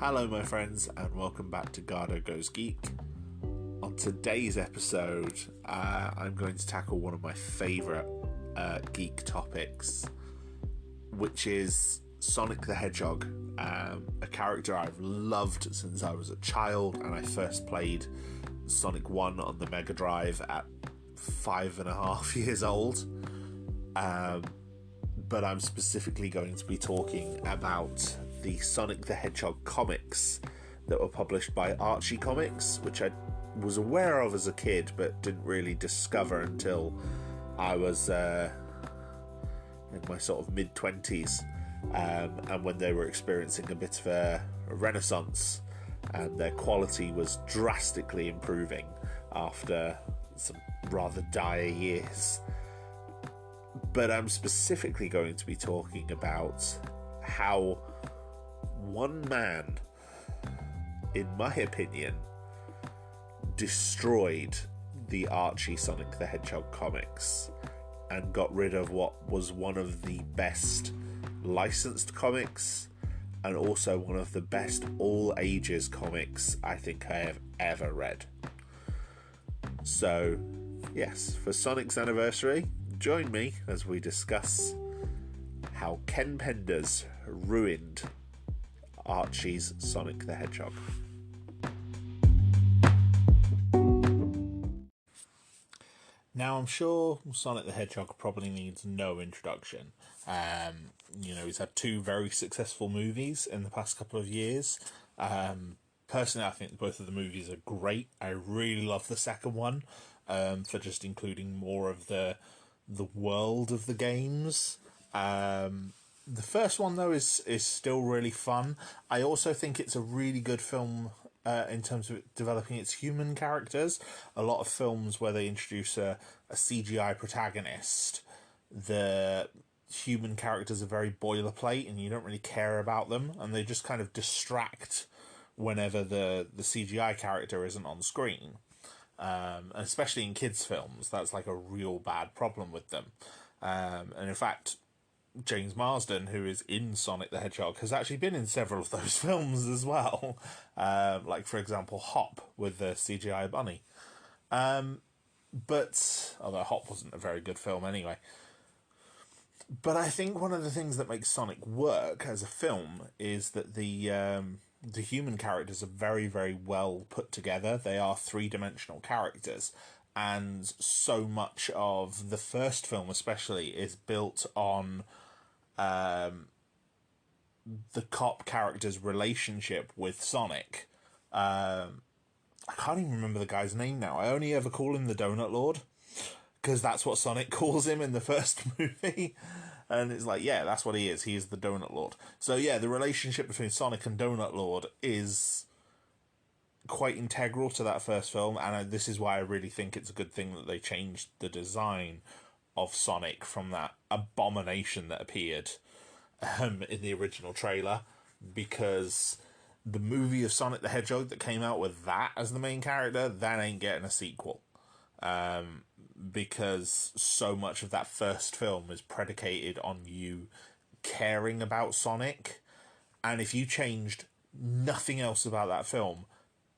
Hello my friends and welcome back to Gardo Goes Geek. On today's episode I'm going to tackle one of my favourite geek topics, which is Sonic the Hedgehog, a character I've loved since I was a child and I first played Sonic 1 on the Mega Drive at 5.5 years old. But I'm specifically going to be talking about the Sonic the Hedgehog comics that were published by Archie comics, which I was aware of as a kid but didn't really discover until I was in my sort of mid-20s, and when they were experiencing a bit of a renaissance and their quality was drastically improving after some rather dire years. But I'm specifically going to be talking about how one man, in my opinion, destroyed the Archie Sonic the Hedgehog comics and got rid of what was one of the best licensed comics and also one of the best all ages comics I think I have ever read. So yes, for Sonic's anniversary, join me as we discuss how Ken Penders ruined Archie's Sonic the Hedgehog. Now, I'm sure Sonic the Hedgehog probably needs no introduction. He's had two very successful movies in the past couple of years. Personally, I think both of the movies are great. I really love the second one for just including more of the world of the games. The first one, though, is still really fun. I also think it's a really good film in terms of developing its human characters. A lot of films where they introduce a CGI protagonist, the human characters are very boilerplate and you don't really care about them, and they just kind of distract whenever the CGI character isn't on screen. And especially in kids' films, that's like a real bad problem with them. And in fact, James Marsden, who is in Sonic the Hedgehog, has actually been in several of those films as well. Like, for example, Hop with the CGI bunny. But, although Hop wasn't a very good film anyway. But I think one of the things that makes Sonic work as a film is that the human characters are very, very well put together. They are three-dimensional characters. And so much of the first film especially is built on the cop character's relationship with Sonic. I can't even remember the guy's name now. I only ever call him the Donut Lord, because that's what Sonic calls him in the first movie. And it's like, yeah, that's what he is. He is the Donut Lord. So yeah, the relationship between Sonic and Donut Lord is quite integral to that first film, and this is why I really think it's a good thing that they changed the design of Sonic from that abomination that appeared in the original trailer, because the movie of Sonic the Hedgehog that came out with that as the main character, that ain't getting a sequel, because so much of that first film is predicated on you caring about Sonic, and if you changed nothing else about that film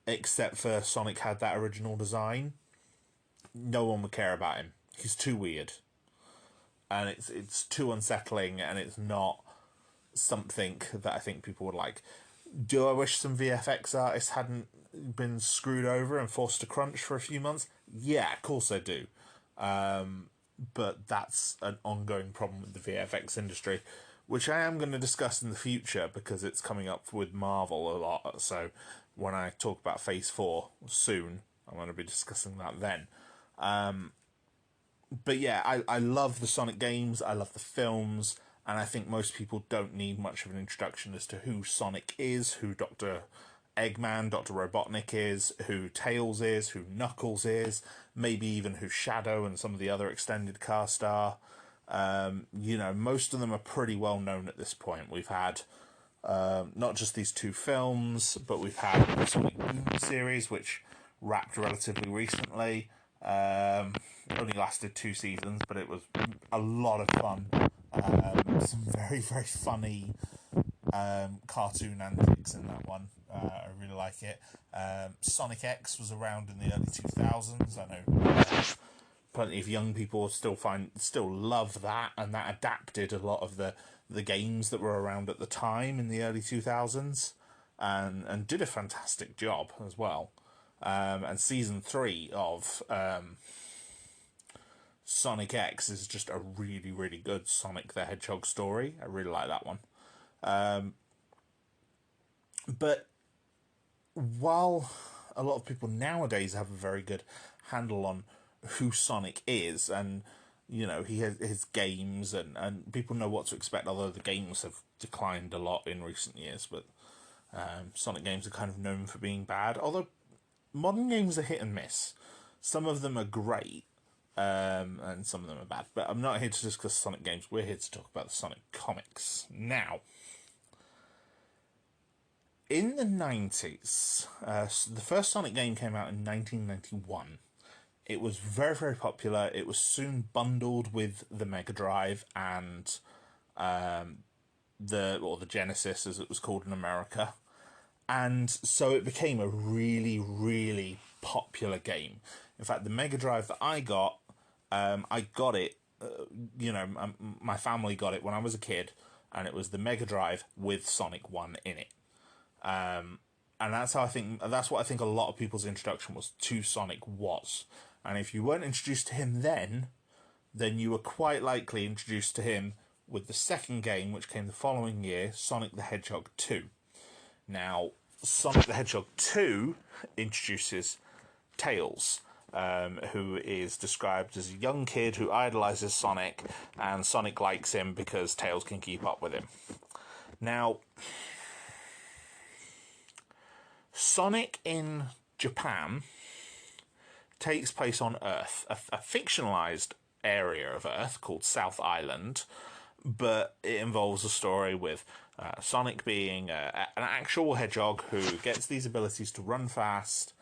except for Sonic had that original design, no one would care about him. He's too weird. And it's too unsettling, and it's not something that I think people would like. Do I wish some VFX artists hadn't been screwed over and forced to crunch for a few months? Yeah, of course I do. But that's an ongoing problem with the VFX industry, which I am going to discuss in the future because it's coming up with Marvel a lot. So when I talk about Phase 4 soon, I'm going to be discussing that then. But yeah, I love the Sonic games, I love the films, and I think most people don't need much of an introduction as to who Sonic is, who Dr. Eggman, Dr. Robotnik is, who Tails is, who Knuckles is, maybe even who Shadow and some of the other extended cast are. Most of them are pretty well known at this point. We've had not just these two films, but we've had the Sonic Boom series, which wrapped relatively recently. It only lasted 2 seasons, but it was a lot of fun. Some very, very funny cartoon antics in that one. I really like it. Sonic X was around in the early 2000s. I know plenty of young people still love that, and that adapted a lot of the games that were around at the time in the early 2000s, and did a fantastic job as well. And season 3 of Sonic X is just a really, really good Sonic the Hedgehog story. I really like that one. But while a lot of people nowadays have a very good handle on who Sonic is, and you know, he has his games, and people know what to expect, although the games have declined a lot in recent years, but Sonic games are kind of known for being bad, although modern games are hit and miss. Some of them are great, and some of them are bad, but I'm not here to discuss Sonic games. We're here to talk about the Sonic comics. Now, in the 90s, the first Sonic game came out in 1991. It was very, very popular. It was soon bundled with the Mega Drive and the Genesis, as it was called in America. And so it became a really, really popular game. In fact, the Mega Drive that I got it, my family got it when I was a kid, and it was the Mega Drive with Sonic 1 in it. And that's what I think a lot of people's introduction was to Sonic was. And if you weren't introduced to him then you were quite likely introduced to him with the second game, which came the following year, Sonic the Hedgehog 2. Now, Sonic the Hedgehog 2 introduces Tails, who is described as a young kid who idolizes Sonic, and Sonic likes him because Tails can keep up with him. Now, Sonic in Japan takes place on Earth, a fictionalized area of Earth called South Island, but it involves a story with Sonic being an actual hedgehog who gets these abilities to run fast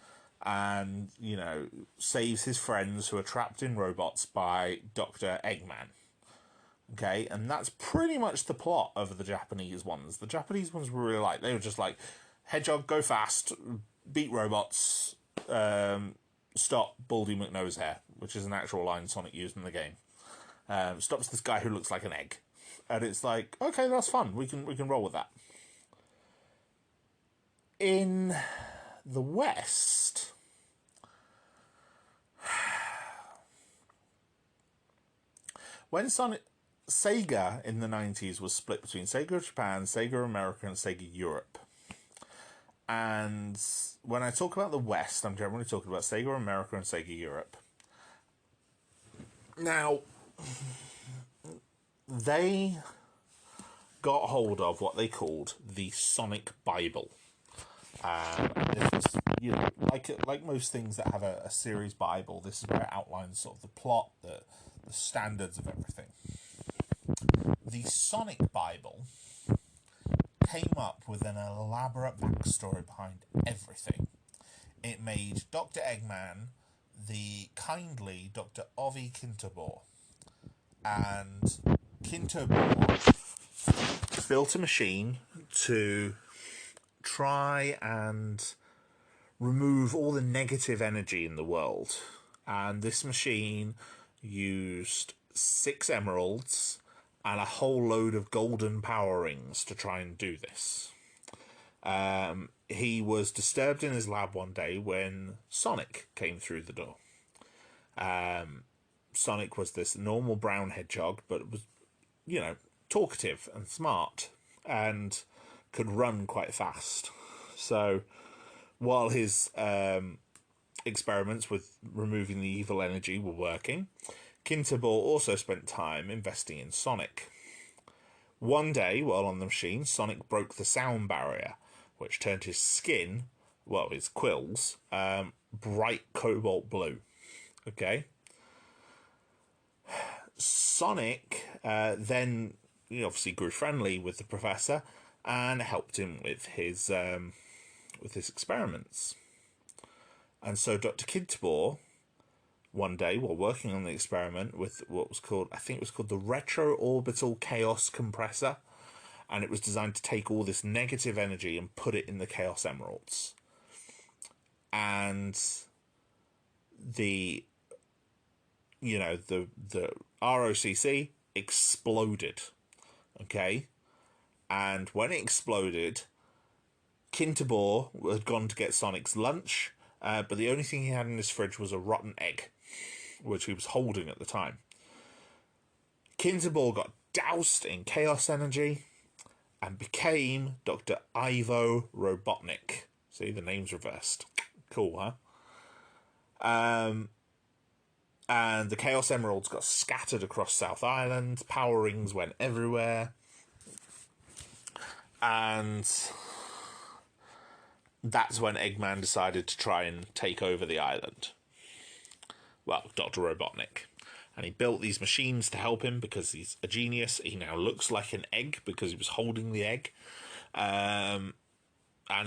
and, you know, saves his friends who are trapped in robots by Dr. Eggman. Okay, and that's pretty much the plot of the Japanese ones. The Japanese ones were really they were just like, Hedgehog, go fast, beat robots, stop Baldy McNosehair, which is an actual line Sonic used in the game. Stops this guy who looks like an egg. And it's like, okay, that's fun. We can roll with that. In the West, when Sega in the 90s was split between Sega Japan, Sega America, and Sega Europe. And when I talk about the West, I'm generally talking about Sega America and Sega Europe. Now, they got hold of what they called the Sonic Bible. And this was, you know, like most things that have a series Bible, this is where it outlines sort of the plot, the standards of everything. The Sonic Bible came up with an elaborate backstory behind everything. It made Dr. Eggman the kindly Dr. Ovi Kinterbor. And Kinterbor built a machine to try and remove all the negative energy in the world. And this machine used 6 emeralds and a whole load of golden power rings to try and do this. He was disturbed in his lab one day when Sonic came through the door. Sonic was this normal brown hedgehog, but was, you know, talkative and smart and could run quite fast. So while his experiments with removing the evil energy were working, Kinterbor also spent time investing in Sonic. One day, while on the machine, Sonic broke the sound barrier, which turned his skin, well, his quills, bright cobalt blue. Okay? Sonic then obviously grew friendly with the professor and helped him with his experiments. And so Dr. Kinterbor, one day, while working on the experiment with what was called, I think it was called the Retro-Orbital Chaos Compressor, and it was designed to take all this negative energy and put it in the Chaos Emeralds. And the ROCC exploded, okay? And when it exploded, Kintabor had gone to get Sonic's lunch, but the only thing he had in his fridge was a rotten egg, which he was holding at the time. Kintabor got doused in chaos energy and became Dr. Ivo Robotnik. See, the name's reversed. Cool, huh? And the Chaos Emeralds got scattered across South Island. Power rings went everywhere. And that's when Eggman decided to try and take over the island. Well, Dr. Robotnik. And he built these machines to help him because he's a genius. He now looks like an egg because he was holding the egg. And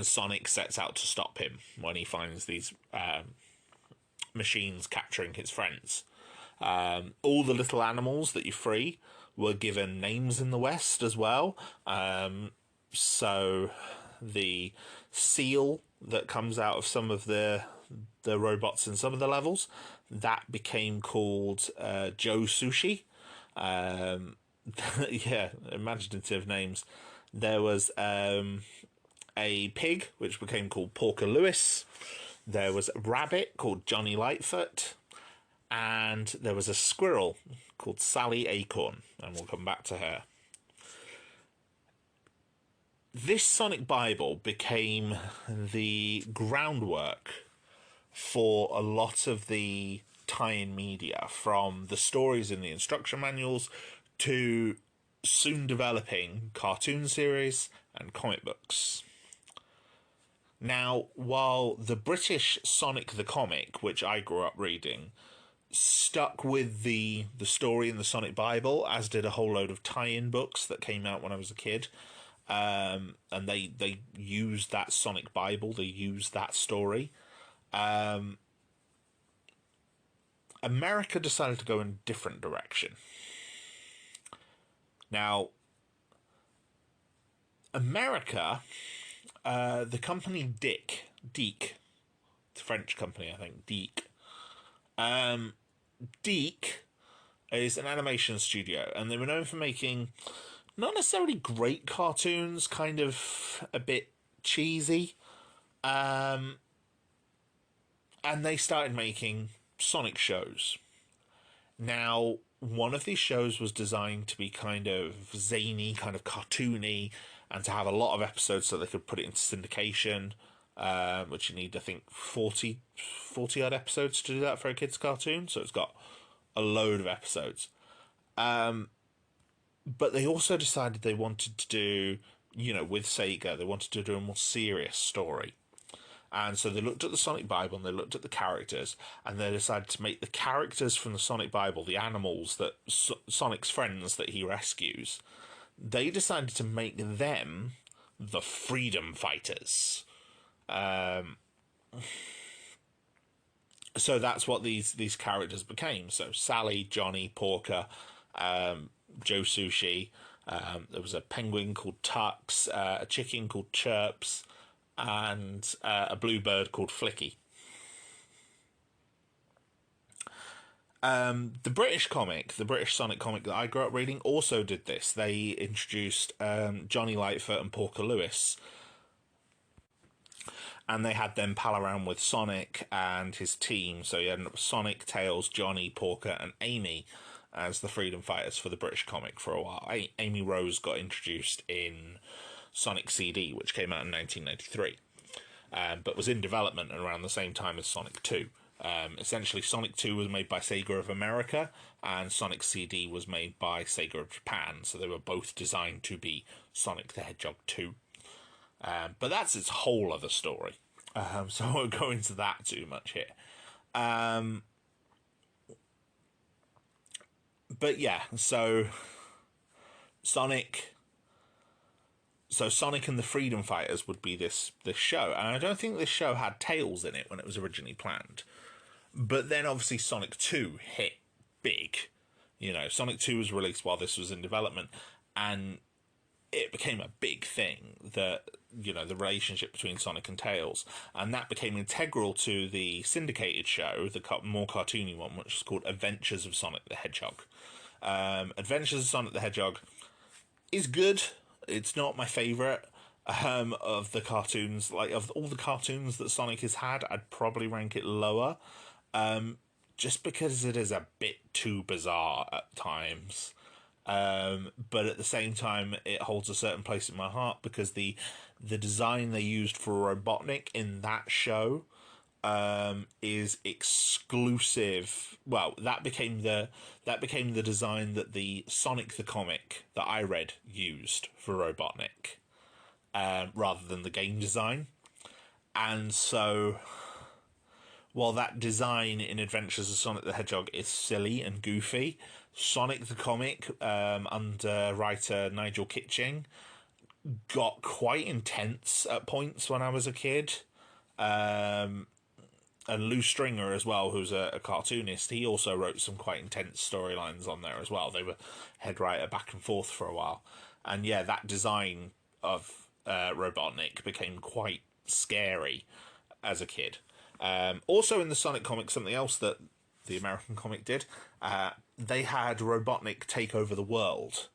Sonic sets out to stop him when he finds these machines capturing his friends. All the little animals that you free were given names in the West as well. So the seal that comes out of some of the robots in some of the levels, that became called Joe Sushi. Yeah, imaginative names. There was a pig, which became called Porker Lewis. There was a rabbit called Johnny Lightfoot. And there was a squirrel called Sally Acorn. And we'll come back to her. This Sonic Bible became the groundwork for a lot of the tie-in media, from the stories in the instruction manuals to soon developing cartoon series and comic books. Now, while the British Sonic the comic, which I grew up reading, stuck with the story in the Sonic Bible, as did a whole load of tie-in books that came out when I was a kid, and they used that Sonic Bible, they used that story. America decided to go in a different direction. Now, America, the company Geek, the French company, I think, Geek. Geek is an animation studio, and they were known for making not necessarily great cartoons, kind of a bit cheesy. And they started making Sonic shows. Now, one of these shows was designed to be kind of zany, kind of cartoony, and to have a lot of episodes so they could put it into syndication, which you need, I think, 40 odd episodes to do that for a kid's cartoon. So it's got a load of episodes. But they also decided they wanted to do, with Sega, they wanted to do a more serious story. And so they looked at the Sonic Bible and they looked at the characters, and they decided to make the characters from the Sonic Bible, the animals that Sonic's friends that he rescues, they decided to make them the freedom fighters. So that's what these characters became. So Sally, Johnny, Porker, Joe Sushi. There was a penguin called Tux, a chicken called Chirps, and a bluebird called Flicky. The British Sonic comic that I grew up reading also did this. They introduced Johnny Lightfoot and Porker Lewis, and they had them pal around with Sonic and his team. So you had Sonic, Tails, Johnny, Porker, and Amy as the freedom fighters for the British comic for a while. Amy Rose got introduced in Sonic CD, which came out in 1993, but was in development around the same time as Sonic 2. Essentially, Sonic 2 was made by Sega of America, and Sonic CD was made by Sega of Japan, so they were both designed to be Sonic the Hedgehog 2. But that's its whole other story, so I won't go into that too much here. But yeah, so Sonic and the Freedom Fighters would be this show, and I don't think this show had Tails in it when it was originally planned. But then obviously Sonic 2 hit big. Sonic 2 was released while this was in development, and it became a big thing that, the relationship between Sonic and Tails, and that became integral to the syndicated show, the more cartoony one, which is called Adventures of Sonic the Hedgehog. Adventures of Sonic the Hedgehog is good. It's not my favourite of the cartoons. Like, of all the cartoons that Sonic has had, I'd probably rank it lower, just because it is a bit too bizarre at times. But at the same time, it holds a certain place in my heart because the design they used for Robotnik in that show is exclusive. Well, that became the design that the Sonic the comic that I read used for Robotnik, rather than the game design. And so, while that design in Adventures of Sonic the Hedgehog is silly and goofy, Sonic the comic, under writer Nigel Kitching, got quite intense at points when I was a kid. And Lou Stringer as well, who's a cartoonist, he also wrote some quite intense storylines on there as well. They were head writer back and forth for a while. And yeah, that design of Robotnik became quite scary as a kid. Also in the Sonic comic, something else that the American comic did, they had Robotnik take over the world.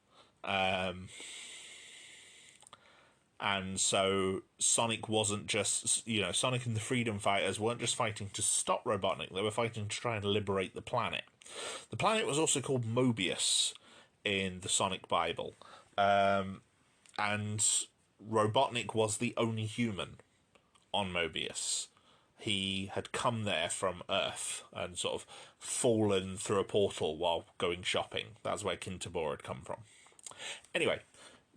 And so Sonic wasn't just, Sonic and the Freedom Fighters weren't just fighting to stop Robotnik, they were fighting to try and liberate the planet. The planet was also called Mobius in the Sonic Bible. And Robotnik was the only human on Mobius. He had come there from Earth and sort of fallen through a portal while going shopping. That's where Kintabor had come from. Anyway,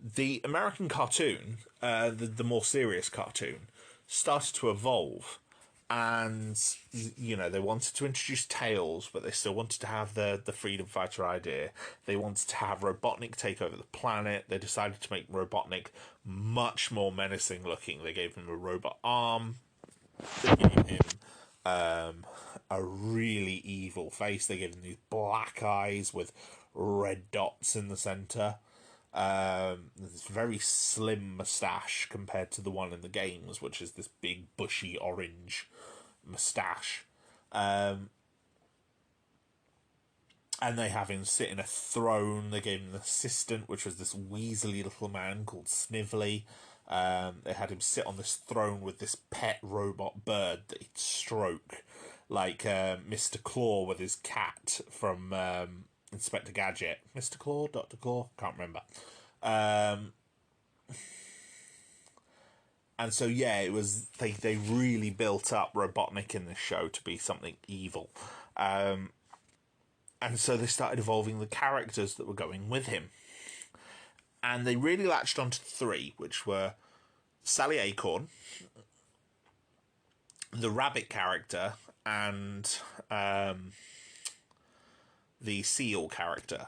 the American cartoon, the more serious cartoon, started to evolve. And, they wanted to introduce Tails, but they still wanted to have the freedom fighter idea. They wanted to have Robotnik take over the planet. They decided to make Robotnik much more menacing looking. They gave him a robot arm. They gave him a really evil face. They gave him these black eyes with red dots in the centre. This very slim moustache compared to the one in the games, which is this big bushy orange moustache. And they have him sit in a throne. They gave him an assistant, which was this weaselly little man called Snively. They had him sit on this throne with this pet robot bird that he'd stroke, like Mr. Claw with his cat from Inspector Gadget. Mr. Claw? Dr. Claw? Can't remember. And so, yeah, it was they really built up Robotnik in this show to be something evil. And so they started evolving the characters that were going with him. And they really latched onto three, which were Sally Acorn, the rabbit character, and the seal character.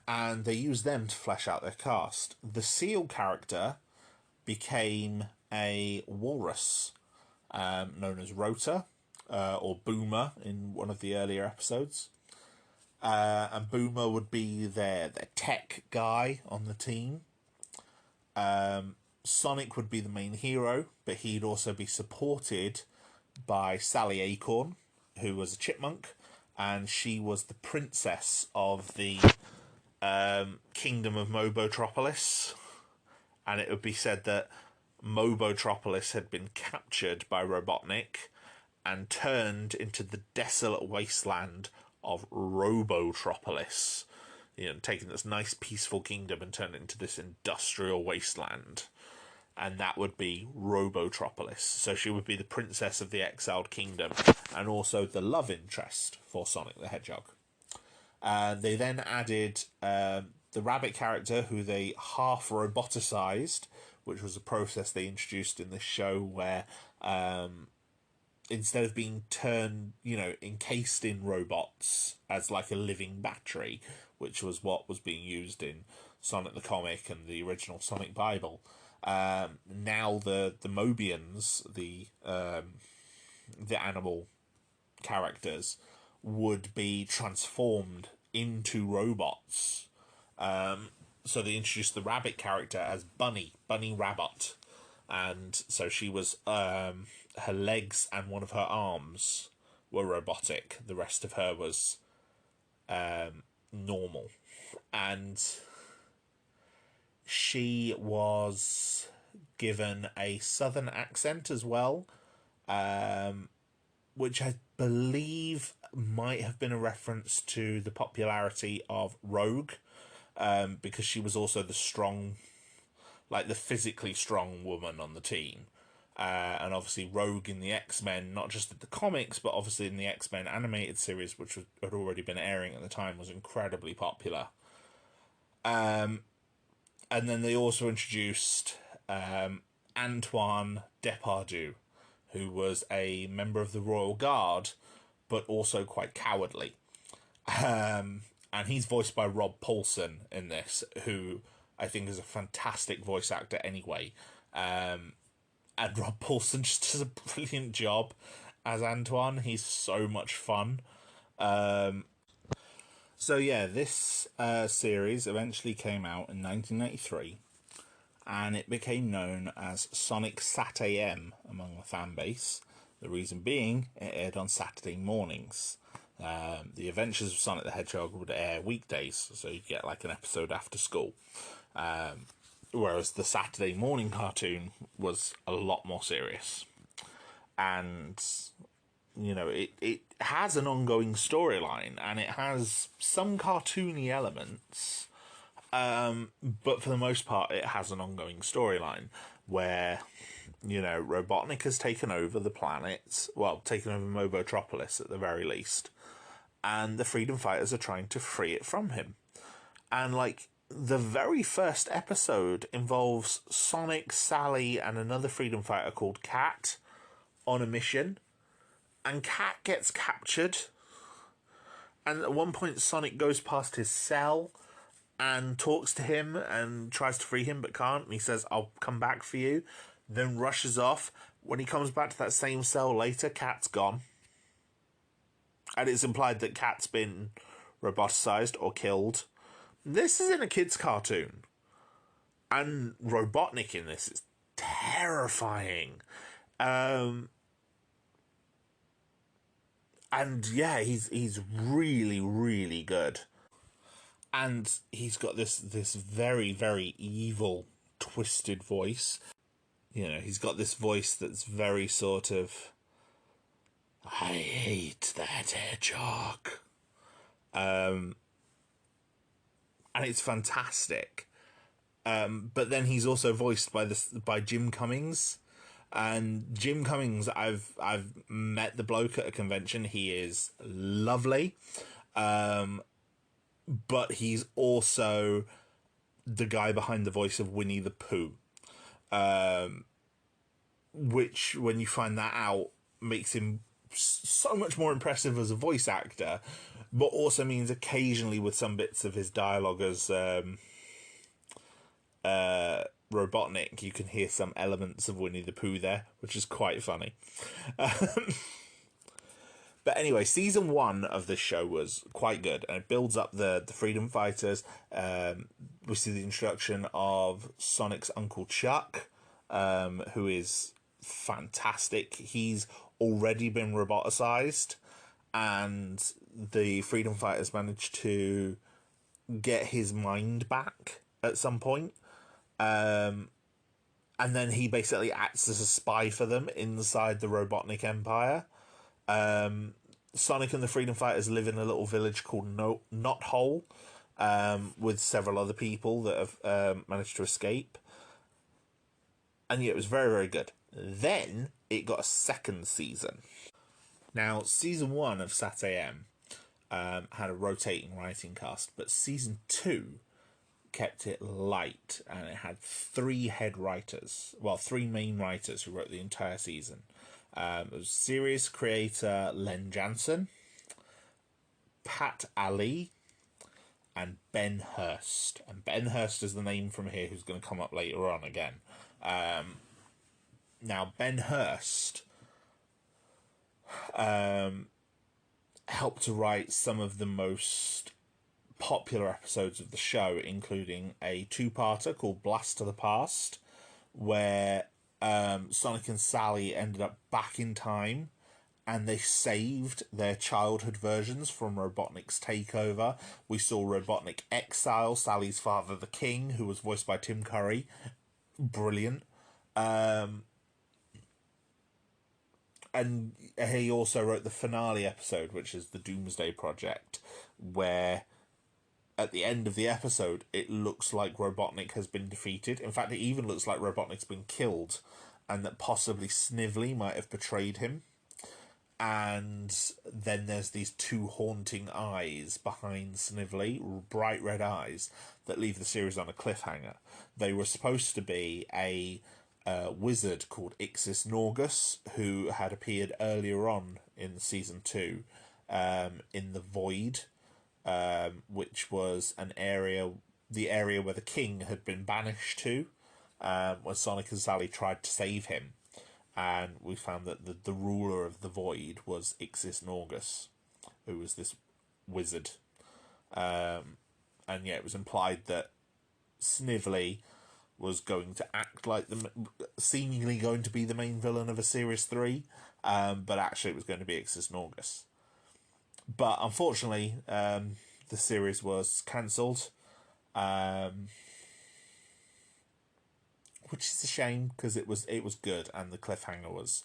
And they used them to flesh out their cast. The seal character became a walrus, known as Rota, or Boomer in one of the earlier episodes. And Boomer would be their tech guy on the team. Sonic would be the main hero, but he'd also be supported by Sally Acorn, who was a chipmunk, and she was the princess of the kingdom of Mobotropolis. And it would be said that Mobotropolis had been captured by Robotnik and turned into the desolate wasteland of Robotropolis. Taking this nice peaceful kingdom and turn it into this industrial wasteland. And that would be Robotropolis. So she would be the princess of the exiled kingdom and also the love interest for Sonic the Hedgehog. They then added the rabbit character, who they half roboticized, which was a process they introduced in this show where instead of being turned, encased in robots as like a living battery, which was what was being used in Sonic the Comic and the original Sonic Bible, now the Mobians, the animal characters, would be transformed into robots So they introduced the rabbit character as Bunny Rabbit, and so she was her legs and one of her arms were robotic. The rest of her was normal, and she was given a southern accent as well, which I believe might have been a reference to the popularity of Rogue, because she was also the strong, like the physically strong woman on the team. And obviously Rogue in the X-Men, not just in the comics, but obviously in the X-Men animated series, which had already been airing at the time, was incredibly popular. And then they also introduced Antoine Depardieu, who was a member of the Royal Guard, but also quite cowardly. And he's voiced by Rob Paulsen in this, who I think is a fantastic voice actor anyway. And Rob Paulsen just does a brilliant job as Antoine. He's so much fun. So yeah, this series eventually came out in 1993, and it became known as Sonic Sat AM among the fan base. The reason being, it aired on Saturday mornings. The Adventures of Sonic the Hedgehog would air weekdays, so you get like an episode after school. Whereas the Saturday morning cartoon was a lot more serious. And, you know, it has an ongoing storyline, and it has some cartoony elements, but for the most part, it has an ongoing storyline where, you know, Robotnik has taken over the planet, well, taken over Mobotropolis at the very least, and the Freedom Fighters are trying to free it from him. And, like, the very first episode involves Sonic, Sally, and another freedom fighter called Cat on a mission. And Cat gets captured. And at one point, Sonic goes past his cell and talks to him and tries to free him, but can't. And he says, "I'll come back for you." Then rushes off. When he comes back to that same cell later, Cat's gone. And it's implied that Cat's been roboticized or killed. This is in a kid's cartoon. And Robotnik in this is terrifying. And yeah, he's really, really good. And he's got this very, very evil, twisted voice. You know, he's got this voice that's very sort of, "I hate that hedgehog." And it's fantastic. But then he's also voiced by Jim Cummings. And Jim Cummings, I've met the bloke at a convention. He is lovely. But he's also the guy behind the voice of Winnie the Pooh. Which, when you find that out, makes him so much more impressive as a voice actor, but also means occasionally with some bits of his dialogue as Robotnik, you can hear some elements of Winnie the Pooh there, which is quite funny. But anyway, season 1 of this show was quite good, and it builds up the Freedom Fighters. We see the introduction of Sonic's Uncle Chuck, who is fantastic. He's already been roboticized, and the Freedom Fighters managed to get his mind back at some point. And then he basically acts as a spy for them inside the Robotnik Empire. Sonic and the Freedom Fighters live in a little village called Knot Hole, with several other people that have managed to escape. And yeah, it was very, very good. Then it got a second season. Now, season 1 of Sat AM had a rotating writing cast, but season 2 kept it light, and it had 3 head writers. Well, 3 main writers who wrote the entire season. It was series creator Len Jansen, Pat Ali, and Ben Hurst. And Ben Hurst is the name from here who's going to come up later on again. Now, Ben Hurst helped to write some of the most popular episodes of the show, including a two-parter called Blast to the Past, where Sonic and Sally ended up back in time and they saved their childhood versions from Robotnik's takeover. We saw Robotnik exile Sally's father, the King, who was voiced by Tim Curry. Brilliant. And he also wrote the finale episode, which is the Doomsday Project, where at the end of the episode, it looks like Robotnik has been defeated. In fact, it even looks like Robotnik's been killed, and that possibly Snively might have betrayed him. And then there's these two haunting eyes behind Snively, bright red eyes, that leave the series on a cliffhanger. They were supposed to be a wizard called Ixis Norgus, who had appeared earlier on in season 2 in the Void, which was the area where the king had been banished to, when Sonic and Sally tried to save him. And we found that the ruler of the Void was Ixis Norgus, who was this wizard. And yeah, it was implied that Snively was going to act like seemingly going to be the main villain of a Series 3, but actually it was going to be Ixis Norgus. But unfortunately, the series was cancelled, which is a shame because it was good and the cliffhanger was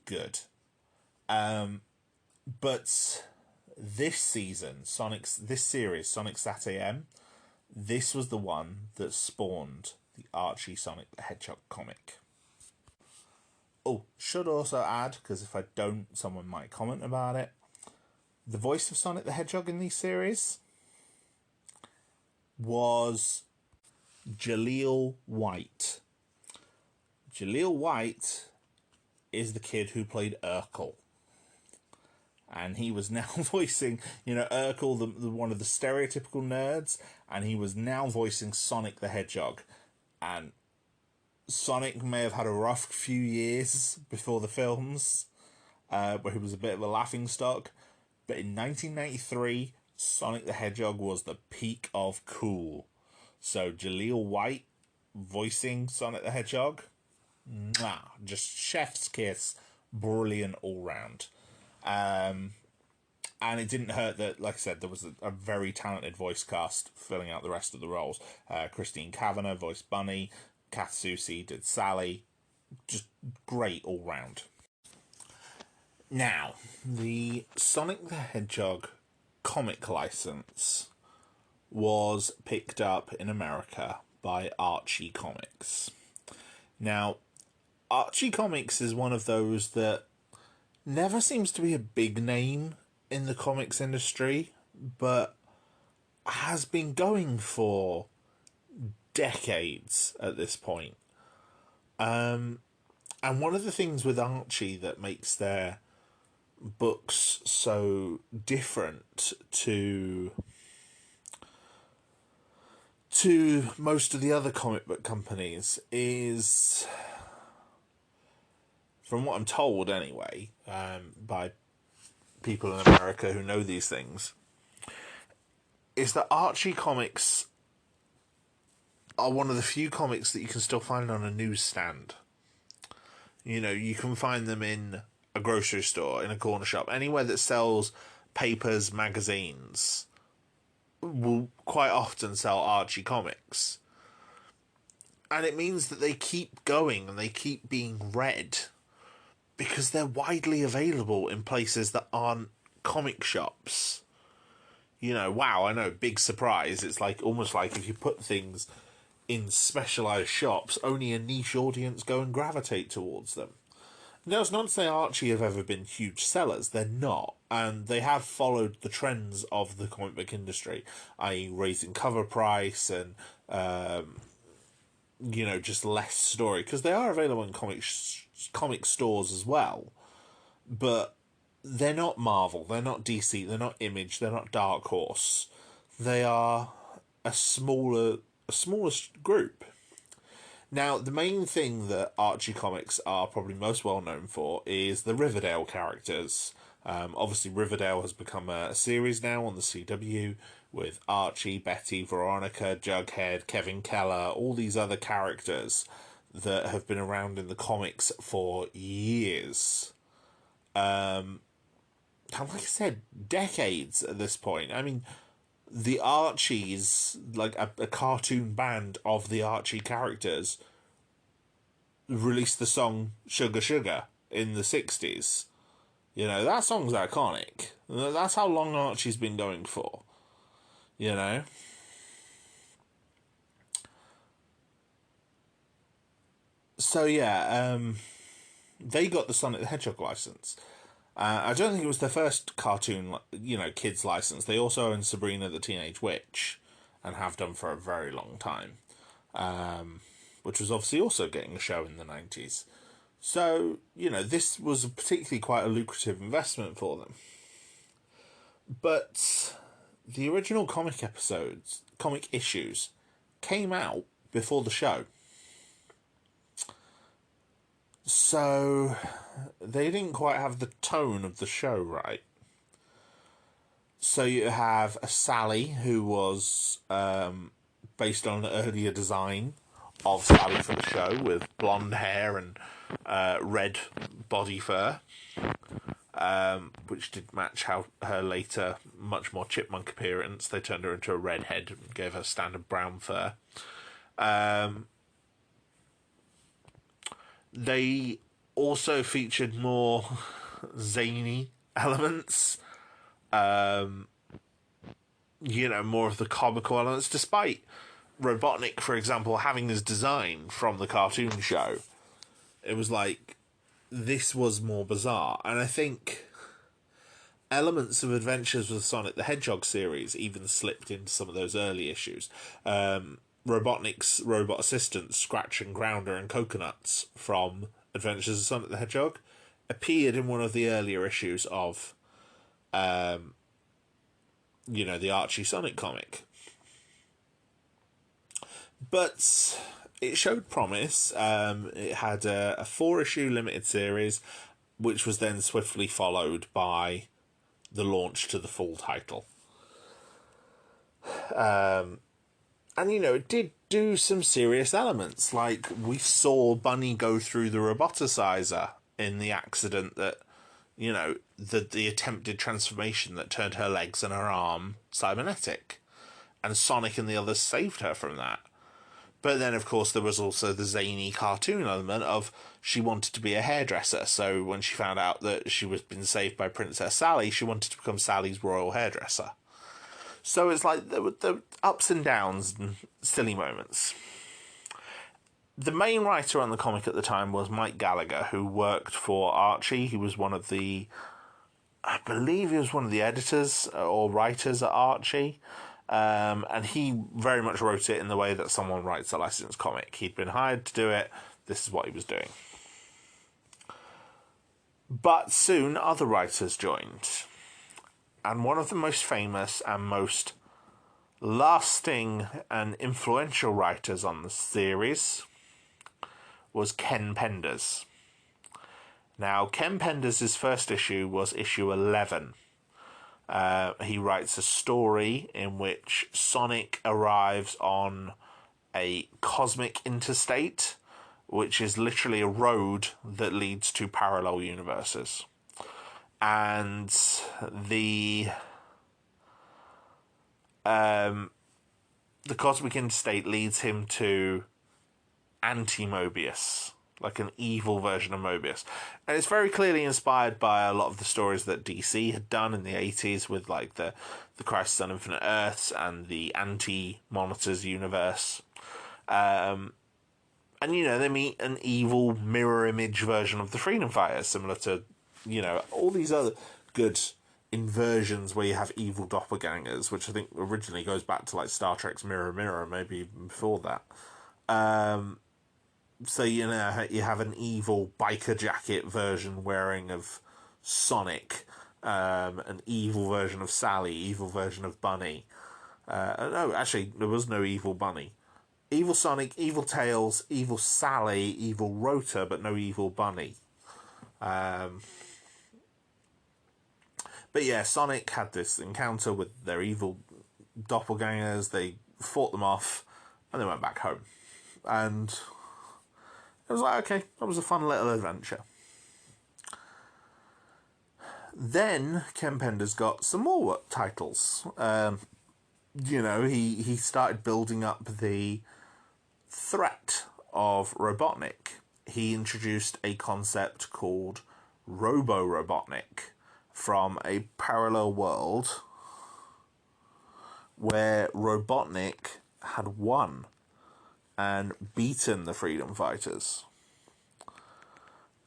good. But this season, this series, Sonic Sat AM, this was the one that spawned the Archie Sonic the Hedgehog comic. Oh, should also add, because if I don't, someone might comment about it, the voice of Sonic the Hedgehog in these series was Jaleel White. Jaleel White is the kid who played Urkel. And he was now voicing, Urkel, the one of the stereotypical nerds, and he was now voicing Sonic the Hedgehog. And Sonic may have had a rough few years before the films, where he was a bit of a laughingstock. But in 1993, Sonic the Hedgehog was the peak of cool. So Jaleel White voicing Sonic the Hedgehog, just chef's kiss, brilliant all round. And it didn't hurt that, like I said, there was a very talented voice cast filling out the rest of the roles. Christine Kavanagh voiced Bunny, Kath Soucie did Sally, just great all round. Now, the Sonic the Hedgehog comic license was picked up in America by Archie Comics. Now, Archie Comics is one of those that never seems to be a big name in the comics industry, but has been going for decades at this point. And one of the things with Archie that makes their books so different to most of the other comic book companies is, from what I'm told anyway, by people in America who know these things, is that Archie comics are one of the few comics that you can still find on a newsstand. You can find them in a grocery store, in a corner shop, anywhere that sells papers, magazines will quite often sell Archie comics. And it means that they keep going and they keep being read because they're widely available in places that aren't comic shops. Wow, I know, big surprise. It's almost like if you put things in specialised shops, only a niche audience go and gravitate towards them. Now, it's not to say Archie have ever been huge sellers. They're not. And they have followed the trends of the comic book industry, i.e. raising cover price and, just less story. Because they are available in comic stores as well. But they're not Marvel. They're not DC. They're not Image. They're not Dark Horse. They are a smaller group. Now, the main thing that Archie comics are probably most well known for is the Riverdale characters. Obviously, Riverdale has become a series now on the CW with Archie, Betty, Veronica, Jughead, Kevin Keller, all these other characters that have been around in the comics for years. And like I said, decades at this point. I mean, the Archies, like a cartoon band of the Archie characters, released the song Sugar Sugar in the 60s. You know, that song's iconic. That's how long Archie's been going for. You know? So, yeah, they got the Sonic the Hedgehog license. I don't think it was their first cartoon, kids license. They also own Sabrina the Teenage Witch, and have done for a very long time. Which was obviously also getting a show in the 90s. So, this was particularly quite a lucrative investment for them. But the original comic issues, came out before the show. So, they didn't quite have the tone of the show right. So you have a Sally, who was based on an earlier design of Sally for the show, with blonde hair and red body fur, which did match her later, much more chipmunk appearance. They turned her into a redhead and gave her standard brown fur. They also featured more zany elements, more of the comical elements, despite Robotnik, for example, having his design from the cartoon show. It was like, this was more bizarre. And I think elements of Adventures with Sonic the Hedgehog series even slipped into some of those early issues. Robotnik's robot assistants, Scratch and Grounder and Coconuts from Adventures of Sonic the Hedgehog, appeared in one of the earlier issues of, the Archie Sonic comic. But it showed promise. It had a 4-issue limited series, which was then swiftly followed by the launch to the full title. And, it did do some serious elements. Like, we saw Bunny go through the roboticizer in the accident that, the attempted transformation that turned her legs and her arm cybernetic. And Sonic and the others saved her from that. But then, of course, there was also the zany cartoon element of she wanted to be a hairdresser. So when she found out that she was been saved by Princess Sally, she wanted to become Sally's royal hairdresser. So it's like there were ups and downs and silly moments. The main writer on the comic at the time was Mike Gallagher, who worked for Archie. He was one of the editors or writers at Archie. And he very much wrote it in the way that someone writes a licensed comic. He'd been hired to do it. This is what he was doing. But soon other writers joined. And one of the most famous and most lasting and influential writers on the series was Ken Penders. Now, Ken Penders' first issue was issue 11. He writes a story in which Sonic arrives on a cosmic interstate, which is literally a road that leads to parallel universes. And the cosmic interstate leads him to Anti-Mobius, like an evil version of Mobius. And it's very clearly inspired by a lot of the stories that DC had done in the 80s with, like, the Crisis on Infinite Earths and the Anti-Monitors universe. And, they meet an evil mirror image version of the Freedom Fighters, similar to, all these other good inversions where you have evil doppelgangers, which I think originally goes back to, like, Star Trek's Mirror Mirror, maybe even before that. So, you have an evil biker jacket version wearing of Sonic, an evil version of Sally, evil version of Bunny. No, actually, there was no evil Bunny. Evil Sonic, evil Tails, evil Sally, evil Rotor, but no evil Bunny. But yeah, Sonic had this encounter with their evil doppelgangers. They fought them off, and they went back home. And it was like, okay, that was a fun little adventure. Then Ken Penders got some more titles. He started building up the threat of Robotnik. He introduced a concept called Robo-Robotnik from a parallel world where Robotnik had won and beaten the freedom fighters.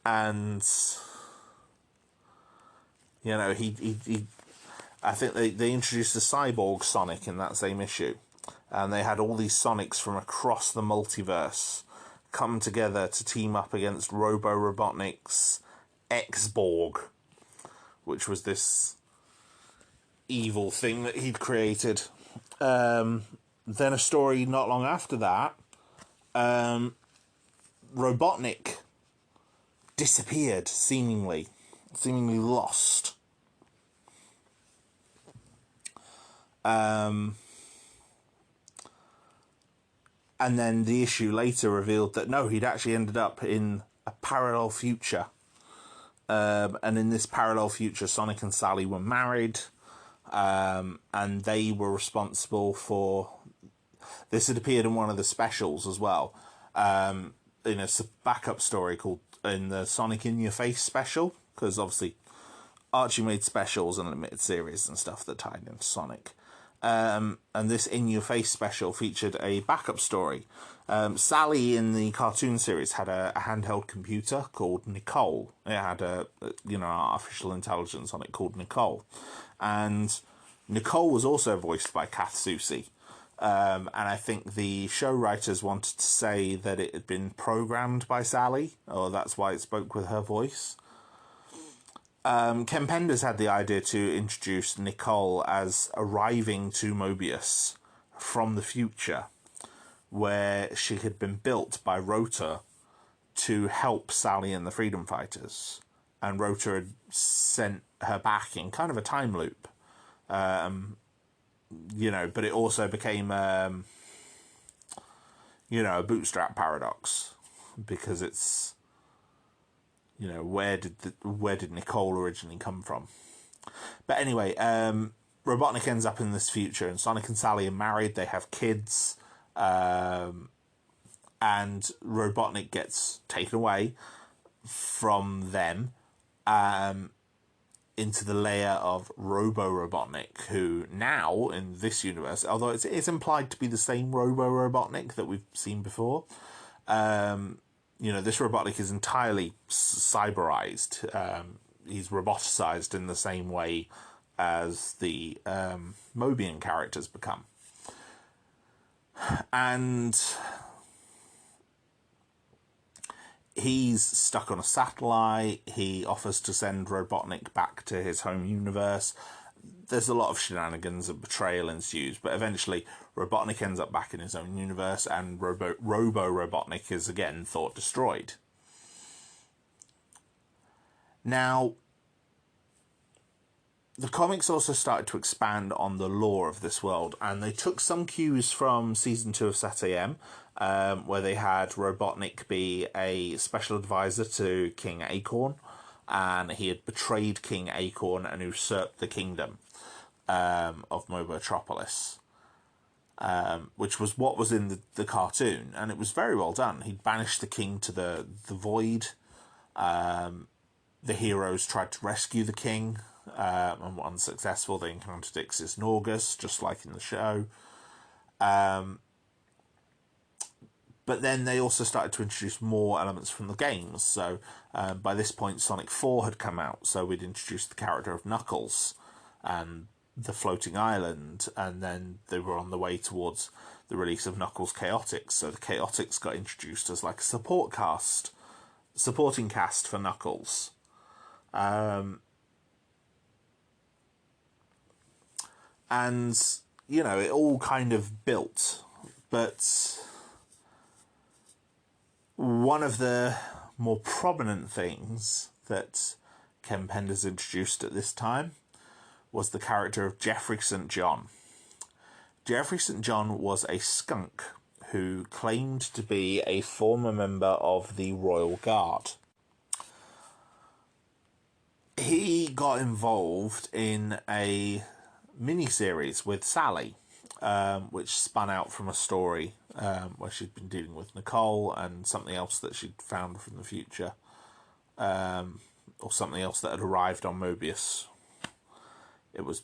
And I think they introduced the cyborg Sonic in that same issue. And they had all these Sonics from across the multiverse come together to team up against Robo-Robotnik's X-Borg, which was this evil thing that he'd created. Then a story not long after that, Robotnik disappeared, seemingly lost. And then the issue later revealed that no, he'd actually ended up in a parallel future. And in this parallel future, Sonic and Sally were married, and they were responsible for... This had appeared in one of the specials as well. In a backup story called... in the Sonic In Your Face special, because obviously Archie made specials and limited series and stuff that tied into Sonic. And this In Your Face special featured a backup story. Sally in the cartoon series had a handheld computer called Nicole. It had artificial intelligence on it called Nicole. And Nicole was also voiced by Kath Soucie. And I think the show writers wanted to say that it had been programmed by Sally, or that's why it spoke with her voice. Ken Penders had the idea to introduce Nicole as arriving to Mobius from the future, where she had been built by Rotor to help Sally and the Freedom Fighters. And Rotor had sent her back in kind of a time loop. But it also became, a bootstrap paradox, because it's, where did Nicole originally come from? But anyway, Robotnik ends up in this future, and Sonic and Sally are married. They have kids, and Robotnik gets taken away from them, into the layer of Robo-Robotnik, who now, in this universe, although it's implied to be the same Robo-Robotnik that we've seen before, this Robotnik is entirely cyberized. He's roboticized in the same way as the Mobian characters become. And he's stuck on a satellite. He offers to send Robotnik back to his home universe. There's a lot of shenanigans and betrayal ensues, but eventually Robotnik ends up back in his own universe, and Robo-Robotnik is again thought destroyed. Now, the comics also started to expand on the lore of this world, and they took some cues from Season 2 of Sat.AM, where they had Robotnik be a special advisor to King Acorn, and he had betrayed King Acorn and usurped the kingdom of Mobotropolis, which was what was in the cartoon, and it was very well done. He'd banished the king to the void. The heroes tried to rescue the king, and were unsuccessful. They encountered Ixis Norgus, just like in the show. But then they also started to introduce more elements from the games. So by this point, Sonic 4 had come out, so we'd introduced the character of Knuckles and the floating island, and then they were on the way towards the release of Knuckles Chaotix. So the Chaotix got introduced as like a supporting cast for Knuckles. And, it all kind of built. But one of the more prominent things that Ken Penders introduced at this time was the character of Geoffrey St. John. Geoffrey St. John was a skunk who claimed to be a former member of the Royal Guard. He got involved in a mini-series with Sally, which spun out from a story where she'd been dealing with Nicole and something else that she'd found from the future, or something else that had arrived on Mobius. It was,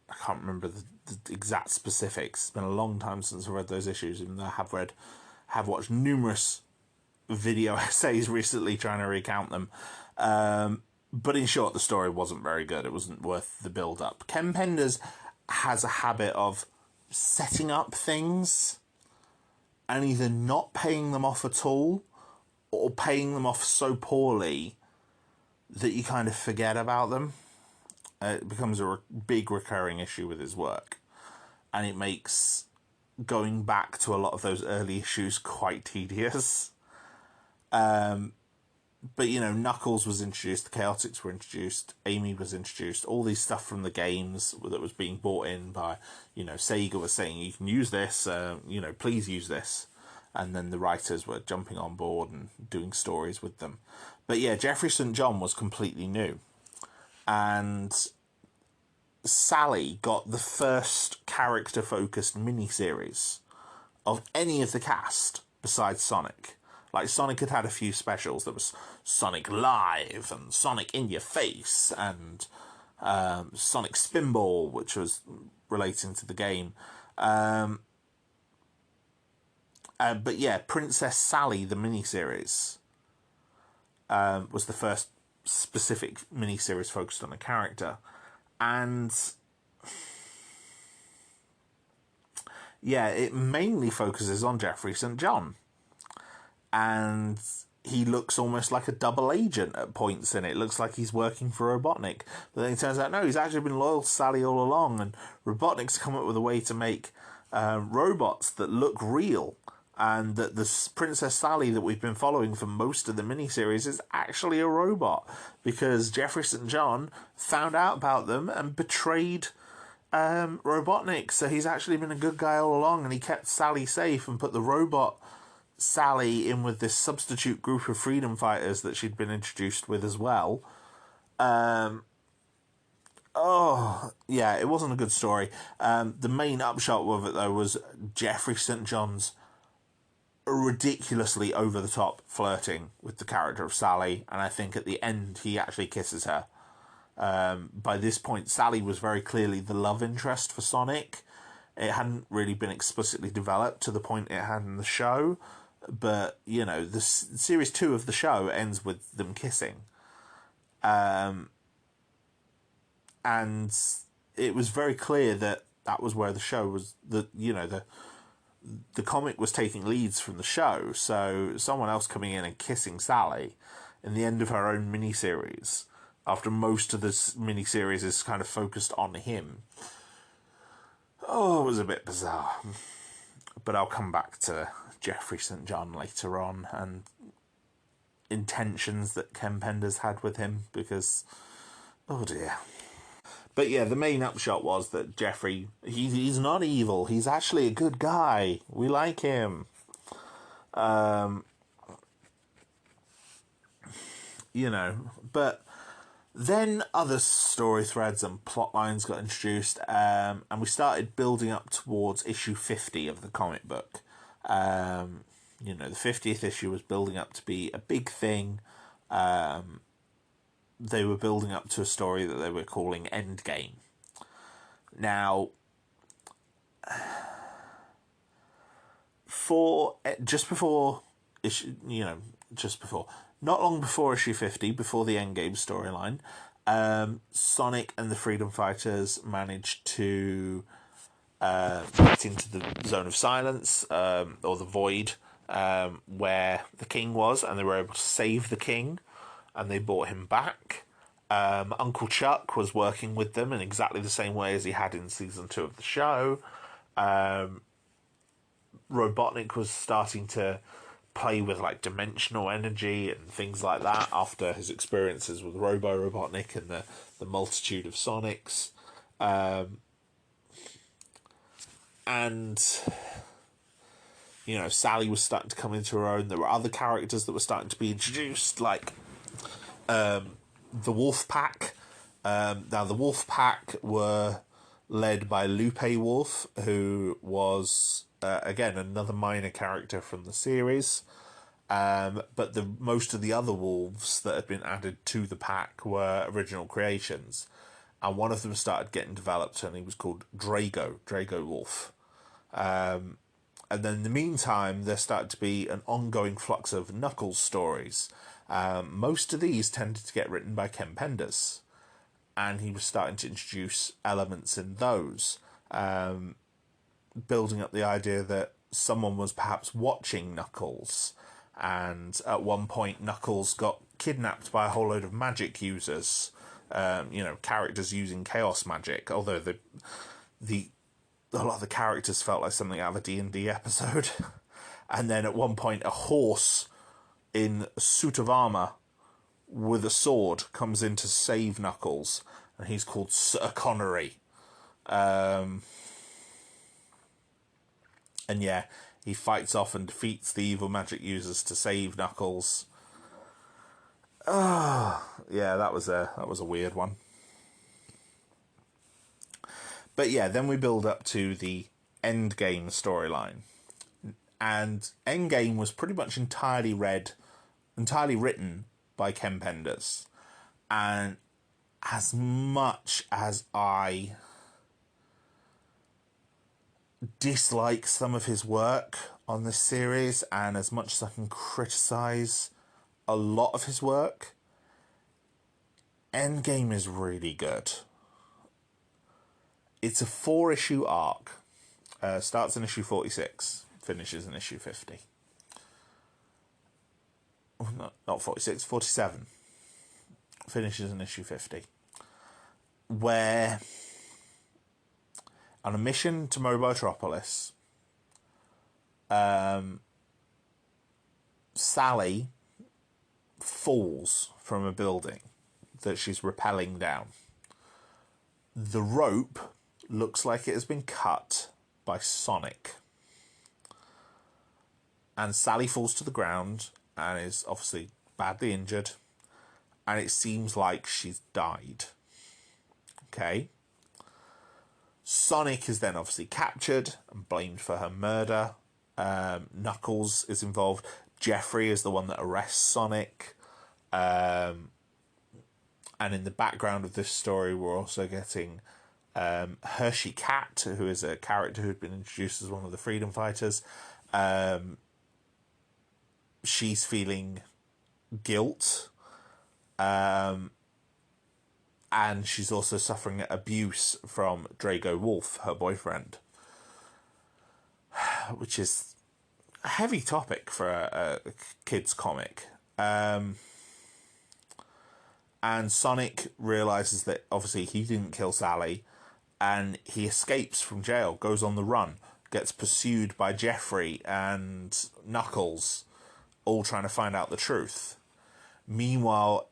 I can't remember the exact specifics. It's been a long time since I've read those issues, even though I have watched numerous video essays recently trying to recount them. But in short, the story wasn't very good. It wasn't worth the build-up. Ken Penders has a habit of setting up things and either not paying them off at all or paying them off so poorly that you kind of forget about them. It becomes a big recurring issue with his work. And it makes going back to a lot of those early issues quite tedious. But, you know, Knuckles was introduced, the Chaotix were introduced, Amy was introduced, all these stuff from the games that was being brought in by, you know, Sega was saying, you can use this, you know, please use this. And then the writers were jumping on board and doing stories with them. But yeah, Geoffrey St. John was completely new. And Sally got the first character-focused miniseries of any of the cast besides Sonic. Like, Sonic had a few specials. There was Sonic Live and Sonic In Your Face and Sonic Spinball, which was relating to the game. But yeah, Princess Sally, the miniseries, was the first specific miniseries focused on a character. And yeah, it mainly focuses on Geoffrey St. John. And he looks almost like a double agent at points in it. It looks like he's working for Robotnik. But then it turns out, no, he's actually been loyal to Sally all along. And Robotnik's come up with a way to make robots that look real. And that the Princess Sally that we've been following for most of the miniseries is actually a robot. Because Geoffrey St. John found out about them and betrayed Robotnik. So he's actually been a good guy all along. And he kept Sally safe and put the robot Sally in with this substitute group of freedom fighters that she'd been introduced with as well. Oh, yeah, it wasn't a good story. The main upshot of it, though, was Geoffrey St. John's ridiculously over-the-top flirting with the character of Sally, and I think at the end he actually kisses her. By this point, Sally was very clearly the love interest for Sonic. It hadn't really been explicitly developed to the point it had in the show. But, you know, the series 2 of the show ends with them kissing. And it was very clear that that was where the show was, the comic was taking leads from the show. So someone else coming in and kissing Sally in the end of her own miniseries, after most of this miniseries is kind of focused on him. Oh, it was a bit bizarre. But I'll come back to Geoffrey St. John later on and intentions that Ken Penders had with him, because, oh dear. But yeah, the main upshot was that Geoffrey, he's not evil. He's actually a good guy. We like him. You know, but then other story threads and plot lines got introduced, and we started building up towards issue 50 of the comic book. You know, the 50th issue was building up to be a big thing. They were building up to a story that they were calling Endgame. Now, not long before issue 50, before the Endgame storyline, Sonic and the Freedom Fighters managed to get into the Zone of Silence, or the Void, where the King was, and they were able to save the King, and they brought him back. Uncle Chuck was working with them in exactly the same way as he had in season 2 of the show. Robotnik was starting to play with like dimensional energy and things like that after his experiences with Robo Robotnik and the multitude of Sonics. And, Sally was starting to come into her own. There were other characters that were starting to be introduced, like the Wolf Pack. Now, the Wolf Pack were led by Lupe Wolf, who was, again, another minor character from the series. But most of the other wolves that had been added to the pack were original creations. And one of them started getting developed, and he was called Drago Wolf. And then in the meantime, there started to be an ongoing flux of Knuckles stories. Most of these tended to get written by Ken Penders, and he was starting to introduce elements in those, building up the idea that someone was perhaps watching Knuckles, and at one point Knuckles got kidnapped by a whole load of magic users, characters using chaos magic, although a lot of the characters felt like something out of a D&D episode. And then at one point, a horse in a suit of armour with a sword comes in to save Knuckles, and he's called Sir Connery. And yeah, he fights off and defeats the evil magic users to save Knuckles. Yeah, that was a weird one. But yeah, then we build up to the Endgame storyline. And Endgame was pretty much entirely written by Ken Penders. And as much as I dislike some of his work on this series, and as much as I can criticise a lot of his work, Endgame is really good. It's a 4-issue arc. Starts in issue 46, finishes in issue 50. Not 46, 47. Finishes in issue 50. Where, on a mission to Mobotropolis, Sally falls from a building that she's rappelling down. The rope looks like it has been cut by Sonic. And Sally falls to the ground and is obviously badly injured. And it seems like she's died. Okay. Sonic is then obviously captured and blamed for her murder. Knuckles is involved. Jeffrey is the one that arrests Sonic. And in the background of this story, we're also getting Hershey Cat, who is a character who had been introduced as one of the freedom fighters. She's feeling guilt. And she's also suffering abuse from Drago Wolf, her boyfriend. Which is a heavy topic for a kid's comic. And Sonic realises that obviously he didn't kill Sally, and he escapes from jail, goes on the run, gets pursued by Jeffrey and Knuckles, all trying to find out the truth. Meanwhile,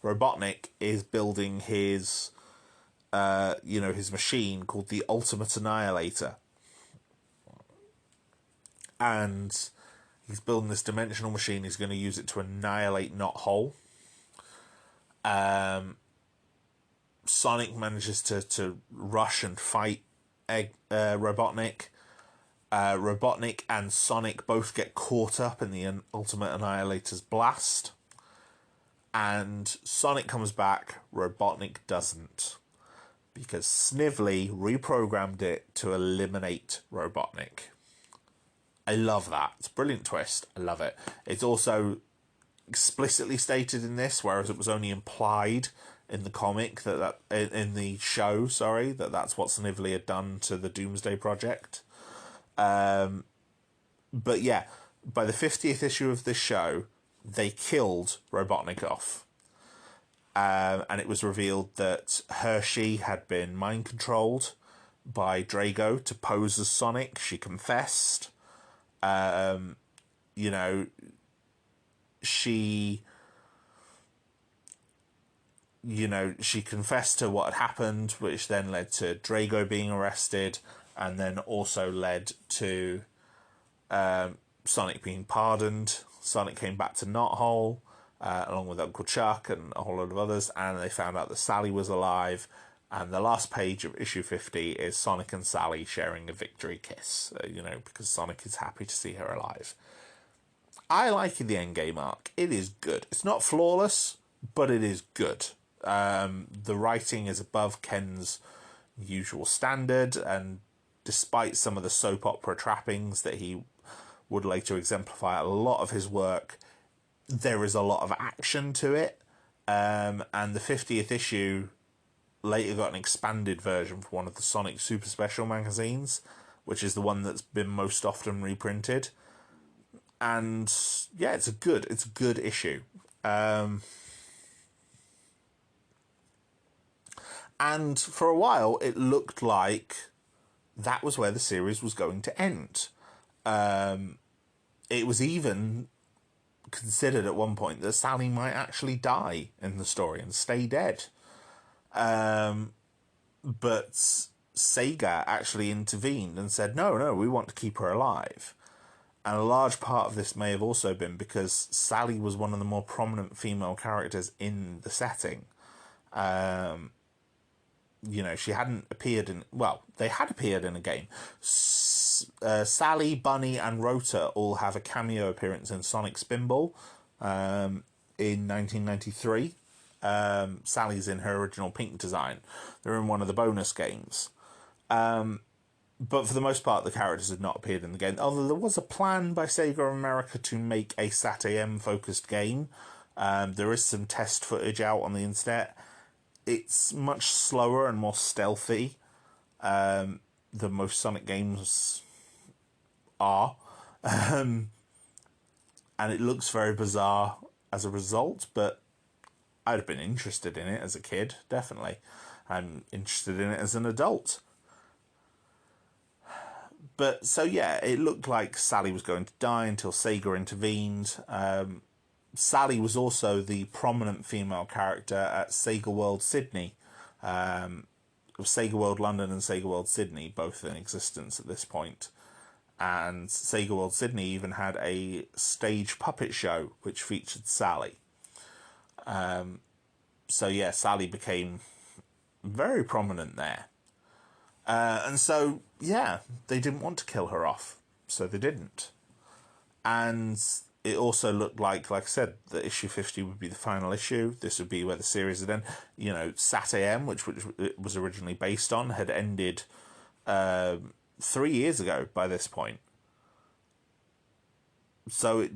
Robotnik is building his, his machine called the Ultimate Annihilator. And he's building this dimensional machine. He's going to use it to annihilate Not Whole. Sonic manages to rush and fight Robotnik. Robotnik and Sonic both get caught up in the Ultimate Annihilator's blast. And Sonic comes back, Robotnik doesn't. Because Snively reprogrammed it to eliminate Robotnik. I love that. It's a brilliant twist. I love it. It's also explicitly stated in this, whereas it was only implied in the comic in the show, that's what Snively had done to the Doomsday Project. But yeah, by the 50th issue of this show, they killed Robotnik off. And it was revealed that Hershey had been mind controlled by Drago to pose as Sonic. She confessed. you know, she confessed to what had happened, which then led to Drago being arrested, and then also led to Sonic being pardoned. Sonic came back to Knothole, along with Uncle Chuck and a whole lot of others, and they found out that Sally was alive. And the last page of issue 50 is Sonic and Sally sharing a victory kiss, you know, because Sonic is happy to see her alive. I like the Endgame arc. It is good. It's not flawless, but it is good. The writing is above Ken's usual standard, and despite some of the soap opera trappings that he would later exemplify, a lot of his work, there is a lot of action to it. And the 50th issue later got an expanded version for one of the Sonic Super Special magazines, which is the one that's been most often reprinted. And yeah, it's a good issue. And for a while, it looked like that was where the series was going to end. It was even considered at one point that Sally might actually die in the story and stay dead. But Sega actually intervened and said, no, we want to keep her alive. And a large part of this may have also been because Sally was one of the more prominent female characters in the setting. You know, she hadn't appeared in... Well, they had appeared in a game. Sally, Bunny, and Rota all have a cameo appearance in Sonic Spinball in 1993. Sally's in her original pink design. They're in one of the bonus games. But for the most part, the characters had not appeared in the game. Although there was a plan by Sega America to make a SatAM-focused game. There is some test footage out on the internet. It's much slower and more stealthy than most Sonic games are. And it looks very bizarre as a result, but I'd have been interested in it as a kid, definitely. I'm interested in it as an adult. But, so yeah, it looked like Sally was going to die until Sega intervened. Sally was also the prominent female character at Sega World Sydney. Sega World London and Sega World Sydney, both in existence at this point. And Sega World Sydney even had a stage puppet show which featured Sally. So yeah, Sally became very prominent there. And so, yeah, they didn't want to kill her off, so they didn't. And it also looked like I said, that issue 50 would be the final issue. This would be where the series would end. You know, SatAM, which it was originally based on, had ended 3 years ago by this point. So it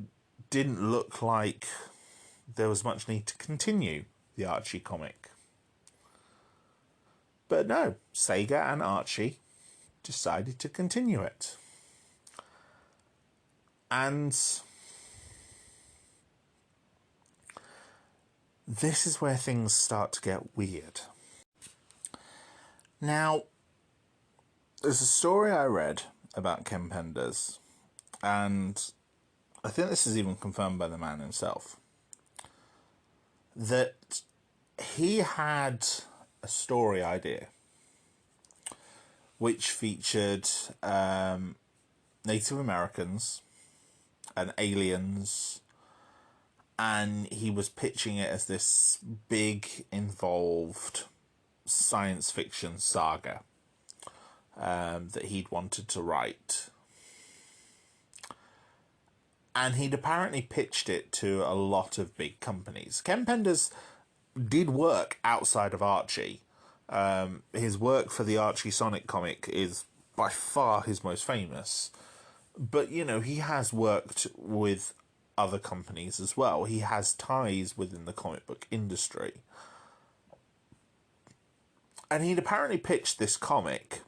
didn't look like there was much need to continue the Archie comic. But no, Sega and Archie decided to continue it. And this is where things start to get weird. Now, there's a story I read about Ken Penders, and I think this is even confirmed by the man himself, that he had a story idea which featured Native Americans and aliens, and he was pitching it as this big, involved science fiction saga that he'd wanted to write. And he'd apparently pitched it to a lot of big companies. Ken Penders did work outside of Archie. His work for the Archie Sonic comic is by far his most famous. But, you know, he has worked with other companies as well. He has ties within the comic book industry. And he'd apparently pitched this comic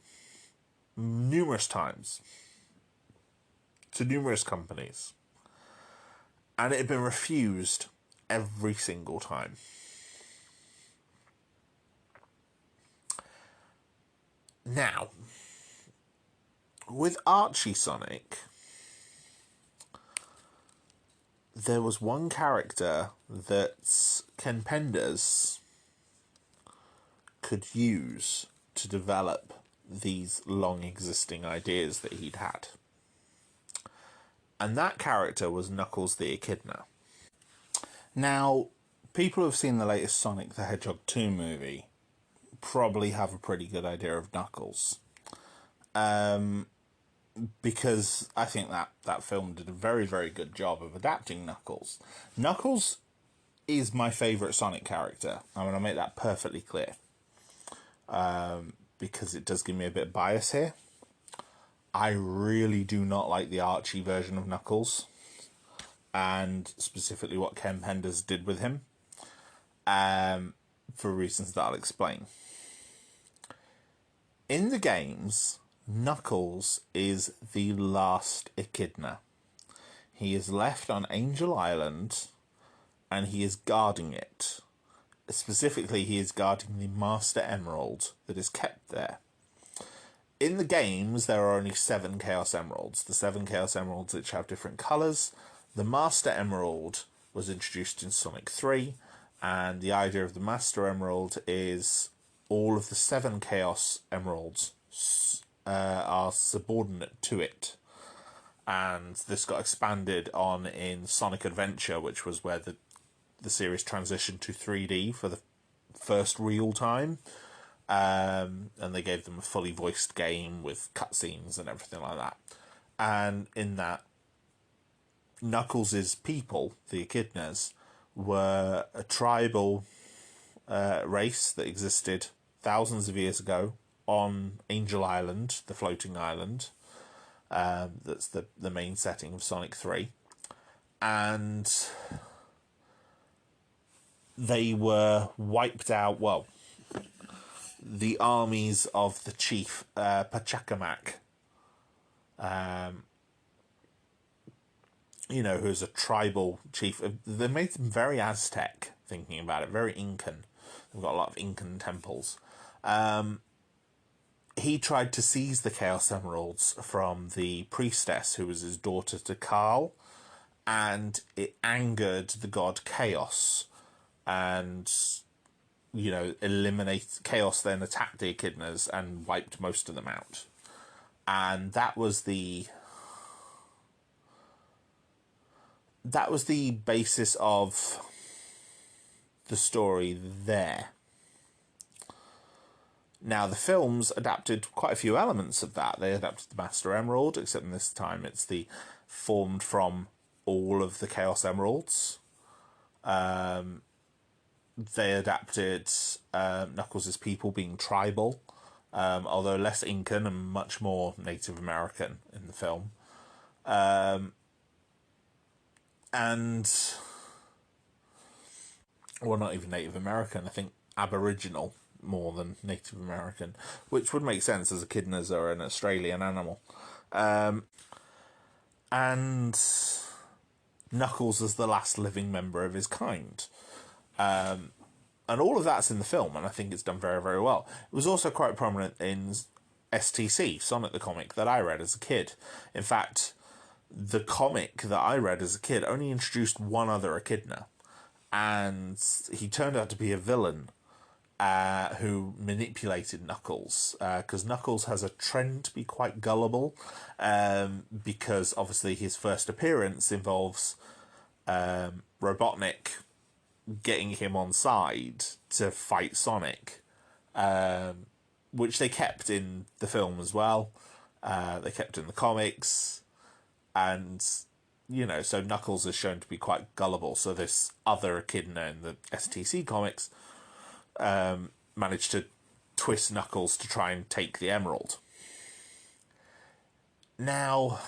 numerous times to numerous companies. And it had been refused every single time. Now, with Archie Sonic, there was one character that Ken Penders could use to develop these long existing ideas that he'd had. And that character was Knuckles the Echidna. Now, people who have seen the latest Sonic the Hedgehog 2 movie probably have a pretty good idea of Knuckles. Because I think that film did a very, very good job of adapting Knuckles. Knuckles is my favourite Sonic character. I'm going to make that perfectly clear. Because it does give me a bit of bias here. I really do not like the Archie version of Knuckles, and specifically what Ken Penders did with him, for reasons that I'll explain. In the games, Knuckles is the last Echidna. He is left on Angel Island, and he is guarding it. Specifically, he is guarding the Master Emerald that is kept there. In the games, there are only 7 Chaos Emeralds. The 7 Chaos Emeralds which have different colours. The Master Emerald was introduced in Sonic 3, and the idea of the Master Emerald is all of the 7 Chaos Emeralds are subordinate to it. And this got expanded on in Sonic Adventure, which was where the series transitioned to 3D for the first real time. And they gave them a fully voiced game with cutscenes and everything like that. And in that, Knuckles' people, the Echidnas, were a tribal race that existed thousands of years ago on Angel Island, the floating island. That's the main setting of Sonic 3. And they were wiped out, well, the armies of the chief, Pachacamac, who's a tribal chief. They made them very Aztec, thinking about it, very Incan. They've got a lot of Incan temples. He tried to seize the Chaos Emeralds from the priestess, who was his daughter to Carl, and it angered the god Chaos, and Chaos then attacked the Echidnas and wiped most of them out. And that was the basis of the story there. Now, the films adapted quite a few elements of that. They adapted the Master Emerald, except in this time it's formed from all of the Chaos Emeralds. They adapted Knuckles' people being tribal, although less Incan and much more Native American in the film. Not even Native American, I think Aboriginal more than Native American, which would make sense as echidnas are an Australian animal. And Knuckles is the last living member of his kind. And all of that's in the film, and I think it's done very, very well. It was also quite prominent in STC, Sonic the Comic, that I read as a kid. In fact, the comic that I read as a kid only introduced one other echidna, and he turned out to be a villain who manipulated Knuckles, because Knuckles has a trend to be quite gullible, because obviously his first appearance involves Robotnik getting him on side to fight Sonic, which they kept in the film as well. They kept in the comics, and so Knuckles is shown to be quite gullible. So this other echidna in the STC comics managed to twist Knuckles to try and take the emerald. Now,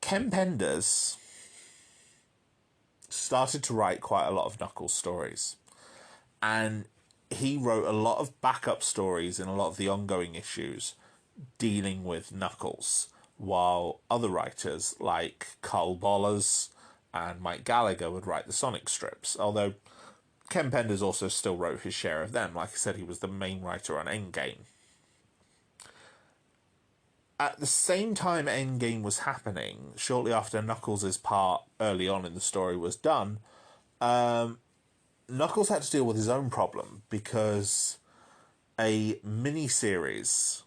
Ken Penders started to write quite a lot of Knuckles stories, and he wrote a lot of backup stories in a lot of the ongoing issues dealing with Knuckles, while other writers like Carl Bollers and Mike Gallagher would write the Sonic strips, although Ken Penders also still wrote his share of them. Like I said, he was the main writer on Endgame. At the same time Endgame was happening, shortly after Knuckles' part early on in the story was done, Knuckles had to deal with his own problem because a mini-series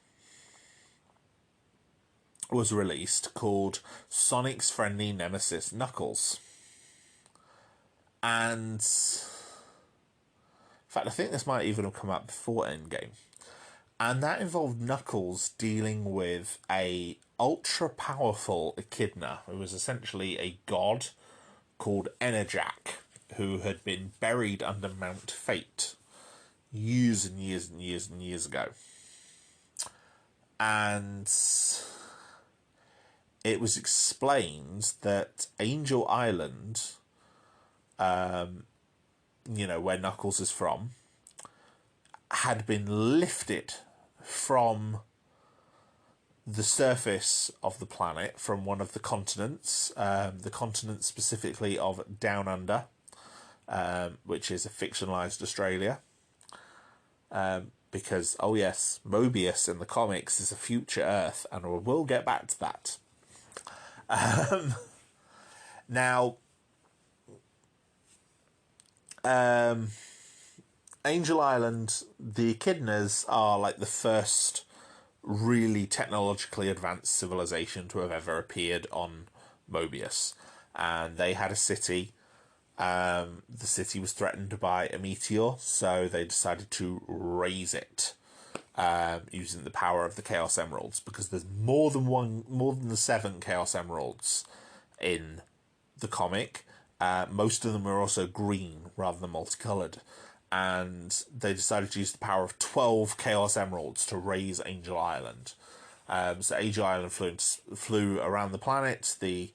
was released called Sonic's Friendly Nemesis Knuckles. And in fact, I think this might even have come out before Endgame. And that involved Knuckles dealing with a ultra-powerful echidna who was essentially a god called Hedgehog, who had been buried under Mount Fate years and years and years and years ago. And it was explained that Angel Island, where Knuckles is from, had been lifted from the surface of the planet, from one of the continents, the continent specifically of Down Under, which is a fictionalized Australia. Because, oh yes, Mobius in the comics is a future Earth, and we will get back to that. Now, Angel Island, the echidnas are like the first really technologically advanced civilization to have ever appeared on Mobius. And they had a city. The city was threatened by a meteor, so they decided to raise it using the power of the Chaos Emeralds, because there's more than the 7 Chaos Emeralds in the comic. Most of them are also green rather than multicolored, and they decided to use the power of 12 Chaos Emeralds to raise Angel Island. So Angel Island flew around the planet. The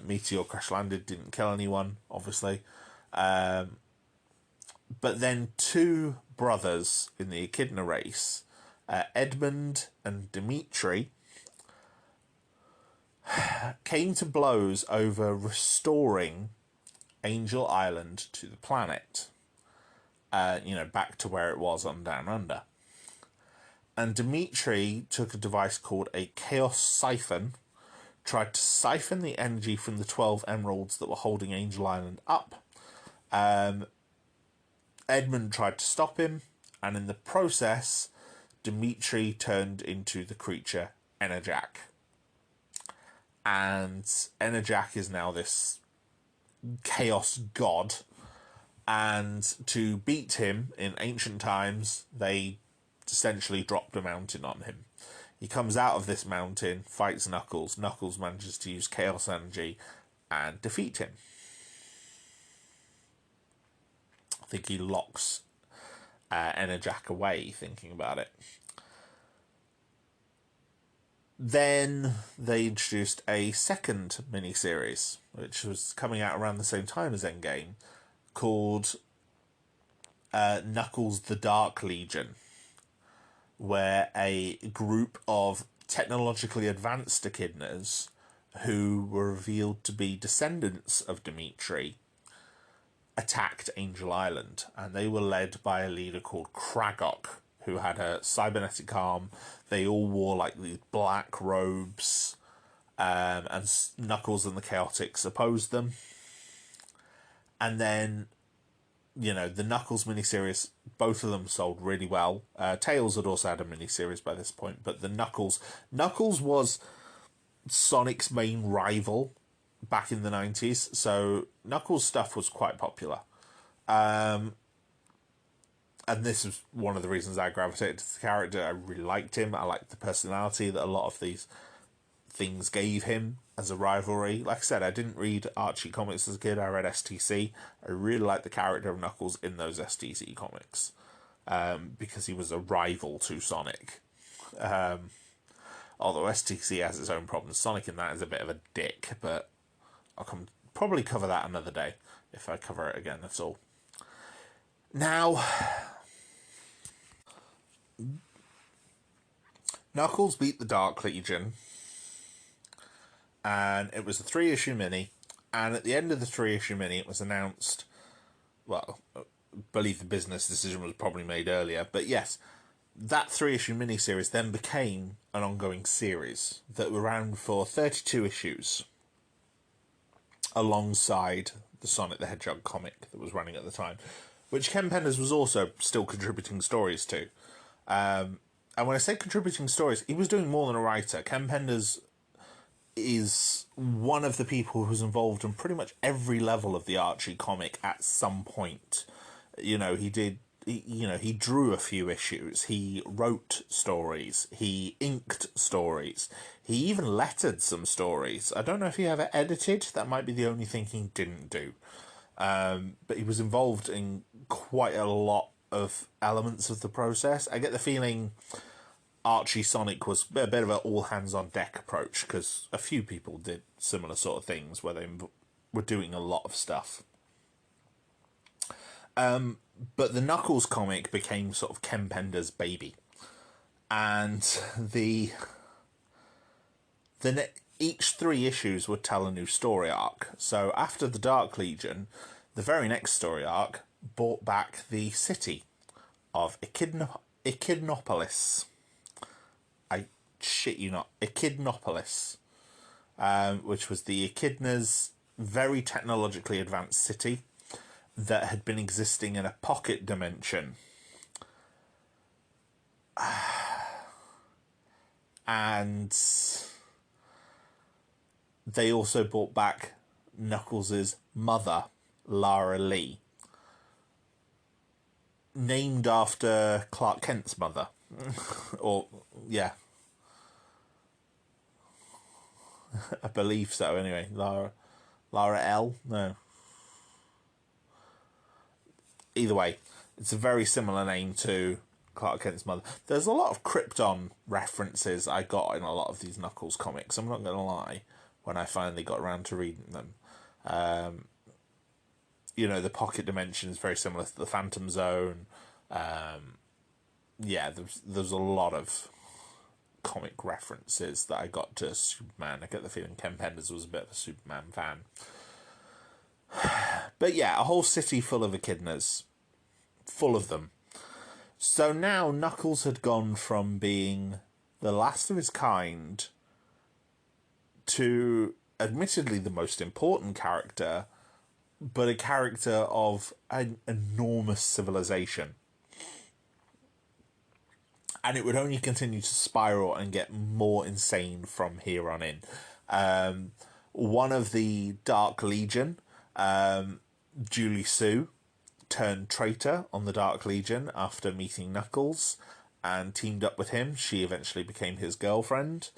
meteor crash landed, didn't kill anyone, obviously. But then 2 brothers in the echidna race, Edmund and Dimitri, came to blows over restoring Angel Island to the planet. Back to where it was on Down Under. And Dimitri took a device called a Chaos Siphon, tried to siphon the energy from the 12 emeralds that were holding Angel Island up. Edmund tried to stop him, and in the process, Dimitri turned into the creature Hedgehog. And Hedgehog is now this chaos god, and to beat him in ancient times, they essentially dropped a mountain on him. He comes out of this mountain, fights Knuckles. Knuckles manages to use chaos energy and defeat him. I think he locks Hedgehog away, thinking about it. Then they introduced a second miniseries, which was coming out around the same time as Endgame, called Knuckles the Dark Legion, where a group of technologically advanced echidnas who were revealed to be descendants of Dimitri attacked Angel Island, and they were led by a leader called Kragok, who had a cybernetic arm. They all wore like these black robes, and Knuckles and the Chaotix opposed them. And then, the Knuckles miniseries, both of them sold really well. Tails had also had a miniseries by this point, but the Knuckles was Sonic's main rival back in the 90s, so Knuckles' stuff was quite popular. And this is one of the reasons I gravitated to the character. I really liked him. I liked the personality that a lot of these things gave him as a rivalry. Like I said, I didn't read Archie comics as a kid. I read STC. I really liked the character of Knuckles in those STC comics, because he was a rival to Sonic. Although STC has its own problems. Sonic in that is a bit of a dick, but I'll probably cover that another day if I cover it again at all. Now, Knuckles beat the Dark Legion, and it was a 3-issue mini, and at the end of the 3-issue mini it was announced, well, I believe the business decision was probably made earlier, but yes, that 3-issue miniseries then became an ongoing series that ran for 32 issues. alongside the Sonic the Hedgehog comic that was running at the time, which Ken Penders was also still contributing stories to. And when I say contributing stories, he was doing more than a writer. Ken Penders is one of the people who's involved in pretty much every level of the Archie comic at some point. You know, he drew a few issues, he wrote stories, he inked stories, he even lettered some stories. I don't know if he ever edited, that might be the only thing he didn't do. But he was involved in quite a lot of elements of the process. I get the feeling Archie Sonic was a bit of an all-hands-on-deck approach, because a few people did similar sort of things where they were doing a lot of stuff. But the Knuckles comic became sort of Ken Penders' baby. And each 3 issues would tell a new story arc. So after the Dark Legion, the very next story arc brought back the city of Echidnopolis. I shit you not. Echidnopolis. Which was the Echidna's very technologically advanced city that had been existing in a pocket dimension. And they also brought back Knuckles' mother, Lara Lee, named after Clark Kent's mother. Or, yeah. I believe so, anyway. Lara L? No. Either way, it's a very similar name to Clark Kent's mother. There's a lot of Krypton references I got in a lot of these Knuckles comics, I'm not going to lie, when I finally got around to reading them. You know, the pocket dimension is very similar to the Phantom Zone. Yeah, there's a lot of comic references that I got to Superman. I get the feeling Ken Penders was a bit of a Superman fan. But yeah, a whole city full of echidnas. Full of them. So now Knuckles had gone from being the last of his kind to, admittedly, the most important character, but a character of an enormous civilization. And it would only continue to spiral and get more insane from here on in. One of the Dark Legion, Julie Sue, turned traitor on the Dark Legion after meeting Knuckles and teamed up with him. She eventually became his girlfriend.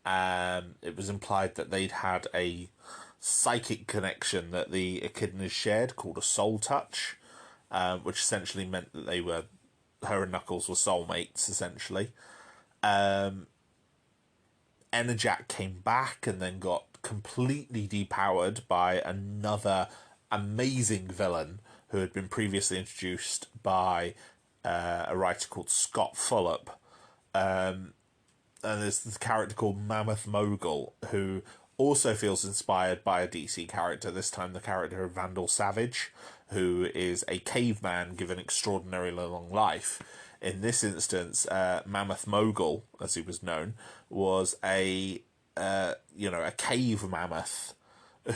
It was implied that they'd had a psychic connection that the echidnas shared called a soul touch, which essentially meant that her and Knuckles were soulmates, essentially. Enerjack came back and then got completely depowered by another amazing villain who had been previously introduced by a writer called Scott Fulop. And there's this character called Mammoth Mogul, who also feels inspired by a DC character, this time the character of Vandal Savage, who is a caveman given extraordinarily long life. In this instance, Mammoth Mogul, as he was known, was a cave mammoth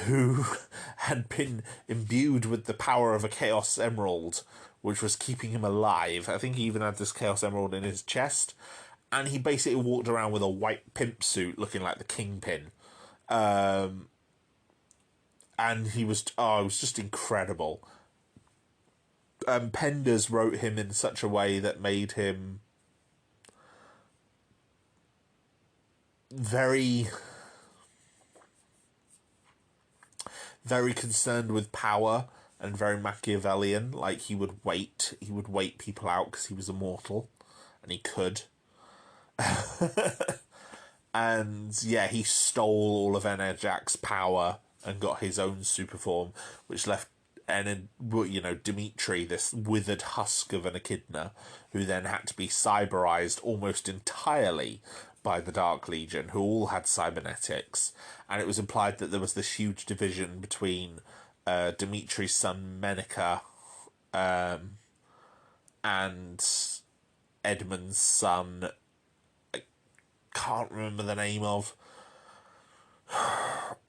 who had been imbued with the power of a Chaos Emerald, which was keeping him alive. I think he even had this Chaos Emerald in his chest, and he basically walked around with a white pimp suit looking like the Kingpin. And it was just incredible. Penders wrote him in such a way that made him very, very concerned with power and very Machiavellian. Like, he would wait people out because he was immortal, and he could. And yeah, he stole all of Enerjack's power and got his own super form, which left Dimitri, this withered husk of an echidna, who then had to be cyberized almost entirely by the Dark Legion, who all had cybernetics. And it was implied that there was this huge division between Dimitri's son Menica and Edmund's son, I can't remember the name of,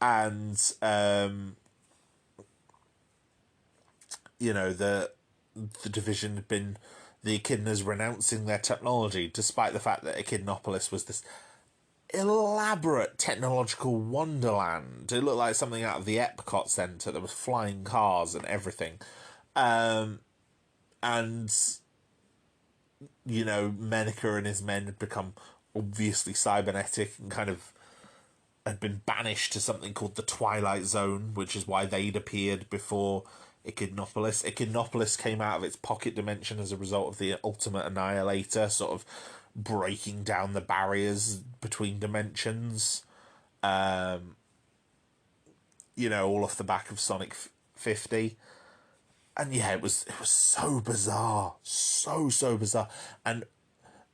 and the division had been the echidnas renouncing their technology, despite the fact that Echidnopolis was this elaborate technological wonderland. It looked like something out of the Epcot Centre. There was flying cars and everything. And, Menica and his men had become obviously cybernetic and kind of had been banished to something called the Twilight Zone, which is why they'd appeared before Echidnopolis. Echidnopolis came out of its pocket dimension as a result of the Ultimate Annihilator, sort of breaking down the barriers between dimensions. All off the back of Sonic 50. And yeah, it was so bizarre. So bizarre. And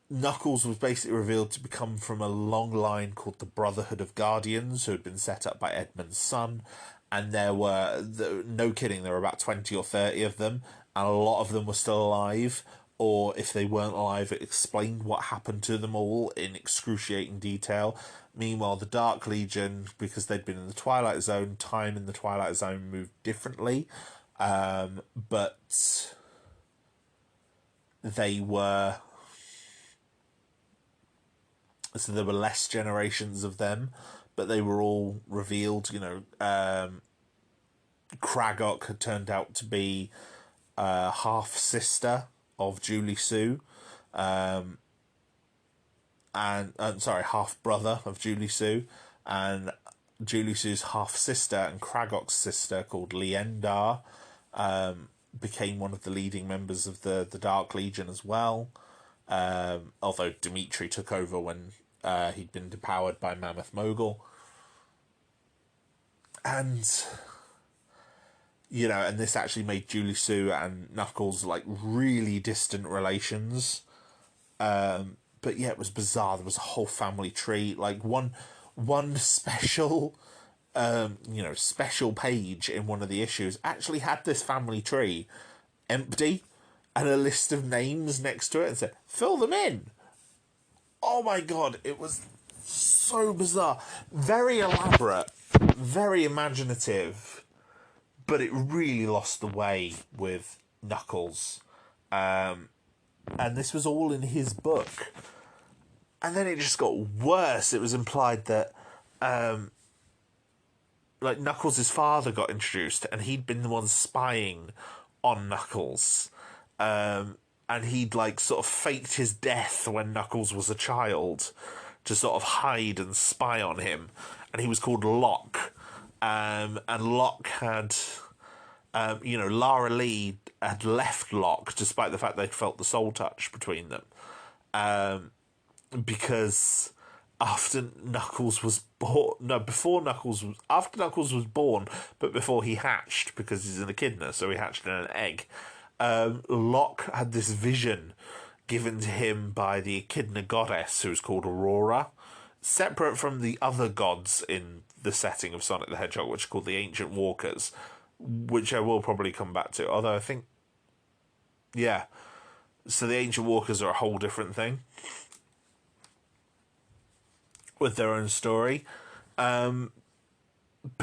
Knuckles was basically revealed to come from a long line called the Brotherhood of Guardians, who had been set up by Edmund's son. And there were, no kidding, there were about 20 or 30 of them, and a lot of them were still alive, or if they weren't alive, it explained what happened to them all in excruciating detail. Meanwhile, the Dark Legion, because they'd been in the Twilight Zone, time in the Twilight Zone moved differently, but they were... So there were less generations of them, but they were all revealed. Kragok had turned out to be half-sister of Julie-Su, half-brother of Julie-Su, and Julie-Su's half-sister and Kragok's sister, called Liendar, became one of the leading members of the Dark Legion as well. Although Dimitri took over when he'd been depowered by Mammoth Mogul. And, and this actually made Julie-Su and Knuckles, really distant relations. But yeah, it was bizarre. There was a whole family tree. One special, special page in one of the issues actually had this family tree empty and a list of names next to it and said, fill them in. Oh my god, it was so bizarre. Very elaborate, very imaginative, but it really lost the way with Knuckles. And this was all in his book. And then it just got worse. It was implied that Knuckles' father got introduced and he'd been the one spying on Knuckles. And he'd sort of faked his death when Knuckles was a child to sort of hide and spy on him. And he was called Locke. And Locke had, Lara Lee had left Locke despite the fact they'd felt the soul touch between them. Because after Knuckles was born, after Knuckles was born, but before he hatched, because he's an echidna, so he hatched in an egg. Locke had this vision given to him by the echidna goddess, who was called Aurora, separate from the other gods in the setting of Sonic the Hedgehog, which are called the Ancient Walkers, which I will probably come back to, although I think... Yeah. So the Ancient Walkers are a whole different thing, with their own story. But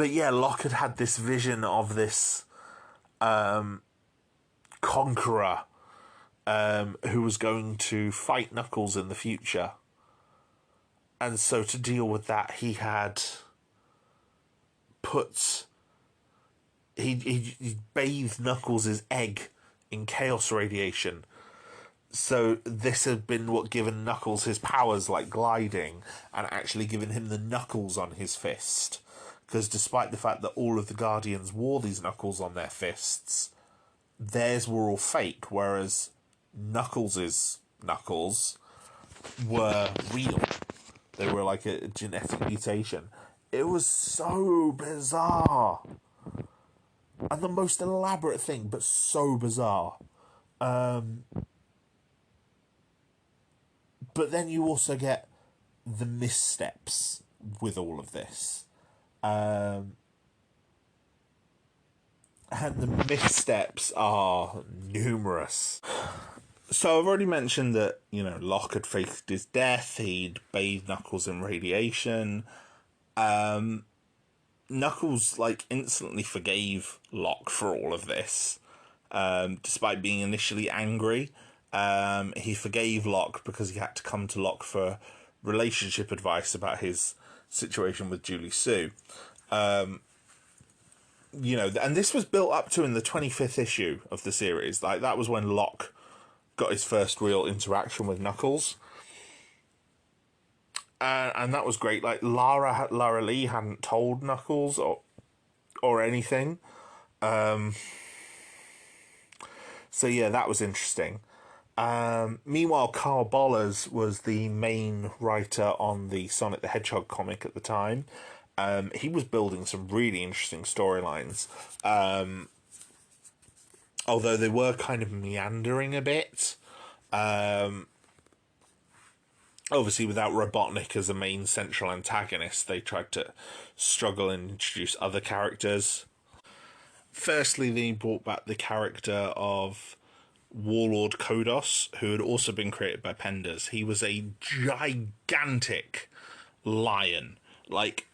yeah, Locke had this vision of this... conqueror who was going to fight Knuckles in the future. And so to deal with that, he had put... He bathed Knuckles' egg in chaos radiation. So this had been what given Knuckles his powers, like gliding, and actually given him the knuckles on his fist. Because despite the fact that all of the Guardians wore these knuckles on their fists, theirs were all fake, whereas Knuckles' knuckles were real. They were like a genetic mutation. It was so bizarre. And the most elaborate thing, but so bizarre. But then you also get the missteps with all of this. And the missteps are numerous. So I've already mentioned that, Locke had faked his death. He'd bathed Knuckles in radiation. Knuckles, instantly forgave Locke for all of this. despite being initially angry. He forgave Locke because he had to come to Locke for relationship advice about his situation with Lara-Su. And this was built up to in the 25th issue of the series. Like, that was when Locke got his first real interaction with Knuckles. And that was great. Like, Lara Lee hadn't told Knuckles or anything. So yeah, that was interesting. Meanwhile, Carl Bollers was the main writer on the Sonic the Hedgehog comic at the time. He was building some really interesting storylines. Although they were kind of meandering a bit. Obviously, without Robotnik as a main central antagonist, they tried to struggle and introduce other characters. Firstly, they brought back the character of Warlord Kodos, who had also been created by Penders. He was a gigantic lion. Like,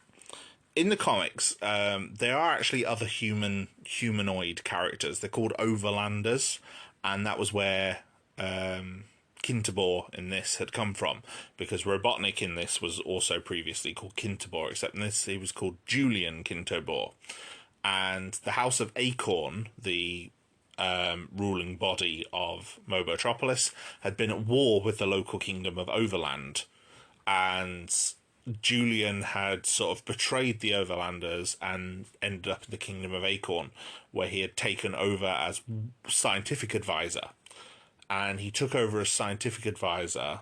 in the comics, there are actually other humanoid characters. They're called Overlanders, and that was where Kintabor in this had come from, because Robotnik in this was also previously called Kintabor, except in this he was called Julian Kintabor. And the House of Acorn, the ruling body of Mobotropolis, had been at war with the local kingdom of Overland, and Julian had sort of betrayed the Overlanders and ended up in the kingdom of Acorn, where he had taken over as scientific advisor. And he took over as scientific advisor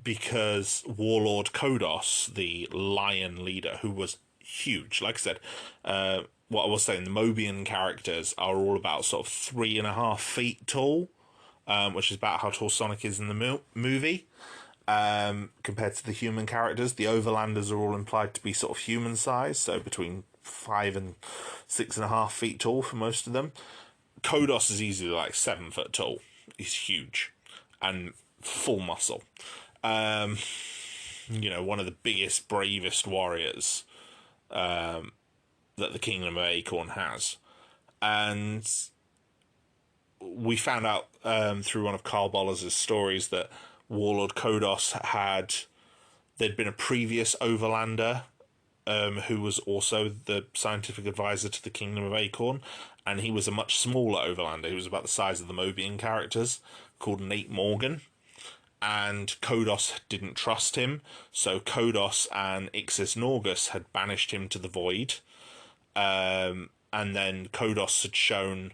because Warlord Kodos, the lion leader, who was huge, like I said, what I was saying, the Mobian characters are all about sort of 3.5 feet tall, which is about how tall Sonic is in the movie. Compared to the human characters, the Overlanders are all implied to be sort of human size, so between 5 and 6.5 feet tall for most of them. Kodos is easily like 7 foot tall. He's huge and full muscle. One of the biggest, bravest warriors that the Kingdom of Acorn has. And we found out through one of Carl Bollers' stories that Warlord Kodos there'd been a previous Overlander who was also the scientific advisor to the Kingdom of Acorn, and he was a much smaller Overlander. He was about the size of the Mobian characters, called Nate Morgan, and Kodos didn't trust him, so Kodos and Ixis Norgus had banished him to the Void, and then Kodos had shown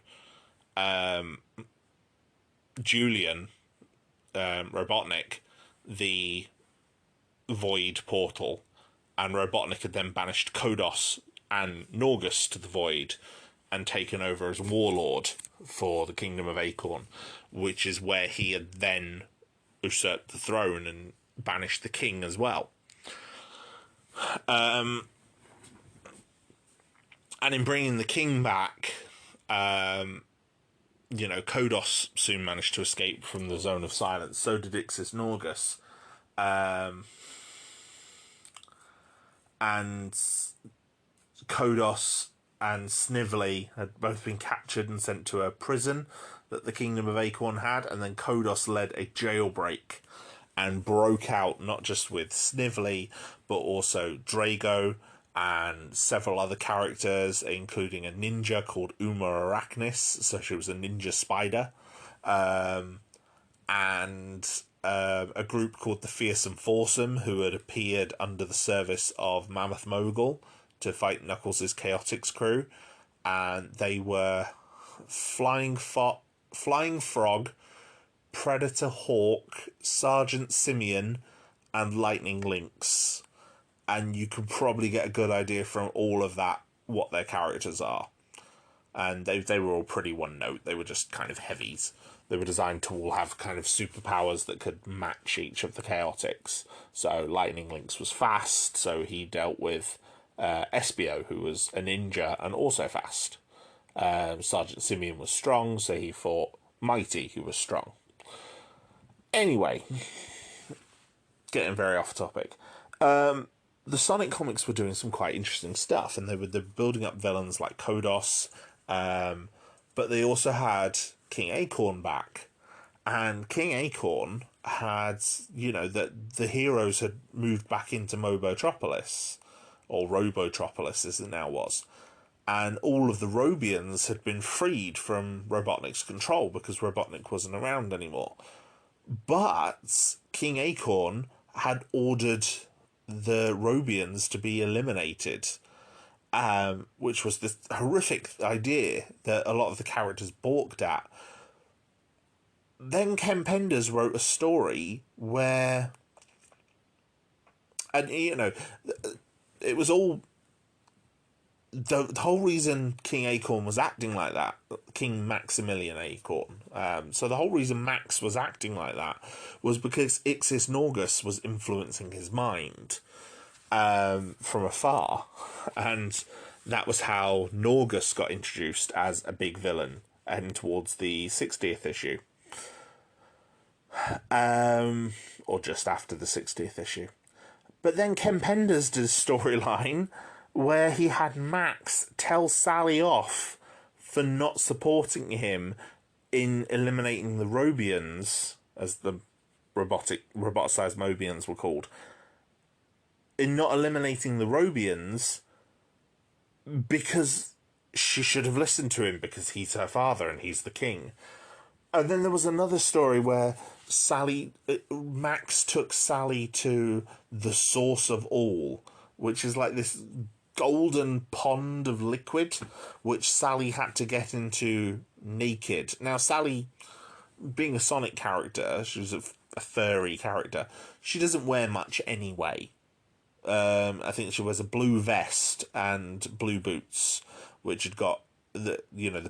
Julian Robotnik the Void portal, and Robotnik had then banished Kodos and Norgus to the Void and taken over as Warlord for the Kingdom of Acorn, which is where he had then usurped the throne and banished the king as well. And in bringing the king back, Kodos soon managed to escape from the Zone of Silence. So did Ixis Norgus. And Kodos and Snively had both been captured and sent to a prison that the Kingdom of Acorn had, and then Kodos led a jailbreak and broke out not just with Snively, but also Drago and several other characters, including a ninja called Uma Arachnis, so she was a ninja spider, and a group called the Fearsome Foursome, who had appeared under the service of Mammoth Mogul to fight Knuckles' Chaotix crew, and they were Flying Frog, Predator Hawk, Sergeant Simeon, and Lightning Lynx. And you can probably get a good idea from all of that what their characters are. And they were all pretty one note. They were just kind of heavies. They were designed to all have kind of superpowers that could match each of the Chaotix. So Lightning Lynx was fast, so he dealt with Espio, who was a ninja and also fast. Sergeant Simeon was strong, so he fought Mighty, who was strong. Anyway, getting very off topic. The Sonic comics were doing some quite interesting stuff, and they were building up villains like Kodos But they also had King Acorn back. And King Acorn had, that the heroes had moved back into Mobotropolis, or Robotropolis as it now was. And all of the Robians had been freed from Robotnik's control because Robotnik wasn't around anymore. But King Acorn had ordered the Robians to be eliminated, which was this horrific idea that a lot of the characters balked at. Then Ken Penders wrote a story where, and it was all, the whole reason King Acorn was acting like that, King Maximilian Acorn, so the whole reason Max was acting like that was because Ixis Naugus was influencing his mind from afar, and that was how Naugus got introduced as a big villain heading towards the 60th issue. Or just after the 60th issue. But then Ken Penders did a storyline where he had Max tell Sally off for not supporting him in eliminating the Robians, as the roboticized Mobians were called, in not eliminating the Robians because she should have listened to him because he's her father and he's the king. And then there was another story where Max took Sally to the source of all, which is like this golden pond of liquid, which Sally had to get into naked. Now, Sally, being a Sonic character, she was a furry character, she doesn't wear much anyway. I think she wears a blue vest and blue boots, which had got the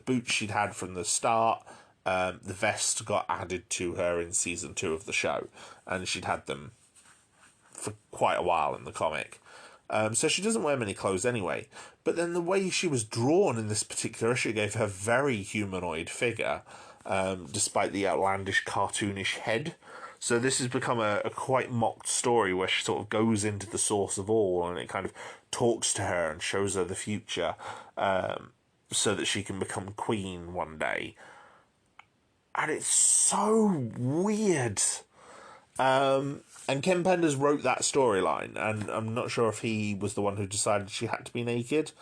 boots she'd had from the start. The vest got added to her in season 2 of the show, and she'd had them for quite a while in the comic. So she doesn't wear many clothes anyway. But then the way she was drawn in this particular issue gave her a very humanoid figure, despite the outlandish cartoonish head. So this has become a quite mocked story where she sort of goes into the source of all, and it kind of talks to her and shows her the future, so that she can become queen one day. And it's so weird. And Ken Penders wrote that storyline, and I'm not sure if he was the one who decided she had to be naked.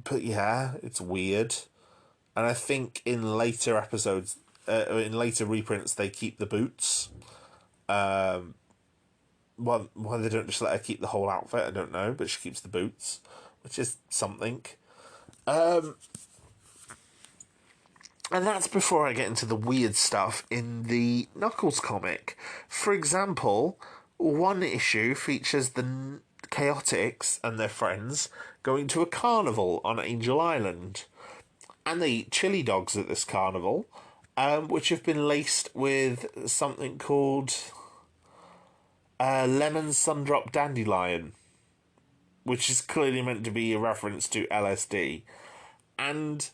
But yeah, it's weird. And I think in later episodes, in later reprints, they keep the boots. Why they don't just let her keep the whole outfit, I don't know, but she keeps the boots, which is something. And that's before I get into the weird stuff in the Knuckles comic. For example, one issue features the Chaotix and their friends going to a carnival on Angel Island. And they eat chili dogs at this carnival, which have been laced with something called lemon sundrop dandelion, which is clearly meant to be a reference to LSD. And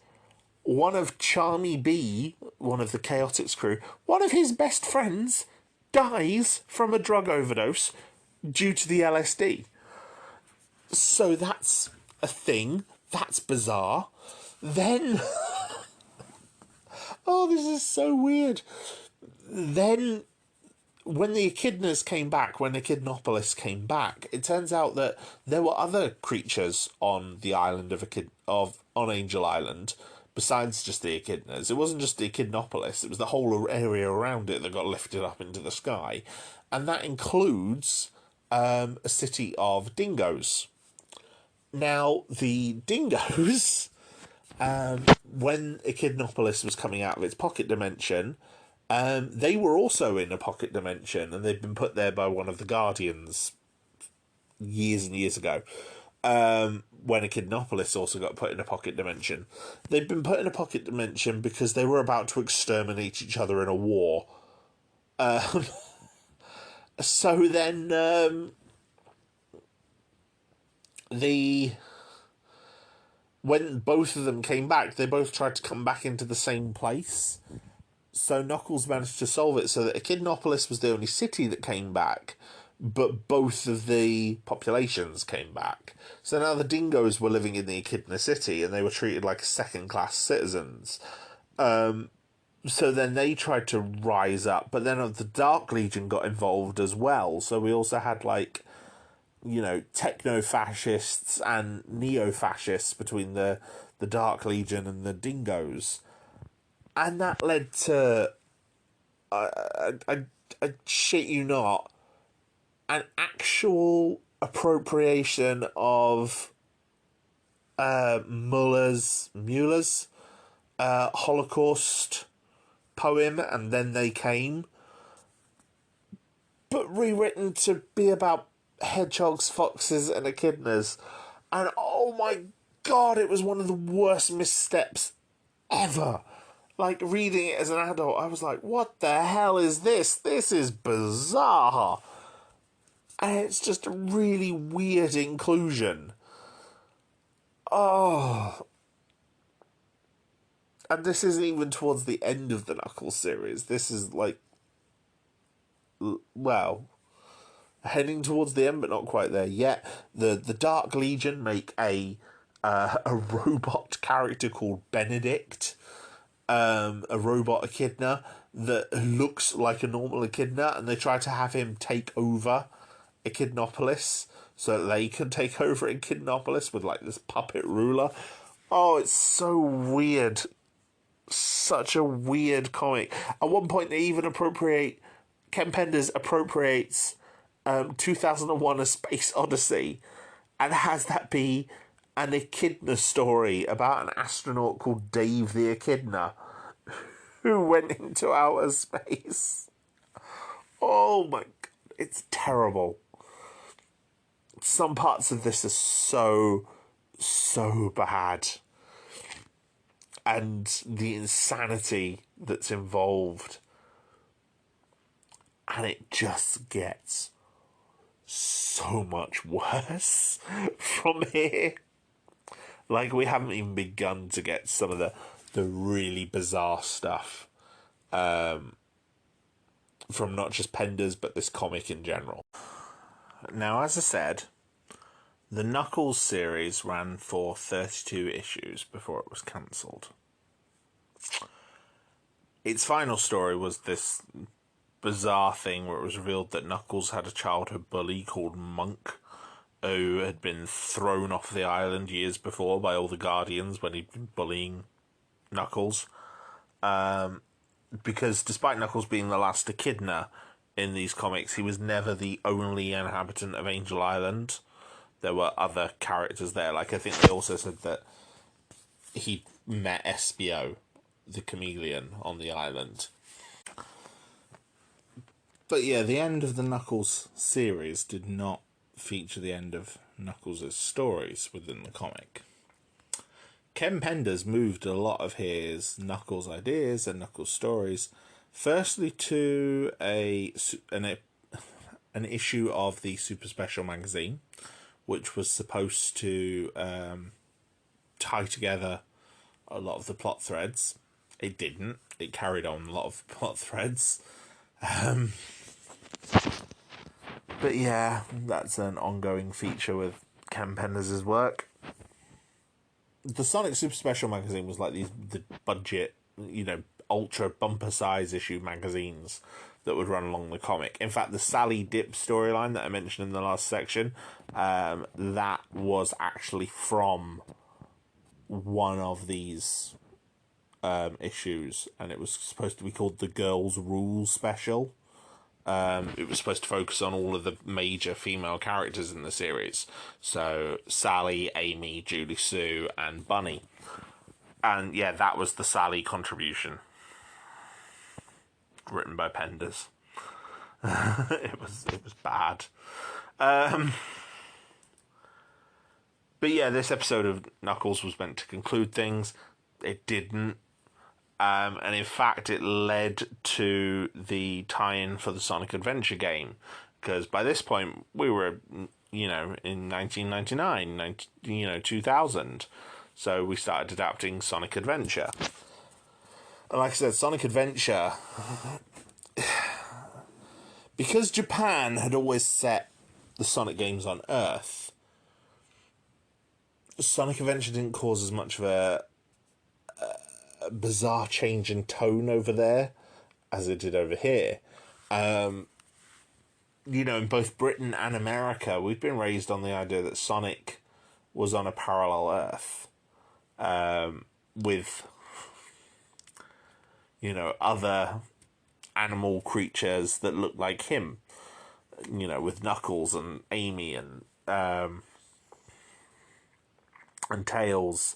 one of Charmy B, one of the Chaotix crew, one of his best friends dies from a drug overdose due to the LSD. So that's a thing. That's bizarre. Then... oh, this is so weird. Then, when the Echidnas came back, when Echidnopolis came back, it turns out that there were other creatures on the island on Angel Island, besides just the Echidnas. It wasn't just the Echidnopolis, it was the whole area around it that got lifted up into the sky. And that includes a city of dingoes. Now, the dingoes, when Echidnopolis was coming out of its pocket dimension, they were also in a pocket dimension, and they'd been put there by one of the Guardians years and years ago. When Echidnopolis also got put in a pocket dimension. They'd been put in a pocket dimension because they were about to exterminate each other in a war. So then, when both of them came back, they both tried to come back into the same place. So Knuckles managed to solve it so that Echidnopolis was the only city that came back, but both of the populations came back. So now the dingoes were living in the Echidna City, and they were treated like second-class citizens. So then they tried to rise up, but then the Dark Legion got involved as well. So we also had, like, you know, techno-fascists and neo-fascists between the Dark Legion and the dingoes. And that led to, I shit you not, an actual appropriation of Muller's Holocaust poem, And Then They Came, but rewritten to be about hedgehogs, foxes, and echidnas. And oh my god, it was one of the worst missteps ever. Like, reading it as an adult, I was like, what the hell is this? This is bizarre. And it's just a really weird inclusion. Oh. And this isn't even towards the end of the Knuckles series. This is like, well, heading towards the end, but not quite there yet. The Dark Legion make a robot character called Benedict, a robot echidna that looks like a normal echidna, and they try to have him take over Echidnopolis so that they can take over Echidnopolis with, like, this puppet ruler. Oh, it's so weird. Such a weird comic. At one point, they even Ken Penders appropriates 2001: A Space Odyssey and has that be an echidna story about an astronaut called Dave the Echidna who went into outer space. Oh my god, it's terrible. Some parts of this are so bad. And the insanity that's involved. And it just gets so much worse from here. Like, we haven't even begun to get some of the really bizarre stuff from not just Penders, but this comic in general. Now, as I said, the Knuckles series ran for 32 issues before it was cancelled. Its final story was this bizarre thing where it was revealed that Knuckles had a childhood bully called Monk, who had been thrown off the island years before by all the Guardians when he'd been bullying Knuckles. Because despite Knuckles being the last echidna in these comics, he was never the only inhabitant of Angel Island. There were other characters there. Like, I think they also said that he met Espio, the chameleon, on the island. But yeah, the end of the Knuckles series did not feature the end of Knuckles' stories within the comic. Ken Penders moved a lot of his Knuckles ideas and Knuckles stories, firstly to an issue of the Super Special magazine, which was supposed to tie together a lot of the plot threads. It didn't. It carried on a lot of plot threads. But yeah, that's an ongoing feature with Ken Penders' work. The Sonic Super Special magazine was like the budget, you know, ultra bumper size issue magazines that would run along the comic. In fact, the Sally Dip storyline that I mentioned in the last section, that was actually from one of these issues, and it was supposed to be called the Girls' Rule Special. It was supposed to focus on all of the major female characters in the series. So Sally, Amy, Julie Sue, and Bunny. And yeah, that was the Sally contribution. Written by Penders. It was bad. But yeah, this episode of Knuckles was meant to conclude things. It didn't. And in fact, it led to the tie-in for the Sonic Adventure game. Because by this point, we were, you know, in 1999, 2000. So we started adapting Sonic Adventure. And like I said, Sonic Adventure Because Japan had always set the Sonic games on Earth, Sonic Adventure didn't cause as much of a bizarre change in tone over there as it did over here. In both Britain and America, we've been raised on the idea that Sonic was on a parallel Earth with, other animal creatures that look like him. With Knuckles and Amy and Tails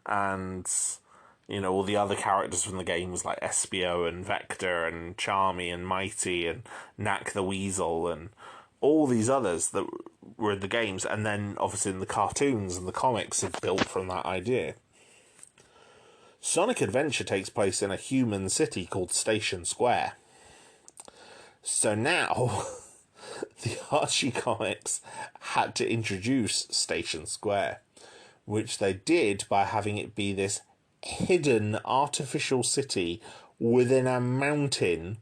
and all the other characters from the games like Espio and Vector and Charmy and Mighty and Knack the Weasel and all these others that were in the games, and then obviously in the cartoons and the comics have built from that idea. Sonic Adventure takes place in a human city called Station Square. So now the Archie comics had to introduce Station Square, which they did by having it be this hidden artificial city within a mountain.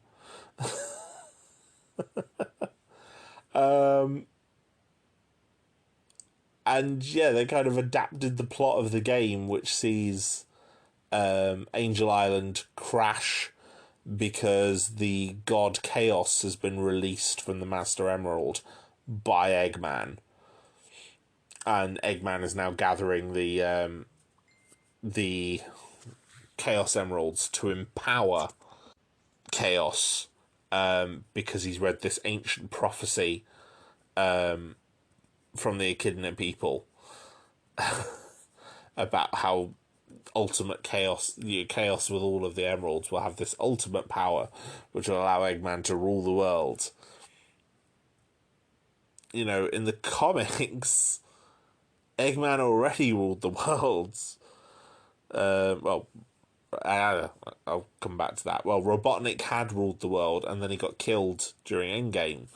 And yeah, they kind of adapted the plot of the game, which sees Angel Island crash because the god Chaos has been released from the Master Emerald by Eggman. And Eggman is now gathering the Chaos Emeralds to empower Chaos, because he's read this ancient prophecy from the Echidna people about how ultimate chaos with all of the emeralds will have this ultimate power which will allow Eggman to rule the world. In the comics, Eggman already ruled the worlds. I'll come back to that. Well, Robotnik had ruled the world, and then he got killed during Endgame.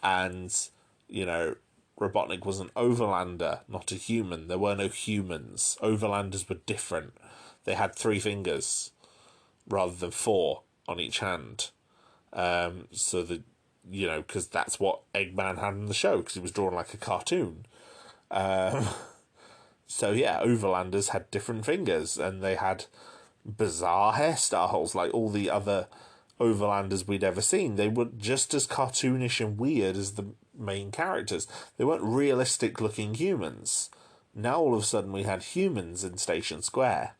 And, Robotnik was an overlander, not a human. There were no humans. Overlanders were different. They had 3 fingers rather than 4 on each hand. So that, because that's what Eggman had in the show, because he was drawn like a cartoon. So yeah, Overlanders had different fingers, and they had bizarre hairstyles like all the other Overlanders we'd ever seen. They were just as cartoonish and weird as the main characters. They weren't realistic looking humans. Now all of a sudden we had humans in Station Square.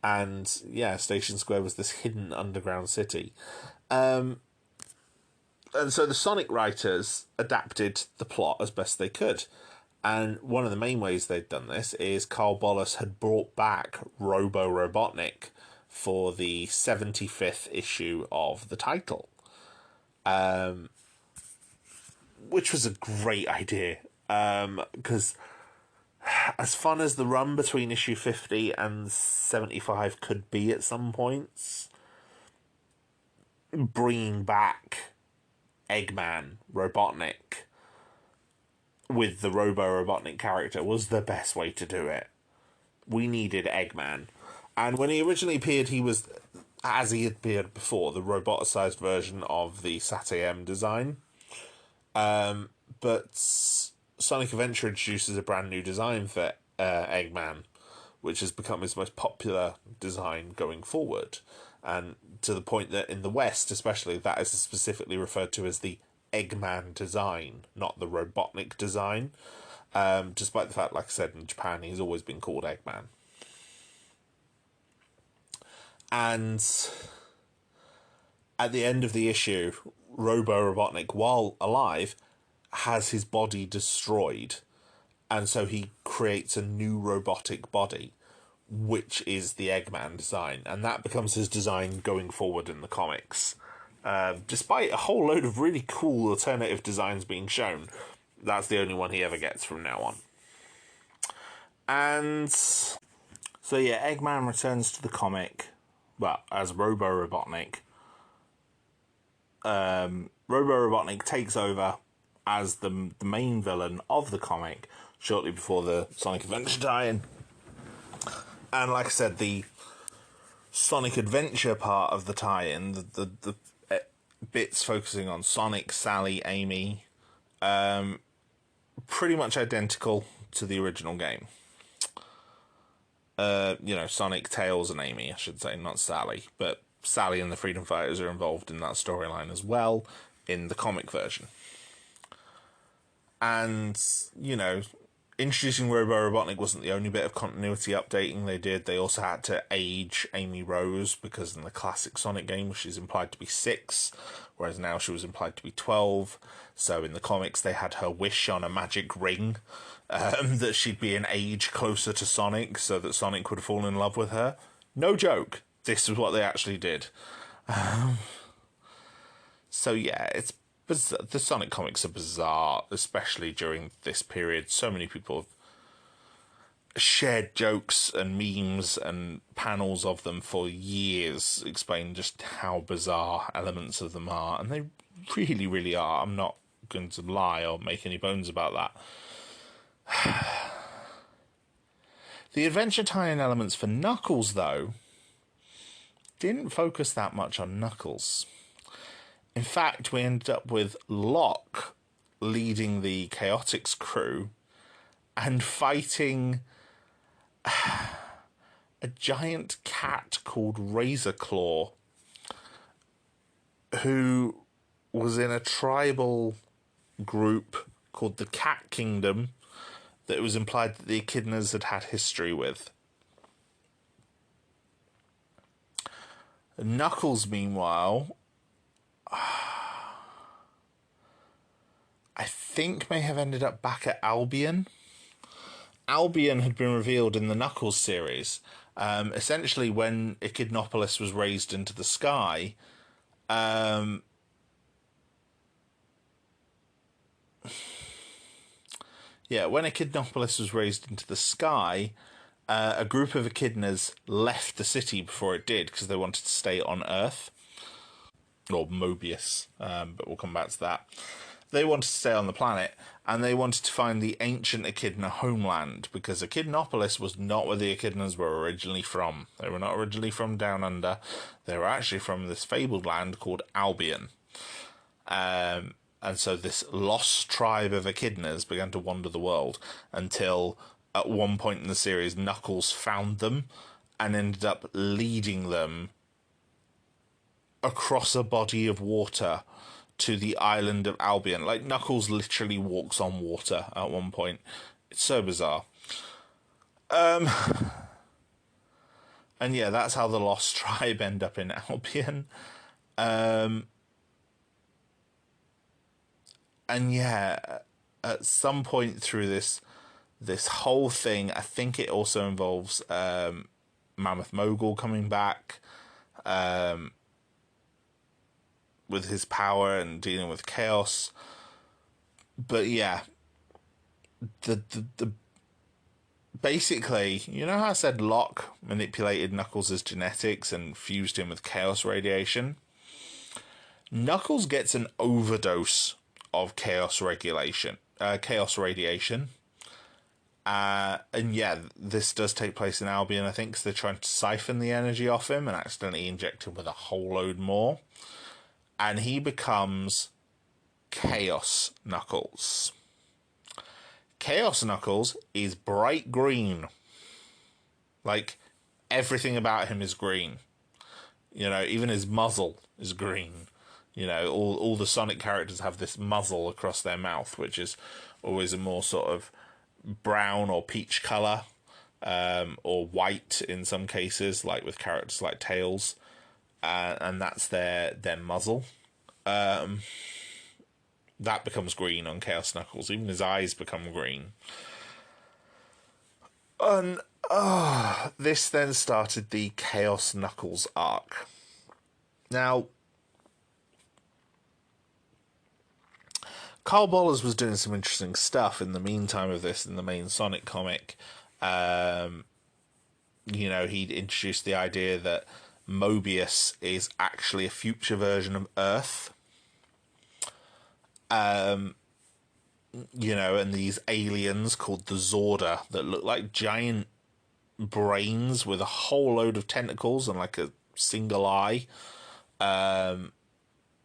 And yeah, Station Square was this hidden underground city. And so the Sonic writers adapted the plot as best they could. And one of the main ways they'd done this is Carl Bolus had brought back Robo-Robotnik for the 75th issue of the title. Which was a great idea. Because as fun as the run between issue 50 and 75 could be at some points, bringing back Eggman, Robotnik, with the Robo-Robotnik character was the best way to do it. We needed Eggman. And when he originally appeared, he was, as he had appeared before, the roboticized version of the Sat-AM design. But Sonic Adventure introduces a brand new design for Eggman, which has become his most popular design going forward. And to the point that in the West, especially, that is specifically referred to as the Eggman design, not the Robotnik design. Despite the fact, like I said, in Japan, he's always been called Eggman. And at the end of the issue, Robo-Robotnik, while alive, has his body destroyed. And so he creates a new robotic body, which is the Eggman design. And that becomes his design going forward in the comics. Despite a whole load of really cool alternative designs being shown, that's the only one he ever gets from now on. And so yeah, Eggman returns to the comic, well, as Robo-Robotnik. Robo-Robotnik takes over as the main villain of the comic shortly before the Sonic Adventure tie-in. And like I said, the Sonic Adventure part of the tie-in, the bits focusing on Sonic, Sally, Amy, pretty much identical to the original game. Sonic, Tails, and Amy, I should say, not Sally. But Sally and the Freedom Fighters are involved in that storyline as well in the comic version. And, introducing Robo Robotnik wasn't the only bit of continuity updating they did. They also had to age Amy Rose, because in the classic Sonic game, she's implied to be 6, whereas now she was implied to be 12. So in the comics, they had her wish on a magic ring that she'd be an age closer to Sonic, so that Sonic would fall in love with her. No joke. This is what they actually did. So yeah, it's bizarre. The Sonic comics are bizarre, especially during this period. So many people have shared jokes and memes and panels of them for years, explaining just how bizarre elements of them are, and they really, really are. I'm not going to lie or make any bones about that. The adventure tie-in elements for Knuckles, though, didn't focus that much on Knuckles. In fact, we ended up with Locke leading the Chaotix crew and fighting a giant cat called Razor Claw, who was in a tribal group called the Cat Kingdom that it was implied that the Echidnas had had history with. Knuckles, meanwhile, I think may have ended up back at Albion. Albion had been revealed in the Knuckles series. Essentially, when Echidnopolis was raised into the sky, when Echidnopolis was raised into the sky, a group of Echidnas left the city before it did because they wanted to stay on Earth. Or Mobius, but we'll come back to that. They wanted to stay on the planet, and they wanted to find the ancient Echidna homeland, because Echidnopolis was not where the Echidnas were originally from. They were not originally from Down Under. They were actually from this fabled land called Albion. And so this lost tribe of Echidnas began to wander the world until, at one point in the series, Knuckles found them and ended up leading them across a body of water to the island of Albion. Like, Knuckles literally walks on water at one point. It's so bizarre. And yeah, that's how the Lost Tribe end up in Albion. And yeah, at some point through this whole thing, I think it also involves Mammoth Mogul coming back, with his power and dealing with chaos. But yeah, the basically, you know how I said Locke manipulated Knuckles' genetics and fused him with chaos radiation? Knuckles gets an overdose of chaos radiation. And yeah, this does take place in Albion, I think, because they're trying to siphon the energy off him and accidentally inject him with a whole load more. And he becomes Chaos Knuckles. Chaos Knuckles is bright green. Like, everything about him is green. Even his muzzle is green. All the Sonic characters have this muzzle across their mouth, which is always a more sort of brown or peach colour, or white in some cases, like with characters like Tails. And that's their muzzle. That becomes green on Chaos Knuckles. Even his eyes become green. And this then started the Chaos Knuckles arc. Now, Carl Bollers was doing some interesting stuff in the meantime of this in the main Sonic comic. He'd introduced the idea that Mobius is actually a future version of Earth. And these aliens called the Zorda that look like giant brains with a whole load of tentacles and like a single eye.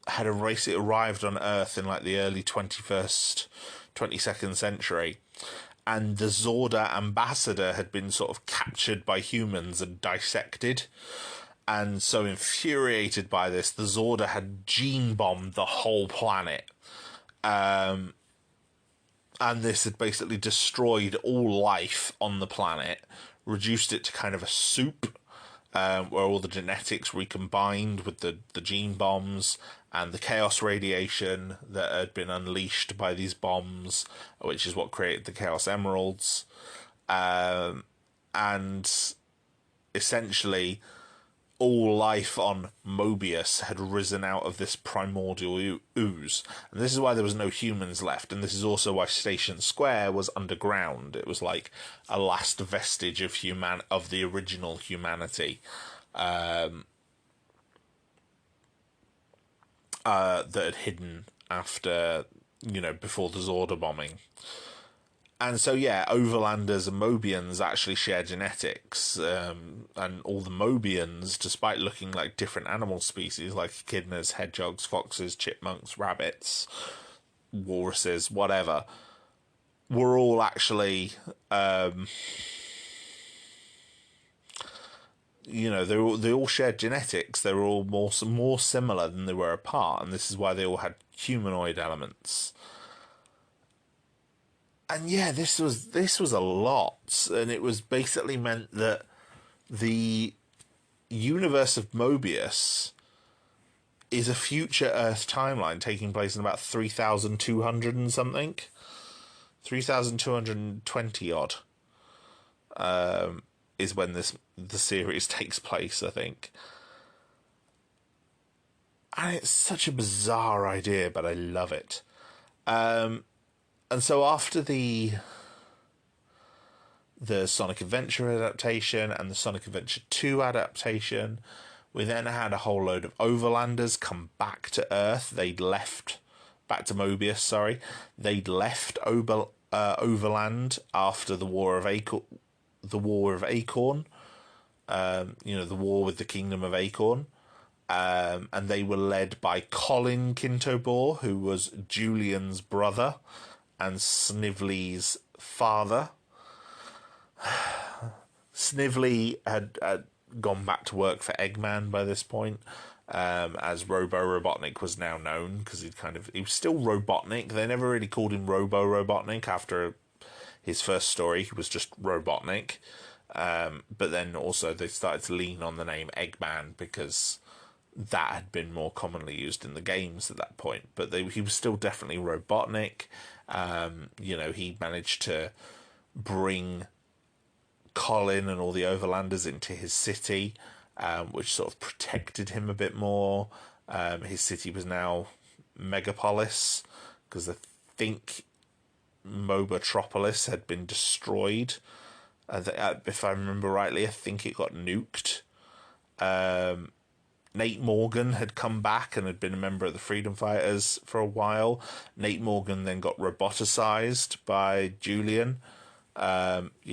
Had arrived on Earth in like the early 22nd century, and the Zorda ambassador had been sort of captured by humans and dissected. And so infuriated by this, the Zorda had gene bombed the whole planet. And this had basically destroyed all life on the planet, reduced it to kind of a soup, where all the genetics recombined with the gene bombs and the chaos radiation that had been unleashed by these bombs, which is what created the Chaos Emeralds. And essentially, all life on Mobius had risen out of this primordial ooze. And this is why there was no humans left, and this is also why Station Square was underground. It was like a last vestige of the original humanity that had hidden after, before the Zorda bombing. And so, yeah, Overlanders and Mobians actually share genetics, and all the Mobians, despite looking like different animal species, like echidnas, hedgehogs, foxes, chipmunks, rabbits, walruses, whatever, were all actually, they all shared genetics. They were all more similar than they were apart, and this is why they all had humanoid elements. And yeah, this was a lot, and it was basically meant that the universe of Mobius is a future Earth timeline taking place in about 3,200 and something, 3,220 odd, is when the series takes place, I think. And it's such a bizarre idea, but I love it. And so after the Sonic Adventure adaptation and the Sonic Adventure 2 adaptation, we then had a whole load of Overlanders come back to Earth. Back to Mobius, sorry. They'd left Overland after the War of Acorn. The war with the Kingdom of Acorn. And they were led by Colin Kintobor, who was Julian's brother and Snively's father. Snively had gone back to work for Eggman by this point, as Robo-Robotnik was now known, because he was still Robotnik. They never really called him Robo-Robotnik after his first story. He was just Robotnik. But then also they started to lean on the name Eggman because that had been more commonly used in the games at that point. But he was still definitely Robotnik. He managed to bring Colin and all the Overlanders into his city, which sort of protected him a bit more. His city was now Megapolis, because I think Mobotropolis had been destroyed. If I remember rightly, I think it got nuked. Nate Morgan had come back and had been a member of the Freedom Fighters for a while. Nate Morgan then got roboticized by Julian, Robotnik.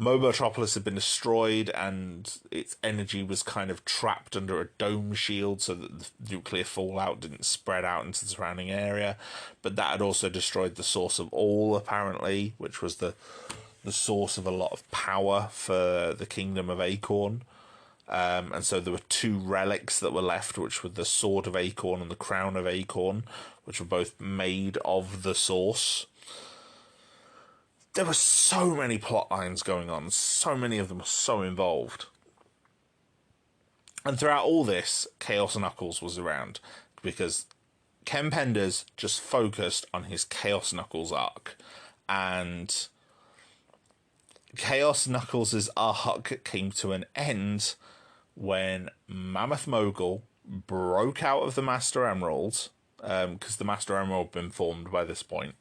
Mobotropolis had been destroyed and its energy was kind of trapped under a dome shield so that the nuclear fallout didn't spread out into the surrounding area. But that had also destroyed the source of all, apparently, which was the source of a lot of power for the Kingdom of Acorn. And so there were two relics that were left, which were the Sword of Acorn and the Crown of Acorn, which were both made of the source. There were so many plot lines going on. So many of them were so involved. And throughout all this, Chaos Knuckles was around, because Ken Penders just focused on his Chaos Knuckles arc. And Chaos Knuckles' arc came to an end when Mammoth Mogul broke out of the Master Emerald, because the Master Emerald had been formed by this point,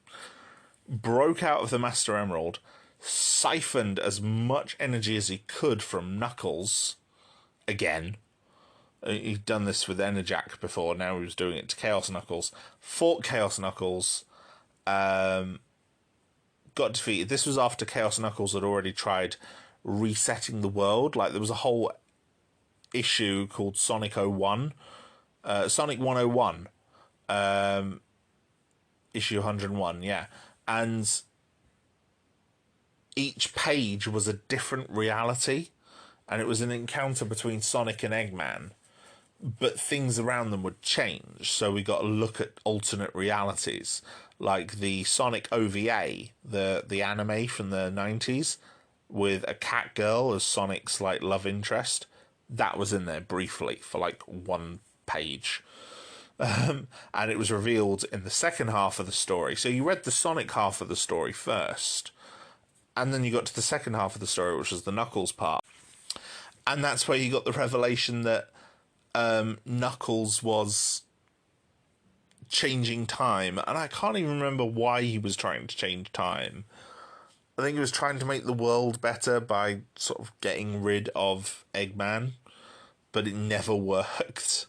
broke out of the Master Emerald, siphoned as much energy as he could from Knuckles again. He'd done this with Enerjack before, now he was doing it to Chaos Knuckles, fought Chaos Knuckles, got defeated. This was after Chaos Knuckles had already tried resetting the world. Like, there was a whole issue called Sonic 01, Sonic 101, issue 101, yeah. And each page was a different reality, and it was an encounter between Sonic and Eggman, but things around them would change. So we got to look at alternate realities, like the Sonic OVA, the anime from the 90s, with a cat girl as Sonic's like love interest. That was in there briefly for like one page. And it was revealed in the second half of the story. So you read the Sonic half of the story first, and then you got to the second half of the story, which was the Knuckles part. And that's where you got the revelation that Knuckles was changing time. And I can't even remember why he was trying to change time. I think he was trying to make the world better by sort of getting rid of Eggman, but it never worked.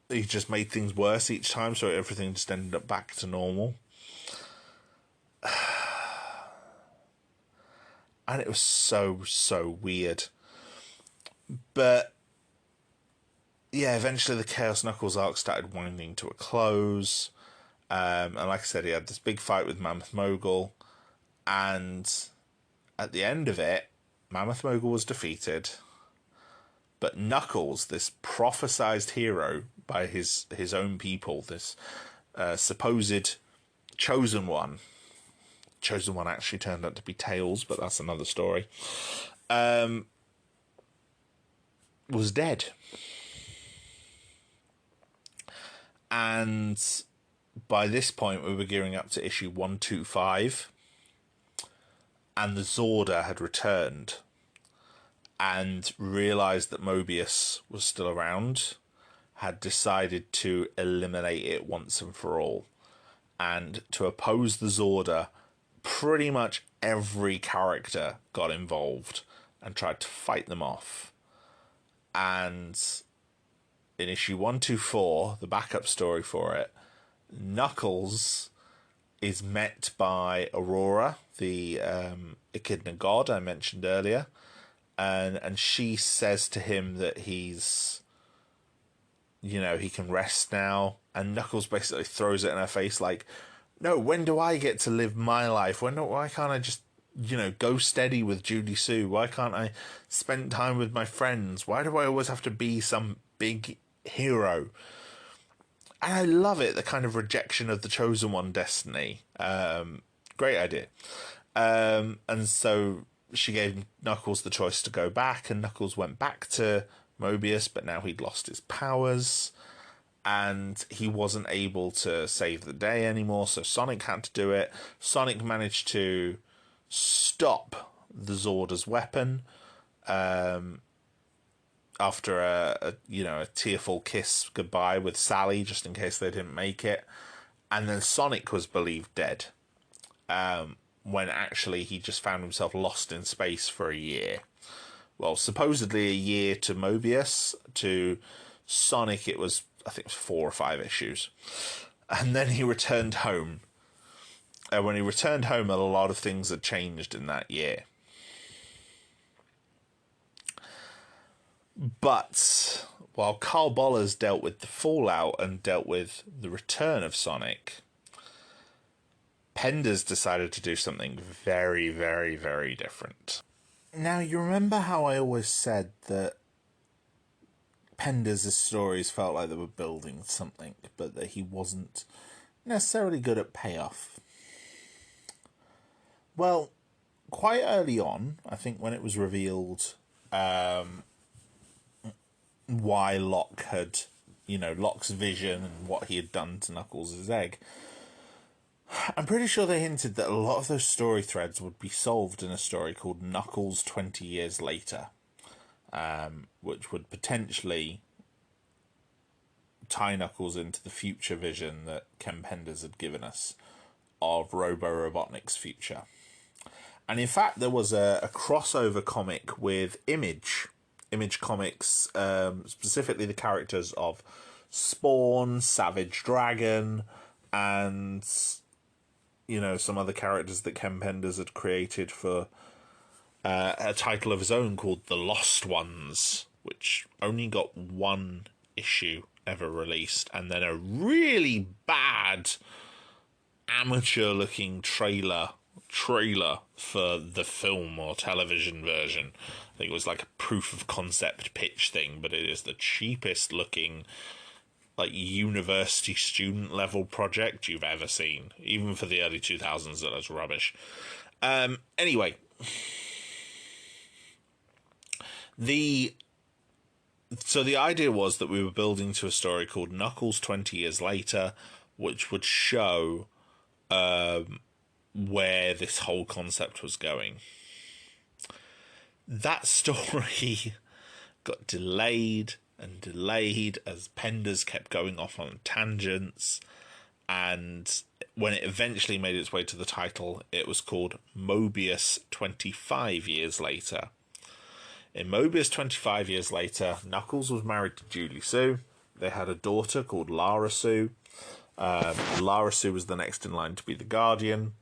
He just made things worse each time, so everything just ended up back to normal. And it was so weird. But yeah, eventually the Chaos Knuckles arc started winding to a close. And like I said, he had this big fight with Mammoth Mogul. And at the end of it, Mammoth Mogul was defeated. But Knuckles, this prophesized hero by his own people, this supposed chosen one actually turned out to be Tails, but that's another story, was dead. And by this point, we were gearing up to issue 125, and the Zorda had returned and realised that Mobius was still around, had decided to eliminate it once and for all. And to oppose the Zorda, pretty much every character got involved and tried to fight them off. And in issue 124, the backup story for it, Knuckles is met by Aurora, the Echidna god I mentioned earlier, and she says to him that he's, you know, he can rest now, and Knuckles basically throws it in her face like, no, when do I get to live my life? Why can't I just, you know, go steady with Judy Sue? Why can't I spend time with my friends? Why do I always have to be some big hero? And I love it, the kind of rejection of the Chosen One destiny. Great idea. And so she gave Knuckles the choice to go back, and Knuckles went back to Mobius, but now he'd lost his powers, and he wasn't able to save the day anymore, so Sonic had to do it. Sonic managed to stop the Zorda's weapon after a tearful kiss goodbye with Sally, just in case they didn't make it. And then Sonic was believed dead, when actually he just found himself lost in space for a year. Well, supposedly a year to Mobius. To Sonic, it was, I think, 4 or 5 issues. And then he returned home. And when he returned home, a lot of things had changed in that year. But while Carl Bollers dealt with the fallout and dealt with the return of Sonic, Penders decided to do something very, very, very different. Now, you remember how I always said that Penders' stories felt like they were building something, but that he wasn't necessarily good at payoff? Well, quite early on, I think when it was revealed why Locke had, Locke's vision and what he had done to Knuckles' egg, I'm pretty sure they hinted that a lot of those story threads would be solved in a story called Knuckles 20 Years Later, which would potentially tie Knuckles into the future vision that Ken Penders had given us of Robo-Robotnik's future. And in fact, there was a crossover comic with Image Comics, specifically the characters of Spawn, Savage Dragon, and some other characters that Ken Penders had created for a title of his own called The Lost Ones, which only got one issue ever released, and then a really bad amateur-looking trailer for the film or television version. I think it was like a proof of concept pitch thing, but it is the cheapest looking like university student level project you've ever seen. Even for the early 2000s, that was rubbish. Anyway, so the idea was that we were building to a story called Knuckles 20 Years Later, which would show where this whole concept was going. That story got delayed and delayed as Penders kept going off on tangents, and when it eventually made its way to the title, it was called Mobius 25 Years Later. In Mobius 25 Years Later, Knuckles was married to Julie-Su. They had a daughter called Lara-Su. Lara-Su was the next in line to be the Guardian.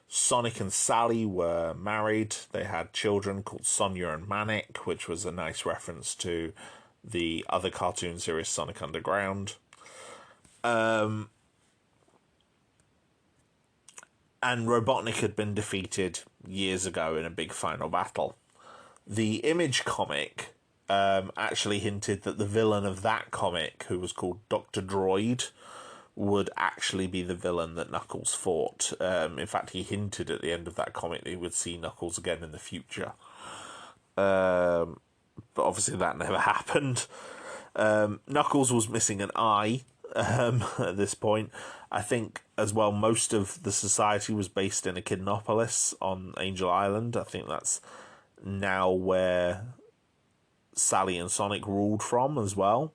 Sonic and Sally were married. They had children called Sonia and Manic, which was a nice reference to the other cartoon series Sonic Underground. And Robotnik had been defeated years ago in a big final battle. The Image comic actually hinted that the villain of that comic, who was called Dr. Droid, would actually be the villain that Knuckles fought. In fact, he hinted at the end of that comic that he would see Knuckles again in the future. But obviously that never happened. Knuckles was missing an eye at this point. I think, as well, most of the society was based in Echidnopolis on Angel Island. I think that's now where Sally and Sonic ruled from as well.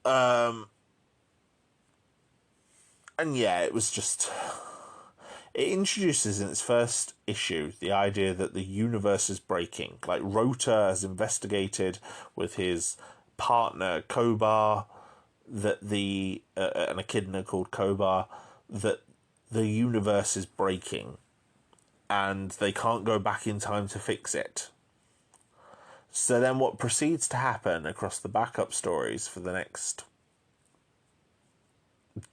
And yeah, it was just... It introduces in its first issue the idea that the universe is breaking. Like, Rota has investigated with his partner, Kobar, that an echidna called Kobar, that the universe is breaking. And they can't go back in time to fix it. So then what proceeds to happen across the backup stories for the next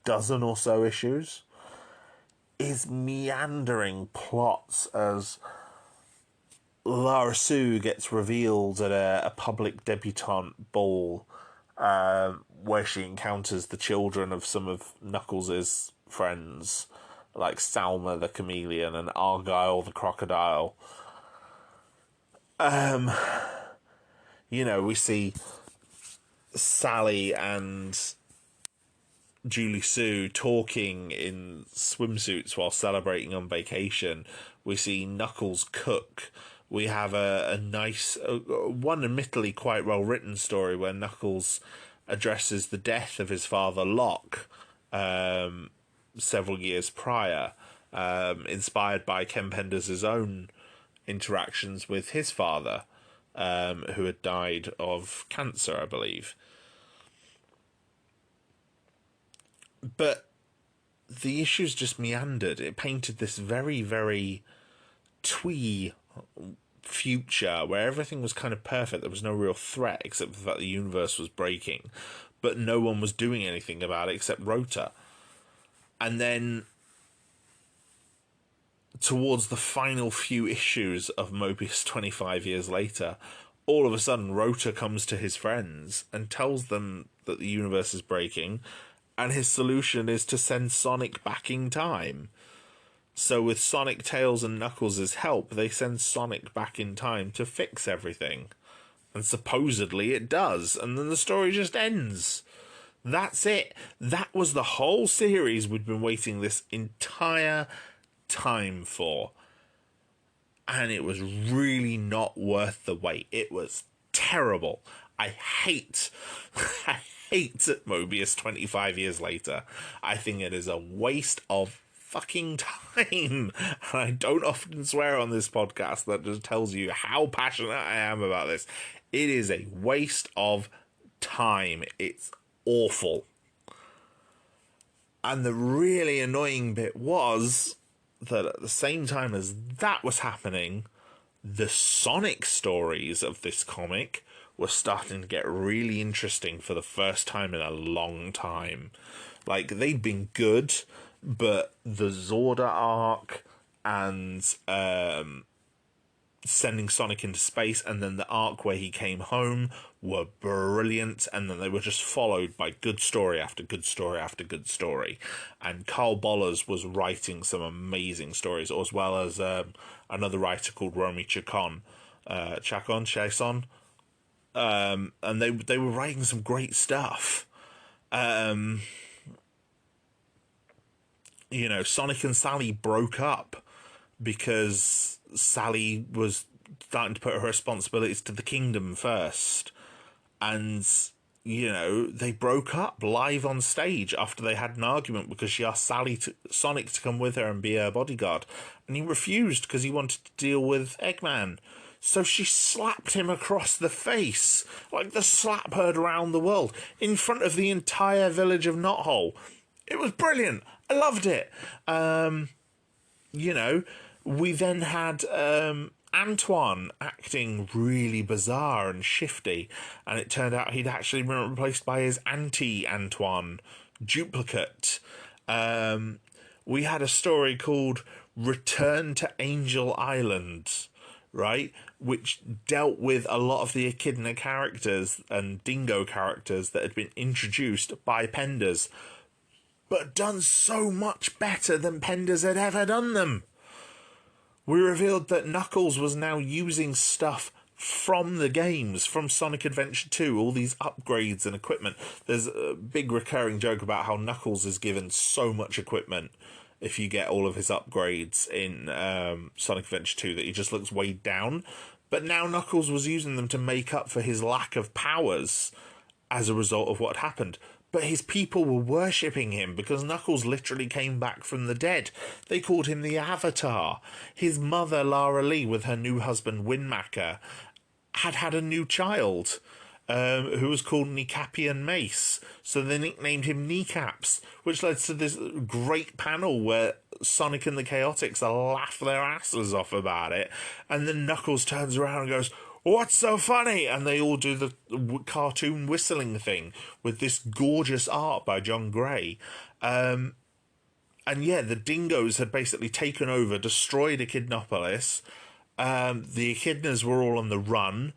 dozen or so issues is meandering plots as Lara-Su gets revealed at a public debutante ball where she encounters the children of some of Knuckles' friends, like Salma the chameleon and Argyle the crocodile. We see Sally and Julie-Su talking in swimsuits while celebrating on vacation. We see Knuckles cook. We have a nice, one admittedly quite well-written story where Knuckles addresses the death of his father, Locke, several years prior, inspired by Ken Penders' own interactions with his father, who had died of cancer, I believe. But the issues just meandered. It painted this very, very twee future where everything was kind of perfect. There was no real threat except for the fact the universe was breaking, but no one was doing anything about it except Rota. And then towards the final few issues of Mobius 25 Years Later, all of a sudden Rota comes to his friends and tells them that the universe is breaking, and his solution is to send Sonic back in time. So with Sonic, Tails, and Knuckles' help, they send Sonic back in time to fix everything. And supposedly it does. And then the story just ends. That's it. That was the whole series we'd been waiting this entire time for. And it was really not worth the wait. It was terrible. I hate Mobius 25 Years Later. I think it is a waste of fucking time. And I don't often swear on this podcast. That just tells you how passionate I am about this. It is a waste of time. It's awful. And the really annoying bit was that at the same time as that was happening, the Sonic stories of this comic were starting to get really interesting for the first time in a long time. Like, they'd been good, but the Zorda arc and sending Sonic into space, and then the arc where he came home were brilliant, and then they were just followed by good story after good story after good story. And Carl Bollers was writing some amazing stories, as well as another writer called Romy Chacon, Chason, and they were writing some great stuff. You know, Sonic and Sally broke up because Sally was starting to put her responsibilities to the kingdom first. And, you know, they broke up live on stage after they had an argument because she asked Sonic to come with her and be her bodyguard. And he refused because he wanted to deal with Eggman. So she slapped him across the face, like the slap heard around the world, in front of the entire village of Knothole. It was brilliant. I loved it. You know, we then had Antoine acting really bizarre and shifty, and it turned out he'd actually been replaced by his anti-Antoine duplicate. We had a story called Return to Angel Island, right, which dealt with a lot of the Echidna characters and Dingo characters that had been introduced by Penders, but done so much better than Penders had ever done them. We revealed that Knuckles was now using stuff from the games, from Sonic Adventure 2, all these upgrades and equipment. There's a big recurring joke about how Knuckles is given so much equipment if you get all of his upgrades in Sonic Adventure 2 that he just looks weighed down. But now Knuckles was using them to make up for his lack of powers as a result of what happened. But his people were worshipping him because Knuckles literally came back from the dead. They called him the Avatar. His mother, Lara Lee, with her new husband, Windmaker, had a new child who was called Kneecapian Mace. So they nicknamed him Kneecaps, which led to this great panel where Sonic and the Chaotix laugh their asses off about it. And then Knuckles turns around and goes, "What's so funny?" And they all do the cartoon whistling thing with this gorgeous art by John Gray. And yeah, the Dingoes had basically taken over, destroyed Echidnopolis. The Echidnas were all on the run.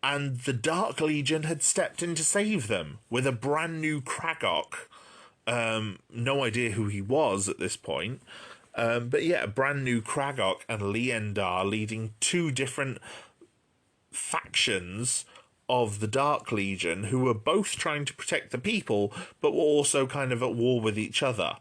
And the Dark Legion had stepped in to save them with a brand new Kragok. No idea who he was at this point. But yeah, a brand new Kragok and Leendar leading two different factions of the Dark Legion who were both trying to protect the people but were also kind of at war with each other.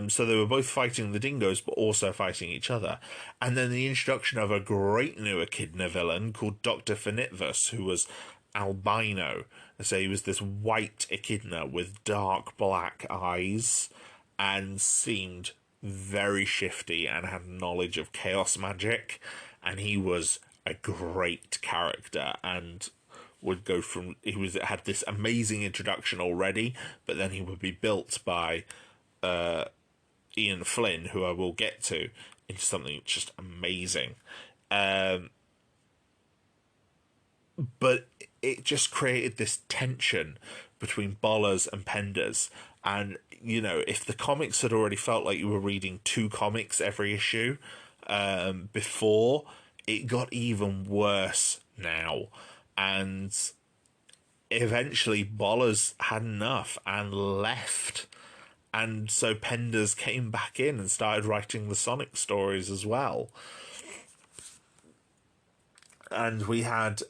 So they were both fighting the Dingoes but also fighting each other. And then the introduction of a great new Echidna villain called Dr. Finitvis, who was albino. So he was this white Echidna with dark black eyes and seemed very shifty and had knowledge of chaos magic. And he was a great character and would go from had this amazing introduction already, but then he would be built by Ian Flynn, who I will get to, into something just amazing. But it just created this tension between Bollers and Penders. And, you know, if the comics had already felt like you were reading two comics every issue before, it got even worse now. And eventually Bollers had enough and left. And so Penders came back in and started writing the Sonic stories as well. And we had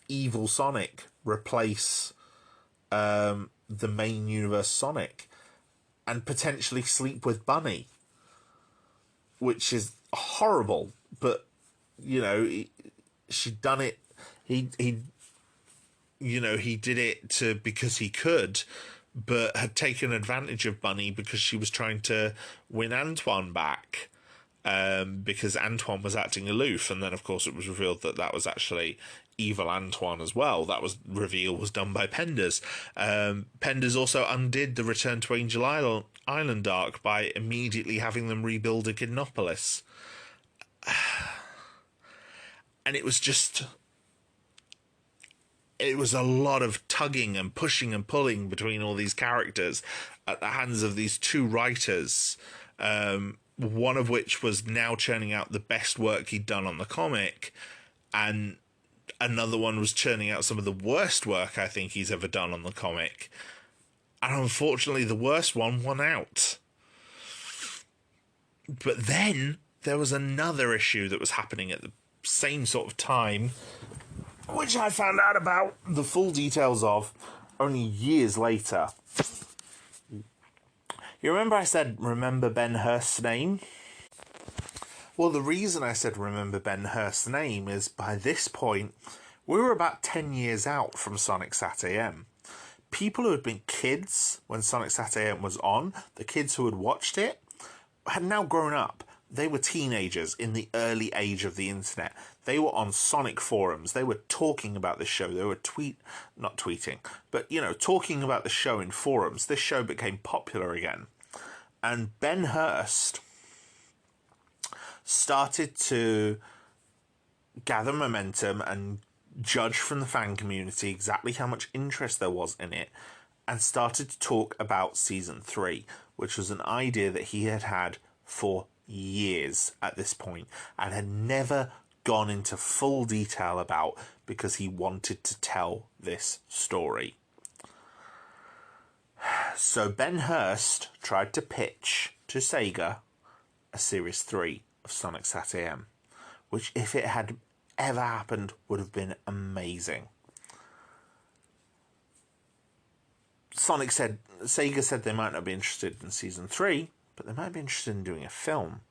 Evil Sonic replace the main universe Sonic and potentially sleep with Bunny, which is horrible. But, you know, she'd done it. He did it because he could, but had taken advantage of Bunny because she was trying to win Antoine back, because Antoine was acting aloof. And then, of course, it was revealed that that was actually Evil Antoine as well. That was reveal was done by Penders. Penders also undid the Return to Angel Island arc by immediately having them rebuild Echidnopolis. And it was a lot of tugging and pushing and pulling between all these characters at the hands of these two writers, one of which was now churning out the best work he'd done on the comic, and another one was churning out some of the worst work I think he's ever done on the comic. And unfortunately, the worst one won out. But then there was another issue that was happening at the same sort of time, which I found out about the full details of only years later. You remember I said, remember Ben Hurst's name? Well, the reason I said remember Ben Hurst's name is by this point, we were about 10 years out from Sonic Sat AM. People who had been kids when Sonic Sat AM was on, the kids who had watched it, had now grown up. They were teenagers in the early age of the internet. They were on Sonic forums. They were talking about this show. They were not tweeting, but, talking about the show in forums. This show became popular again. And Ben Hurst started to gather momentum and judge from the fan community exactly how much interest there was in it, and started to talk about season 3, which was an idea that he had had for years at this point and had never gone into full detail about because he wanted to tell this story. So Ben Hurst tried to pitch to Sega a Series 3 of Sonic Sat AM, which, if it had ever happened, would have been amazing. Sega said they might not be interested in season 3, but they might be interested in doing a film.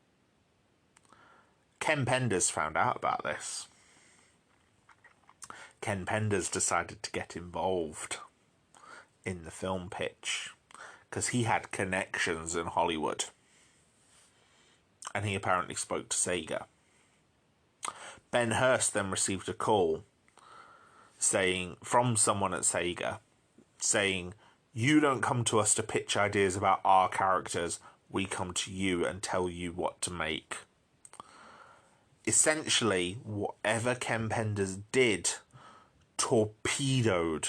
Ken Penders found out about this. Ken Penders decided to get involved in the film pitch because he had connections in Hollywood. And he apparently spoke to Sega. Ben Hurst then received a call from someone at Sega saying, "You don't come to us to pitch ideas about our characters. We come to you and tell you what to make." Essentially, whatever Ken Penders did torpedoed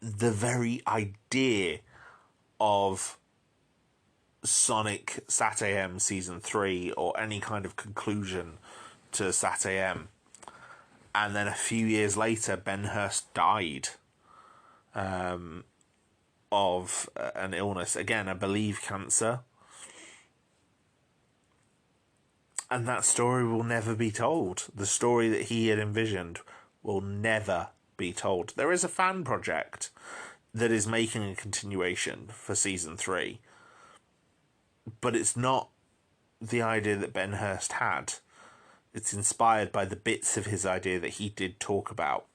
the very idea of Sonic Sat AM Season 3 or any kind of conclusion to Sat AM. And then a few years later, Ben Hurst died of an illness. Again, I believe cancer. And that story will never be told. The story that he had envisioned will never be told. There is a fan project that is making a continuation for Season 3. But it's not the idea that Ben Hurst had. It's inspired by the bits of his idea that he did talk about.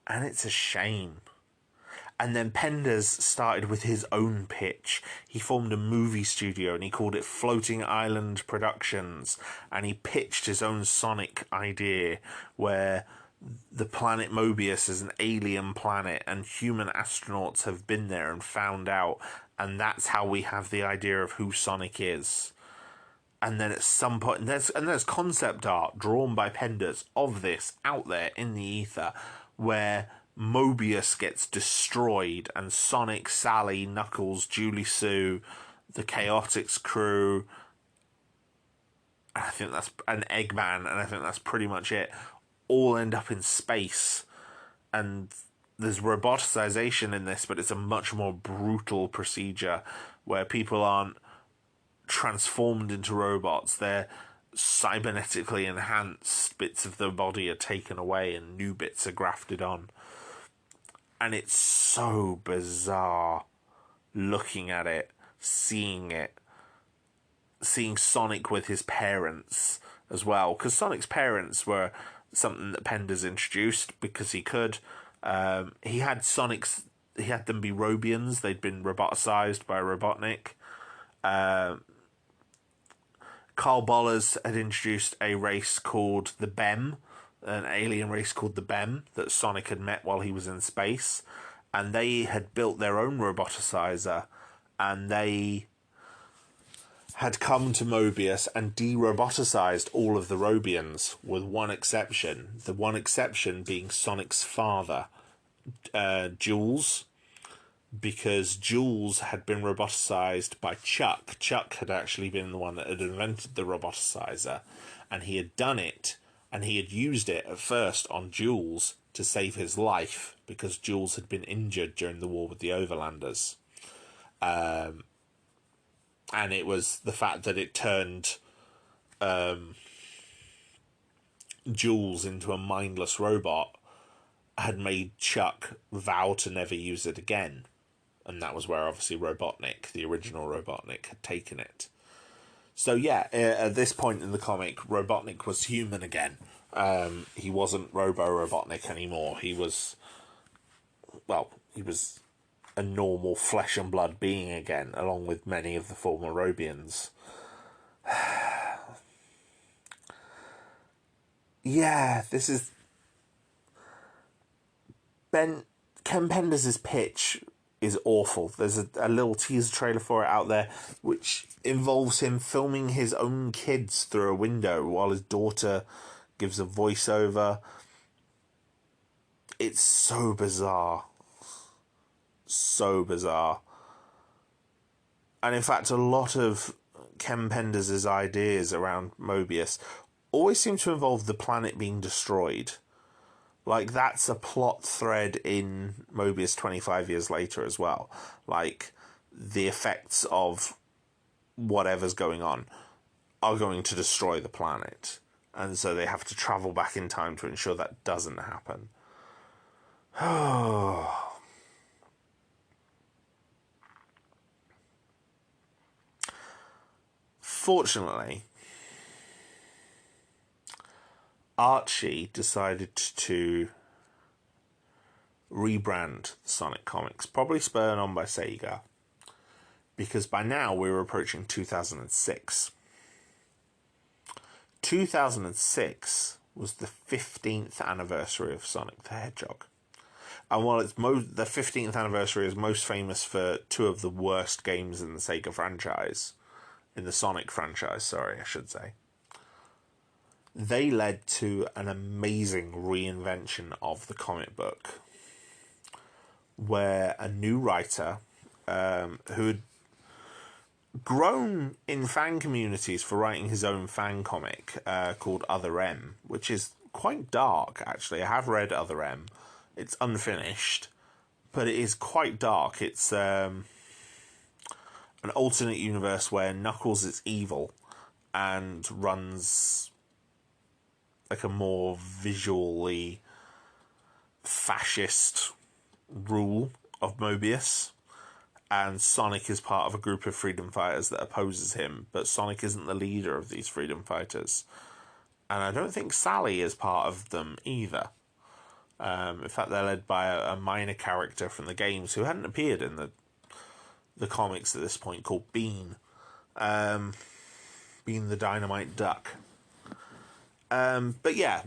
And it's a shame. And then Penders started with his own pitch. He formed a movie studio and he called it Floating Island Productions. And he pitched his own Sonic idea where the planet Mobius is an alien planet and human astronauts have been there and found out. And that's how we have the idea of who Sonic is. And then at some point, there's concept art drawn by Penders of this out there in the ether where Mobius gets destroyed and Sonic, Sally, Knuckles, Julie Sue, the Chaotix crew, I think that's an Eggman, and I think that's pretty much it, all end up in space. And there's roboticization in this, but it's a much more brutal procedure where people aren't transformed into robots. They're cybernetically enhanced. Bits of the body are taken away and new bits are grafted on. And it's so bizarre looking at it, seeing Sonic with his parents as well. Because Sonic's parents were something that Penders introduced because he could. He had them be Robians. They'd been roboticized by Robotnik. Carl Bollers had introduced a race called the Bem, an alien race called the Bem that Sonic had met while he was in space, and they had built their own roboticizer, and they had come to Mobius and de-roboticized all of the Robians, with one exception. The one exception being Sonic's father, Jules, because Jules had been roboticized by Chuck. Chuck had actually been the one that had invented the roboticizer, and he had done it, and he had used it at first on Jules to save his life, because Jules had been injured during the war with the Overlanders. And it was the fact that it turned Jules into a mindless robot had made Chuck vow to never use it again. And that was where, obviously, Robotnik, the original Robotnik, had taken it. So, yeah, at this point in the comic, Robotnik was human again. He wasn't Robo-Robotnik anymore. He was a normal flesh and blood being again, along with many of the former Robians. Yeah, this is... Ken Penders' pitch is awful. There's a little teaser trailer for it out there, which involves him filming his own kids through a window while his daughter gives a voiceover. It's so bizarre. So bizarre. And in fact, a lot of Ken Penders' ideas around Mobius always seem to involve the planet being destroyed. Like, that's a plot thread in Mobius 25 years later as well. Like, the effects of whatever's going on are going to destroy the planet. And so they have to travel back in time to ensure that doesn't happen. Fortunately, Archie decided to rebrand the Sonic comics, probably spurred on by Sega, because by now we were approaching 2006. 2006 was the 15th anniversary of Sonic the Hedgehog. And while it's the 15th anniversary is most famous for two of the worst games in the Sega franchise, in the Sonic franchise, sorry, I should say, they led to an amazing reinvention of the comic book, where a new writer who had grown in fan communities for writing his own fan comic called Other M, which is quite dark, actually. I have read Other M. It's unfinished, but it is quite dark. It's an alternate universe where Knuckles is evil and runs like a more visually fascist rule of Mobius, and Sonic is part of a group of freedom fighters that opposes him, but Sonic isn't the leader of these freedom fighters, and I don't think Sally is part of them either. In fact, they're led by a minor character from the games who hadn't appeared in the comics at this point, called Bean. Bean the Dynamite Duck. But yeah,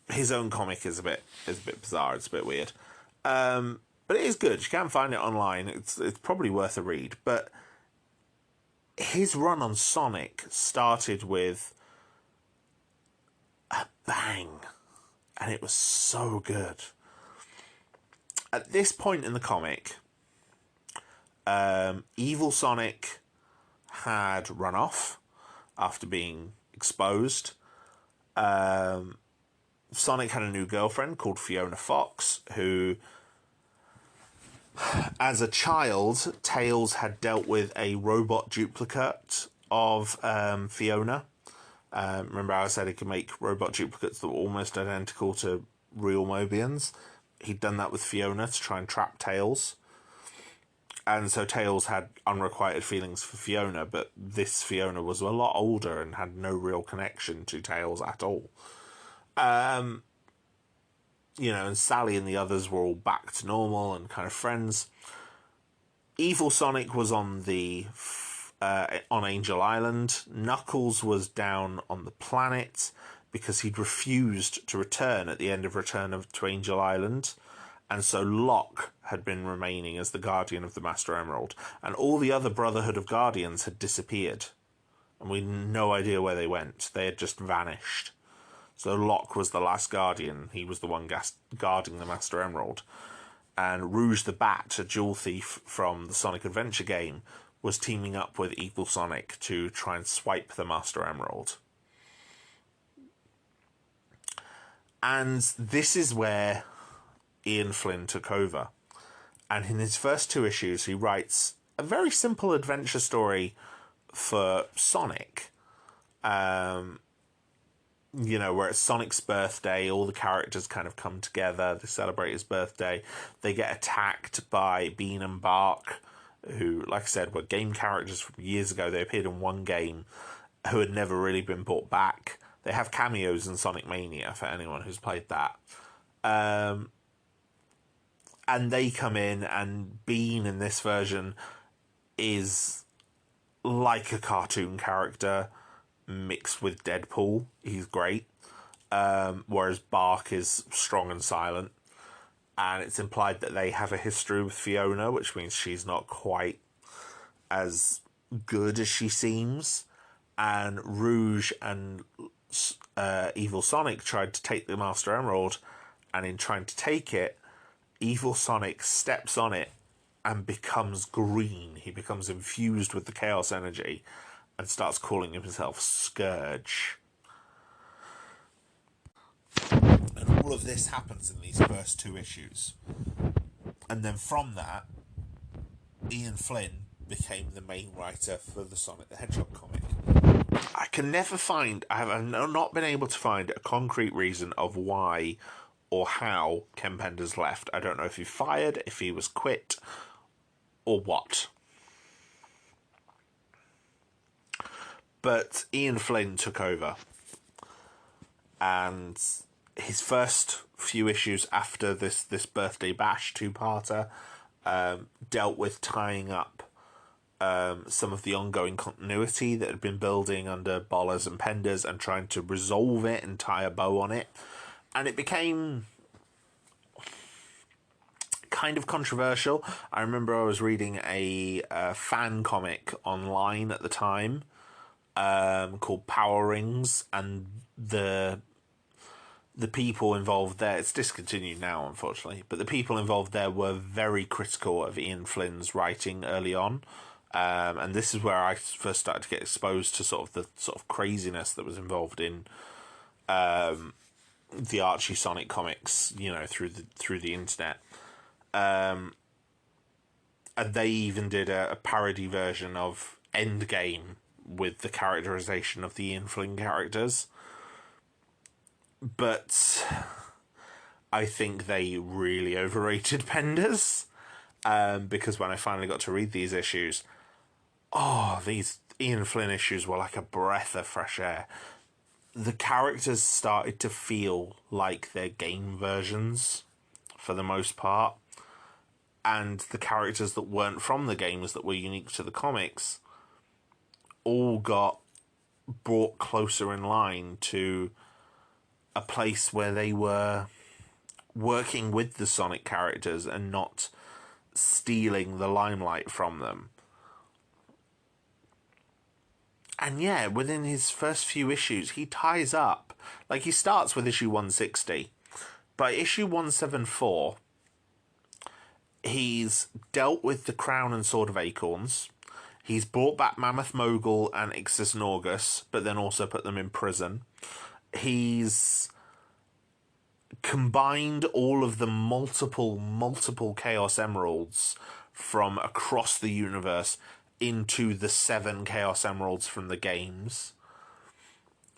his own comic is a bit bizarre. It's a bit weird, but it is good. You can find it online. It's probably worth a read. But his run on Sonic started with a bang, and it was so good. At this point in the comic, evil Sonic had run off after being exposed. Sonic had a new girlfriend called Fiona Fox, who, as a child, Tails had dealt with a robot duplicate of Fiona. Remember how I said he could make robot duplicates that were almost identical to real Mobians? He'd done that with Fiona to try and trap Tails. And so Tails had unrequited feelings for Fiona, but this Fiona was a lot older and had no real connection to Tails at all. And Sally and the others were all back to normal and kind of friends. Evil Sonic was on the on Angel Island. Knuckles was down on the planet because he'd refused to return at the end of to Angel Island. And so Locke had been remaining as the guardian of the Master Emerald. And all the other Brotherhood of Guardians had disappeared. And we had no idea where they went. They had just vanished. So Locke was the last guardian. He was the one guarding the Master Emerald. And Rouge the Bat, a jewel thief from the Sonic Adventure game, was teaming up with Evil Sonic to try and swipe the Master Emerald. And this is where Ian Flynn took over. And in his first 2 issues, he writes a very simple adventure story for Sonic. You know, where it's Sonic's birthday, all the characters kind of come together, they celebrate his birthday, they get attacked by Bean and Bark, who, like I said, were game characters from years ago. They appeared in one game, who had never really been brought back. They have cameos in Sonic Mania, for anyone who's played that. And they come in, and Bean in this version is like a cartoon character mixed with Deadpool. He's great. Whereas Bark is strong and silent. And it's implied that they have a history with Fiona, which means she's not quite as good as she seems. And Rouge and Evil Sonic tried to take the Master Emerald, and in trying to take it, Evil Sonic steps on it and becomes green. He becomes infused with the Chaos energy and starts calling himself Scourge. And all of this happens in these first 2 issues. And then from that, Ian Flynn became the main writer for the Sonic the Hedgehog comic. I have not been able to find a concrete reason of why or how Ken Penders left. I don't know if he fired, if he was quit, or what. But Ian Flynn took over. And his first few issues after this Birthday Bash 2-parter dealt with tying up some of the ongoing continuity that had been building under Bollers and Penders and trying to resolve it and tie a bow on it. And it became kind of controversial. I remember I was reading a fan comic online at the time called Power Rings, and the people involved there, it's discontinued now unfortunately, but the people involved there were very critical of Ian Flynn's writing early on. And this is where I first started to get exposed to sort of the craziness that was involved in the Archie Sonic comics, you know, through the internet. And they even did a parody version of Endgame with the characterization of the Ian Flynn characters. But I think they really overrated Penders. Because when I finally got to read these issues, these Ian Flynn issues were like a breath of fresh air. The characters started to feel like their game versions for the most part. And the characters that weren't from the games that were unique to the comics all got brought closer in line to a place where they were working with the Sonic characters and not stealing the limelight from them. And yeah, within his first few issues, he ties up. Like, he starts with issue 160. By issue 174, he's dealt with the Crown and Sword of Acorns. He's brought back Mammoth Mogul and Ixis Norgus, but then also put them in prison. He's combined all of the multiple Chaos Emeralds from across the universe into the 7 Chaos Emeralds from the games.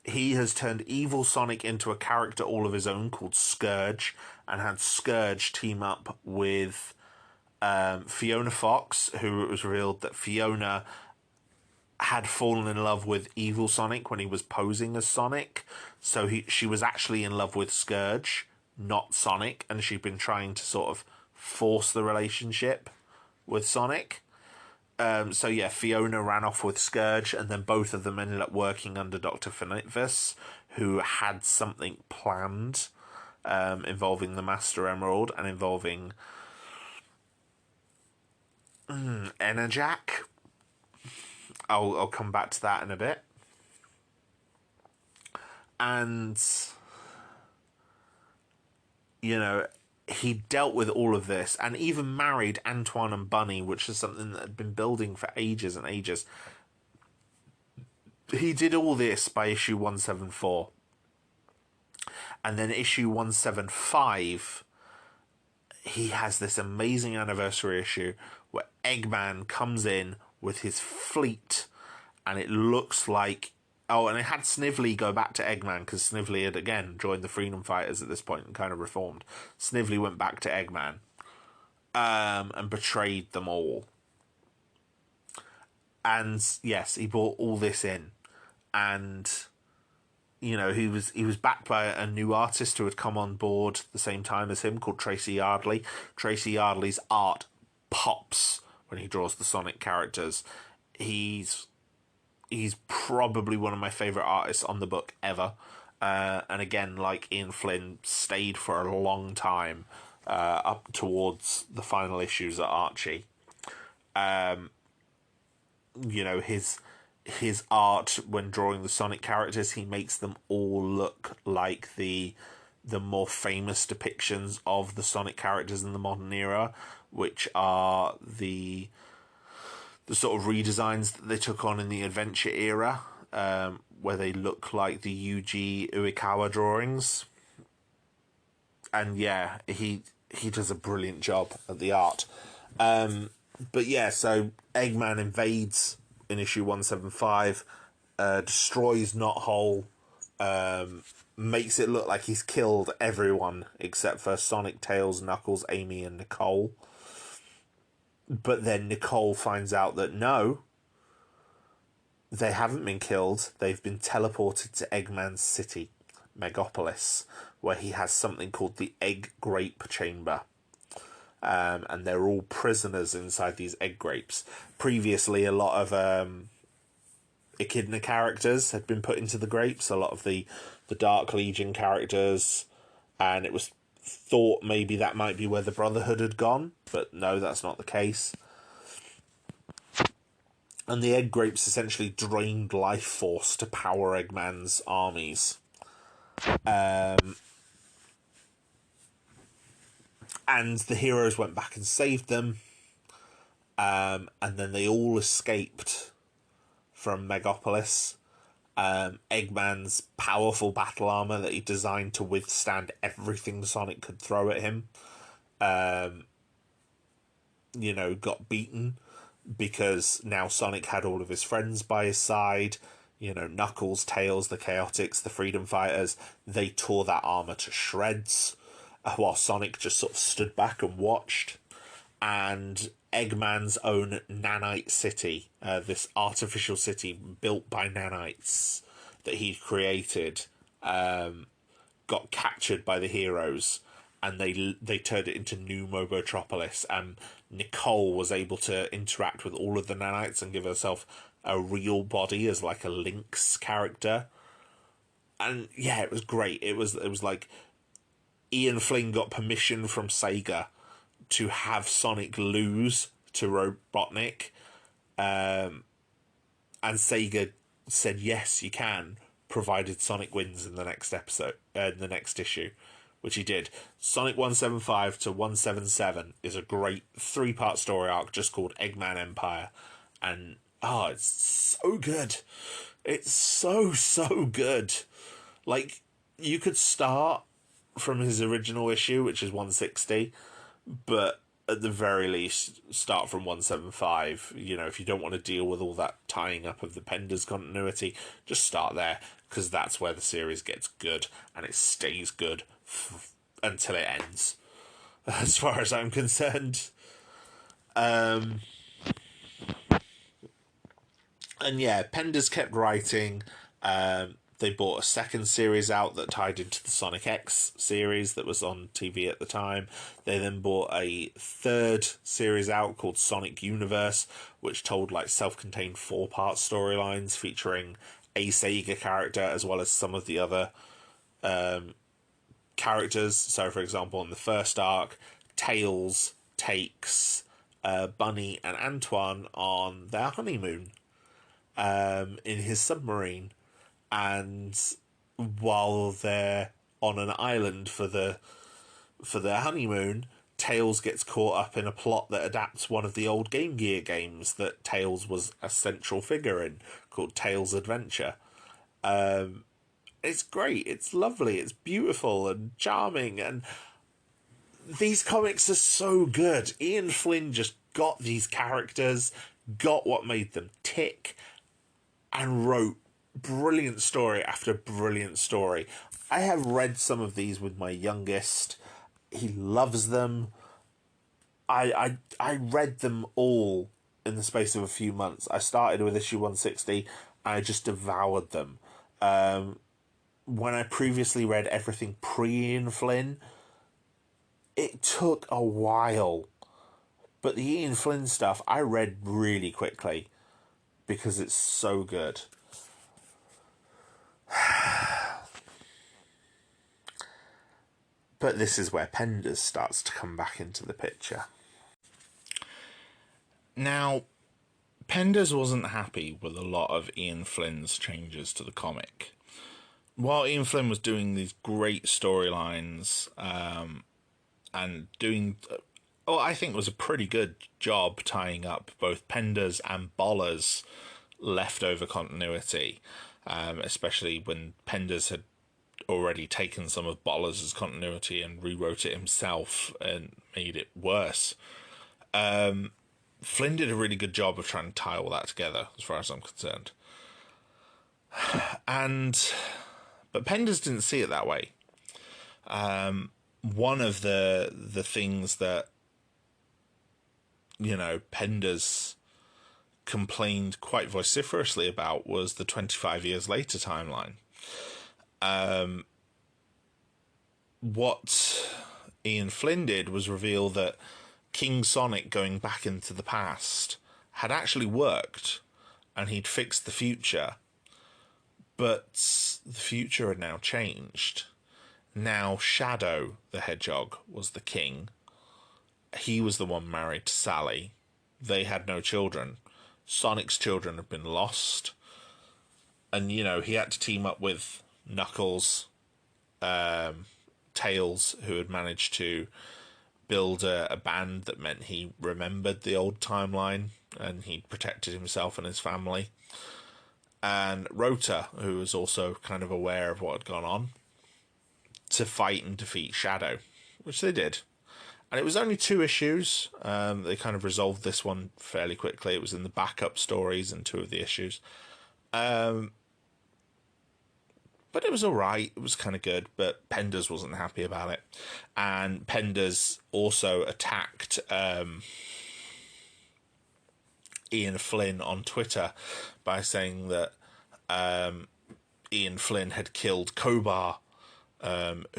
He has turned Evil Sonic into a character all of his own called Scourge, and had Scourge team up with Fiona Fox, who it was revealed that Fiona had fallen in love with Evil Sonic when he was posing as Sonic. So she was actually in love with Scourge, not Sonic, and she'd been trying to sort of force the relationship with Sonic. So yeah, Fiona ran off with Scourge, and then both of them ended up working under Dr. Finitvis, who had something planned involving the Master Emerald and involving Enerjack. I'll come back to that in a bit. And, you know, he dealt with all of this and even married Antoine and Bunny, which is something that had been building for ages and ages. He did all this by issue 174. And then issue 175, he has this amazing anniversary issue where Eggman comes in with his fleet, and it looks like... Oh, and it had Snively go back to Eggman, because Snively had, again, joined the Freedom Fighters at this point and kind of reformed. Snively went back to Eggman and betrayed them all. And, yes, he brought all this in. And, you know, he was backed by a new artist who had come on board the same time as him, called Tracy Yardley. Tracy Yardley's art pops when he draws the Sonic characters. He's probably one of my favourite artists on the book ever. And again, like Ian Flynn, stayed for a long time up towards the final issues at Archie. You know, his art when drawing the Sonic characters, he makes them all look like the more famous depictions of the Sonic characters in the modern era, which are the sort of redesigns that they took on in the Adventure era, where they look like the Yuji Uekawa drawings. And yeah, he does a brilliant job at the art. But yeah, so Eggman invades in issue 175, destroys Knothole, makes it look like he's killed everyone except for Sonic, Tails, Knuckles, Amy, and Nicole. But then Nicole finds out that no, they haven't been killed. They've been teleported to Eggman's city, Megapolis, where he has something called the Egg Grape Chamber. And they're all prisoners inside these egg grapes. Previously, a lot of Echidna characters had been put into the grapes, a lot of the Dark Legion characters, and it was thought maybe that might be where the Brotherhood had gone, but no, that's not the case. And the egg grapes essentially drained life force to power Eggman's armies. And the heroes went back and saved them. And then they all escaped from Megapolis. Eggman's powerful battle armor that he designed to withstand everything Sonic could throw at him, you know, got beaten because now Sonic had all of his friends by his side. You know, Knuckles, Tails, the Chaotix, the Freedom Fighters, they tore that armor to shreds, while Sonic just sort of stood back and watched. And Eggman's own nanite city, this artificial city built by nanites that he'd created, got captured by the heroes, and they turned it into New Mobotropolis, and Nicole was able to interact with all of the nanites and give herself a real body as like a Lynx character. And yeah, it was great. It was like Ian Flynn got permission from Sega to have Sonic lose to Robotnik, and Sega said yes, you can, provided Sonic wins in the next episode, the next issue, which he did. Sonic 175 to 177 is a great 3-part story arc just called Eggman Empire, and it's so good. It's so good. Like, you could start from his original issue, which is 160, but at the very least, start from 175. You know, if you don't want to deal with all that tying up of the Penders continuity, just start there, because that's where the series gets good, and it stays good until it ends, as far as I'm concerned. And yeah, Penders kept writing. They bought a second series out that tied into the Sonic X series that was on TV at the time. They then bought a third series out called Sonic Universe, which told like self-contained 4-part storylines featuring a Sega character as well as some of the other characters. So, for example, in the first arc, Tails takes Bunny and Antoine on their honeymoon in his submarine, and while they're on an island for their honeymoon, Tails gets caught up in a plot that adapts one of the old Game Gear games that Tails was a central figure in, called Tails Adventure. It's great, it's lovely, it's beautiful and charming, and these comics are so good. Ian Flynn just got these characters, got what made them tick, and wrote brilliant story after brilliant story. I have read some of these with my youngest. He loves them. I read them all in the space of a few months. I started with issue 160 and I just devoured them. When I previously read everything pre-Ian Flynn, it took a while. But the Ian Flynn stuff I read really quickly because it's so good. But this is where Penders starts to come back into the picture. Now, Penders wasn't happy with a lot of Ian Flynn's changes to the comic. While Ian Flynn was doing these great storylines and doing, I think was a pretty good job tying up both Penders and Boller's leftover continuity, especially when Penders had already taken some of Boller's continuity and rewrote it himself and made it worse. Flynn did a really good job of trying to tie all that together, as far as I'm concerned. But Penders didn't see it that way. One of the things that, Penders complained quite vociferously about was the 25 years later timeline. What Ian Flynn did was reveal that King Sonic going back into the past had actually worked, and he'd fixed the future, but the future had now changed. Now Shadow the Hedgehog was the king. He was the one married to Sally. They had no children. Sonic's children had been lost, and he had to team up with Knuckles, Tails, who had managed to build a band that meant he remembered the old timeline and he protected himself and his family, and Rota, who was also kind of aware of what had gone on, to fight and defeat Shadow, which they did. And it was only 2 issues. They kind of resolved this one fairly quickly. It was in the backup stories in 2 of the issues. But it was alright, it was kind of good, but Penders wasn't happy about it. And Penders also attacked Ian Flynn on Twitter by saying that Ian Flynn had killed Kobar,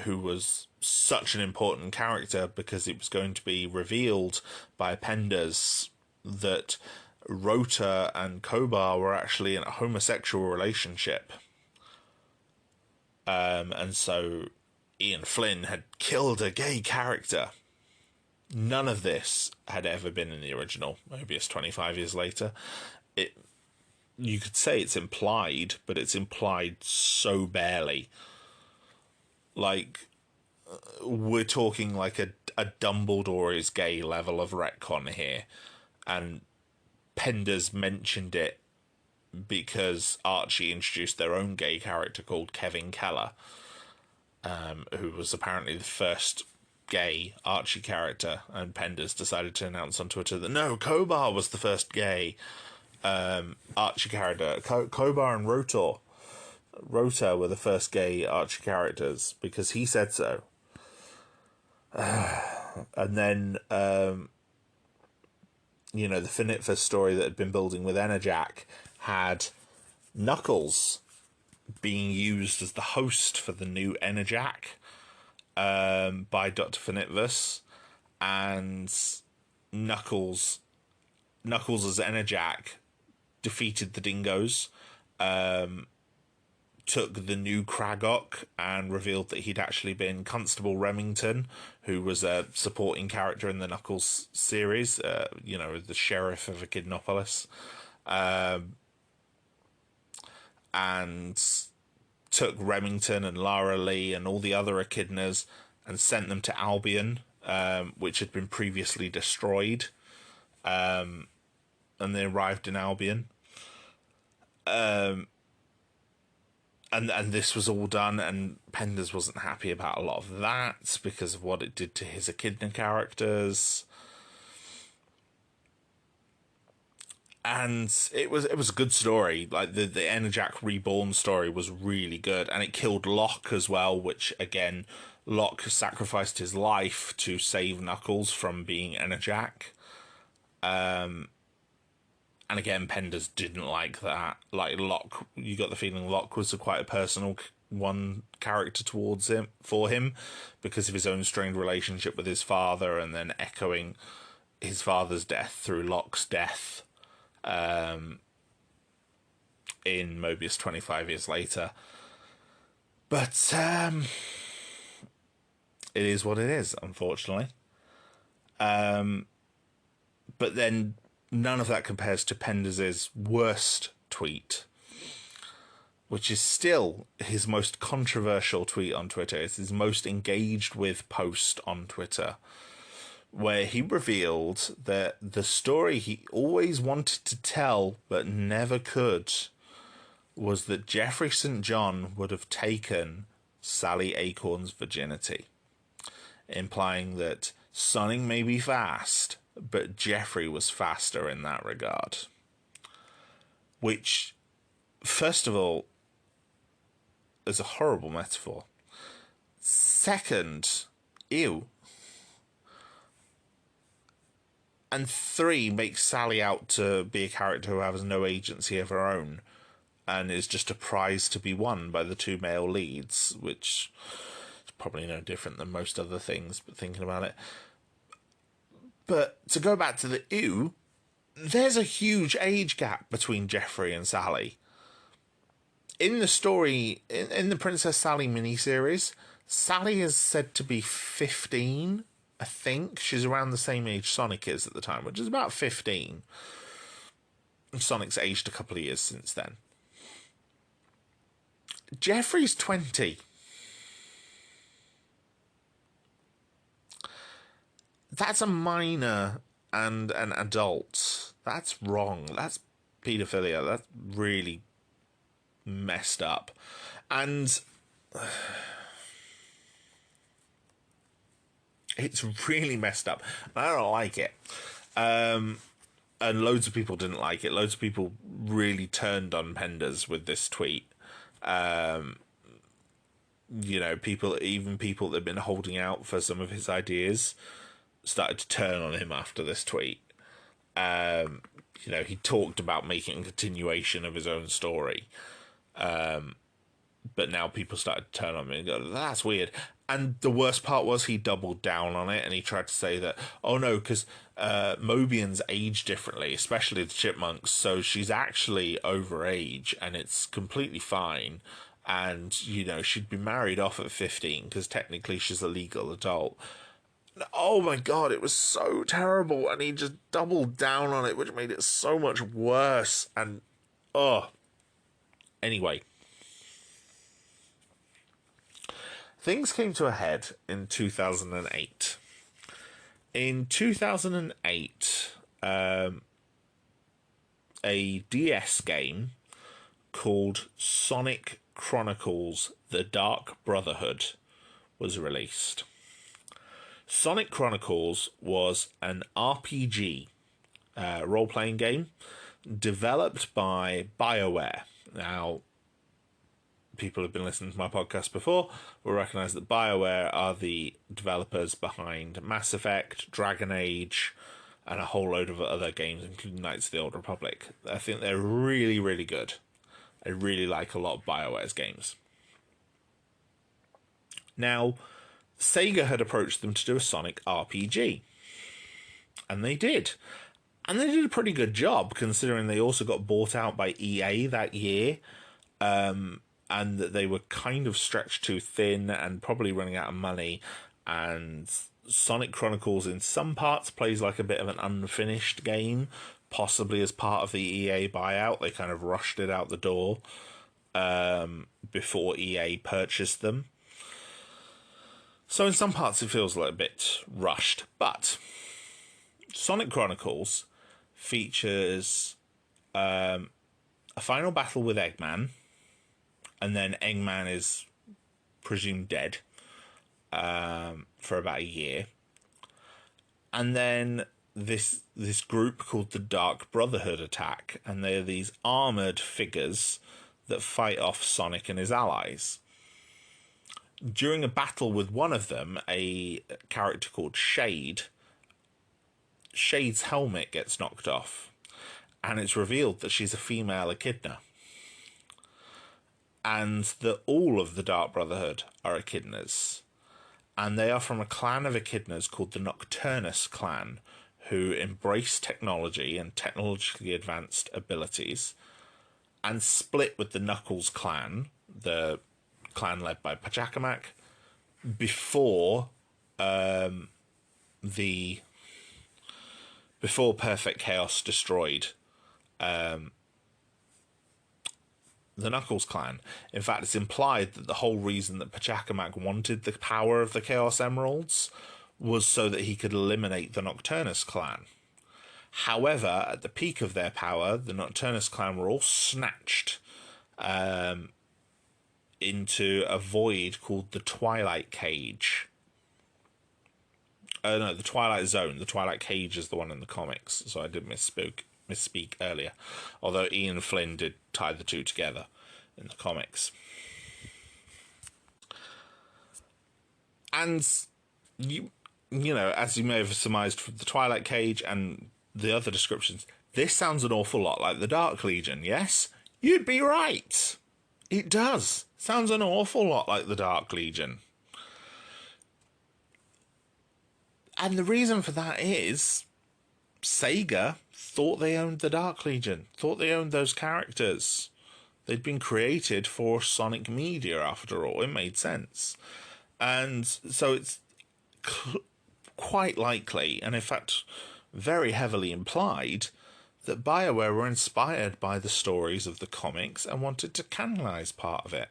who was such an important character because it was going to be revealed by Penders that Rota and Kobar were actually in a homosexual relationship. And so Ian Flynn had killed a gay character. None of this had ever been in the original Mobius 25 years later. You could say it's implied, but it's implied so barely. Like, we're talking like a Dumbledore is gay level of retcon here. And Penders mentioned it because Archie introduced their own gay character called Kevin Keller, who was apparently the first gay Archie character, and Penders decided to announce on Twitter that no, Kobar was the first gay Archie character. Kobar and Rota were the first gay Archie characters because he said so. And then the Finitfus story that had been building with Enerjack had Knuckles being used as the host for the new Enerjack by Dr. Finitvis, and Knuckles as Enerjack defeated the Dingoes, took the new Kragok and revealed that he'd actually been Constable Remington, who was a supporting character in the Knuckles series, the sheriff of Echidnopolis, and took Remington and Lara Lee and all the other Echidnas and sent them to Albion, which had been previously destroyed, and they arrived in Albion. And this was all done, and Penders wasn't happy about a lot of that because of what it did to his Echidna characters. And it was a good story. Like the Enerjack Reborn story was really good, and it killed Locke as well, which again, Locke sacrificed his life to save Knuckles from being Enerjack. And again, Penders didn't like that. Like Locke, you got the feeling Locke was quite a personal character for him, because of his own strained relationship with his father, and then echoing his father's death through Locke's death in Mobius 25 years later. But it is what it is, unfortunately. But then none of that compares to Penders' worst tweet, which is still his most controversial tweet on Twitter. It's his most engaged with post on Twitter, where he revealed that the story he always wanted to tell but never could was that Jeffrey St. John would have taken Sally Acorn's virginity, implying that Sonic may be fast, but Jeffrey was faster in that regard. Which, first of all, is a horrible metaphor. Second, ew. And three, makes Sally out to be a character who has no agency of her own and is just a prize to be won by the two male leads, which is probably no different than most other things, but thinking about it. But to go back to the ew, there's a huge age gap between Jeffrey and Sally. In the story, in the Princess Sally miniseries, Sally is said to be 15, I think. She's around the same age Sonic is at the time, which is about 15. And Sonic's aged a couple of years since then. Jeffrey's 20. That's a minor and an adult. That's wrong. That's paedophilia. That's really messed up. And it's really messed up. I don't like it. And loads of people didn't like it. Loads of people really turned on Penders with this tweet. People that have been holding out for some of his ideas started to turn on him after this tweet. He talked about making a continuation of his own story. But now people started to turn on me and go, that's weird. And the worst part was he doubled down on it, and he tried to say that, oh no, because Mobians age differently, especially the chipmunks, so she's actually over age, and it's completely fine. And, she'd be married off at 15, because technically she's a legal adult. Oh my god, it was so terrible, and he just doubled down on it, which made it so much worse. And anyway, things came to a head in 2008. In 2008, a DS game called Sonic Chronicles: The Dark Brotherhood was released. Sonic Chronicles was an RPG, role-playing game, developed by BioWare. Now, people who've been listening to my podcast before will recognise that BioWare are the developers behind Mass Effect, Dragon Age, and a whole load of other games, including Knights of the Old Republic. I think they're really, really good. I really like a lot of BioWare's games. Now, Sega had approached them to do a Sonic RPG. And they did. And they did a pretty good job, considering they also got bought out by EA that year. And that they were kind of stretched too thin and probably running out of money. And Sonic Chronicles, in some parts, plays like a bit of an unfinished game, possibly as part of the EA buyout. They kind of rushed it out the door before EA purchased them. So in some parts it feels like a bit rushed, but Sonic Chronicles features a final battle with Eggman, and then Eggman is presumed dead for about a year. And then this group called the Dark Brotherhood attack, and they're these armoured figures that fight off Sonic and his allies. During a battle with one of them, a character called Shade's helmet gets knocked off, and it's revealed that she's a female echidna, and that all of the Dark Brotherhood are echidnas, and they are from a clan of echidnas called the Nocturnus clan, who embrace technology and technologically advanced abilities, and split with the Knuckles clan, the clan led by Pachacamac, before Perfect Chaos destroyed the Knuckles clan. In fact, it's implied that the whole reason that Pachacamac wanted the power of the Chaos Emeralds was so that he could eliminate the Nocturnus clan. However, at the peak of their power, the Nocturnus clan were all snatched into a void called the Twilight Cage. No, the Twilight Zone. The Twilight Cage is the one in the comics, so I did misspeak earlier. Although Ian Flynn did tie the two together in the comics. And you know, as you may have surmised from the Twilight Cage and the other descriptions, this sounds an awful lot like the Dark Legion, yes? You'd be right. It does. Sounds an awful lot like the Dark Legion. And the reason for that is Sega thought they owned the Dark Legion, thought they owned those characters. They'd been created for Sonic Media, after all. It made sense. And so it's quite likely, and in fact very heavily implied, that BioWare were inspired by the stories of the comics and wanted to canonize part of it.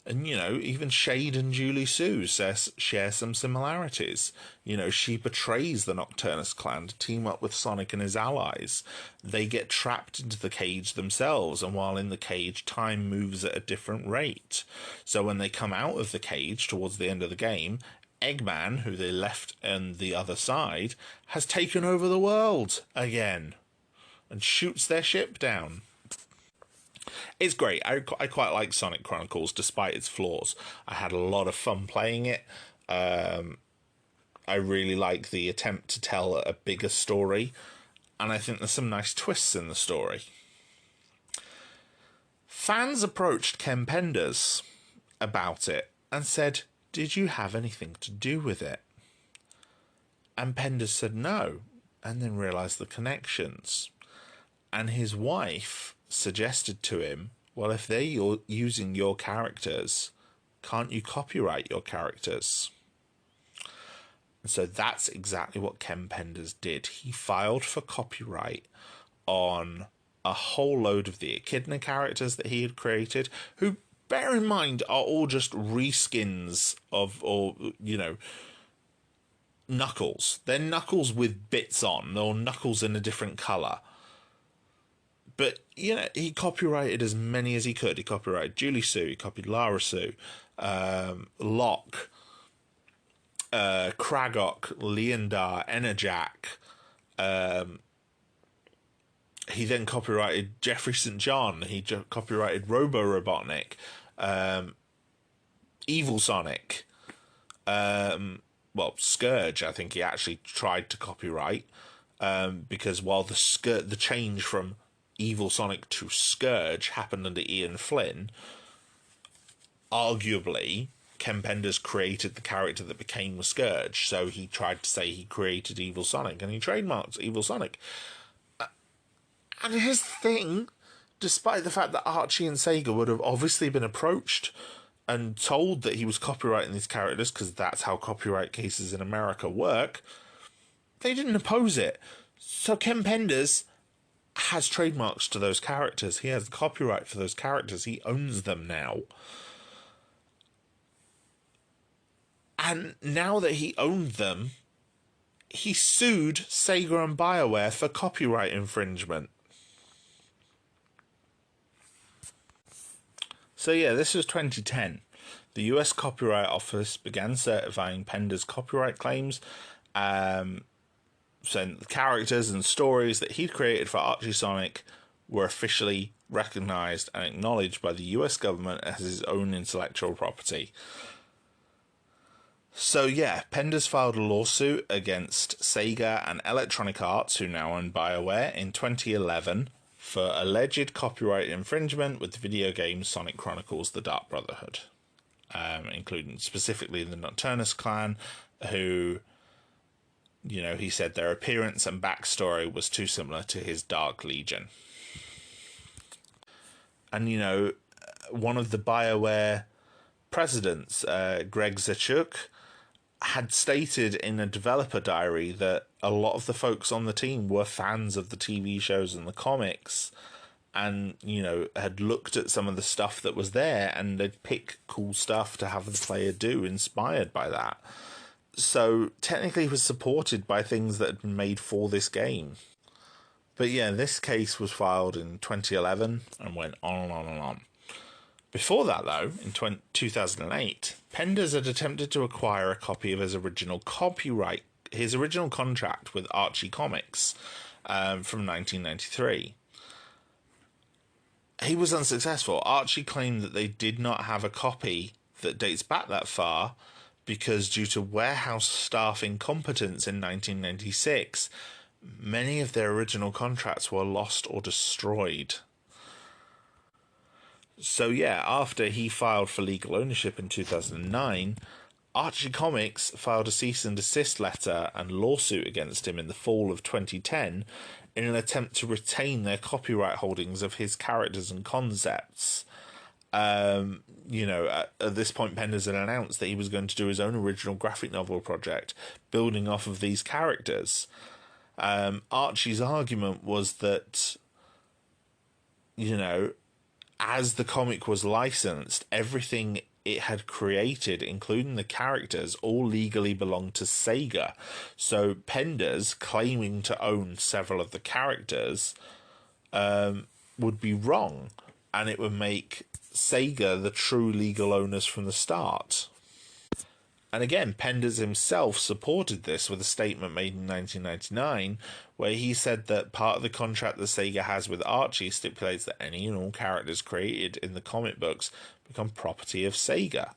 And, you know, even Shade and Julie Sue share some similarities. You know, she betrays the Nocturnus clan to team up with Sonic and his allies. They get trapped into the cage themselves, and while in the cage, time moves at a different rate. So when they come out of the cage towards the end of the game, Eggman, who they left on the other side, has taken over the world again and shoots their ship down. It's great. I quite like Sonic Chronicles, despite its flaws. I had a lot of fun playing it. I really like the attempt to tell a bigger story, and I think there's some nice twists in the story. Fans approached Ken Penders about it and said, "Did you have anything to do with it?" And Penders said no, and then realised the connections. And his wife suggested to him, well, if they're using your characters, can't you copyright your characters? And so that's exactly what Ken Penders did. He filed for copyright on a whole load of the Echidna characters that he had created, who, bear in mind, are all just reskins of, or, you know, Knuckles. They're Knuckles with bits on, or Knuckles in a different colour. But, you know, he copyrighted as many as he could. He copyrighted Julie Sue, he copied Lara-Su, Locke, Kragok, Leondar, Enerjack. He then copyrighted Jeffrey St. John. He copyrighted Robo-Robotnik, Evil Sonic. Well, Scourge, I think he actually tried to copyright, because while the change from Evil Sonic to Scourge happened under Ian Flynn, arguably Ken Penders created the character that became the Scourge, so he tried to say he created Evil Sonic, and he trademarked Evil Sonic. And here's the thing, despite the fact that Archie and Sega would have obviously been approached and told that he was copyrighting these characters, because that's how copyright cases in America work, they didn't oppose it. So Ken Penders has trademarks to those characters. He has the copyright for those characters. He owns them now. And now that he owned them, he sued Sega and BioWare for copyright infringement. So yeah, this was 2010. The US Copyright Office began certifying Penders' copyright claims, saying the characters and stories that he'd created for Archie Sonic were officially recognised and acknowledged by the US government as his own intellectual property. So yeah, Penders filed a lawsuit against Sega and Electronic Arts, who now own BioWare, in 2011 for alleged copyright infringement with the video game Sonic Chronicles: The Dark Brotherhood, including specifically the Nocturnus clan, who, you know, he said their appearance and backstory was too similar to his Dark Legion. And, you know, one of the BioWare presidents, Greg Zachuk, had stated in a developer diary that a lot of the folks on the team were fans of the TV shows and the comics, and, you know, had looked at some of the stuff that was there and they'd pick cool stuff to have the player do inspired by that. So technically he was supported by things that had been made for this game. But yeah, this case was filed in 2011 and went on and on and on. Before that, though, in 2008, Penders had attempted to acquire a copy of his original contract with Archie Comics from 1993. He was unsuccessful. Archie claimed that they did not have a copy that dates back that far because, due to warehouse staff incompetence in 1996, many of their original contracts were lost or destroyed. So yeah, after he filed for legal ownership in 2009, Archie Comics filed a cease and desist letter and lawsuit against him in the fall of 2010 in an attempt to retain their copyright holdings of his characters and concepts. You know, at this point, Penders had announced that he was going to do his own original graphic novel project, building off of these characters. Archie's argument was that, you know, as the comic was licensed, everything it had created, including the characters, all legally belonged to Sega. So Penders, claiming to own several of the characters, would be wrong, and it would make Sega the true legal owners from the start. And again, Penders himself supported this with a statement made in 1999, where he said that part of the contract that Sega has with Archie stipulates that any and all characters created in the comic books become property of Sega.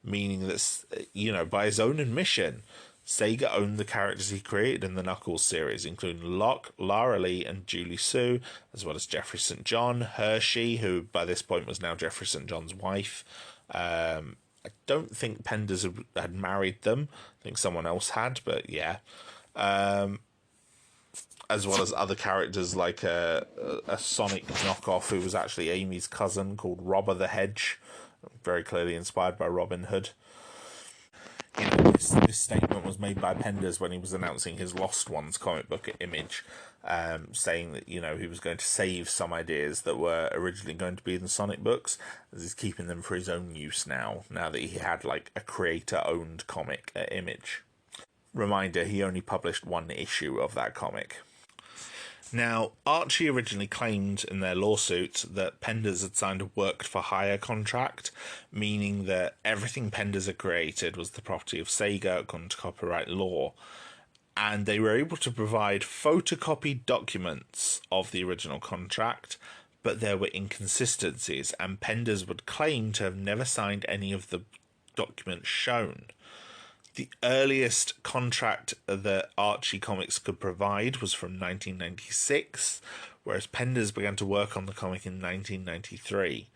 Meaning that, you know, by his own admission, Sega owned the characters he created in the Knuckles series, including Locke, Lara-Su, and Julie-Su, as well as Jeffrey St. John, Hershey, who by this point was now Jeffrey St. John's wife. I don't think Penders had married them. I think someone else had, but yeah. As well as other characters like a Sonic knockoff who was actually Amy's cousin called Robber the Hedge, very clearly inspired by Robin Hood. You know, this statement was made by Penders when he was announcing his Lost Ones comic book at Image, saying that, you know, he was going to save some ideas that were originally going to be in the Sonic books, as he's keeping them for his own use now that he had like a creator-owned comic at Image. Reminder, he only published one issue of that comic. Now, Archie originally claimed in their lawsuit that Penders had signed a worked-for-hire contract, meaning that everything Penders had created was the property of Sega according to copyright law, and they were able to provide photocopied documents of the original contract, but there were inconsistencies, and Penders would claim to have never signed any of the documents shown. The earliest contract that Archie Comics could provide was from 1996, whereas Penders began to work on the comic in 1993.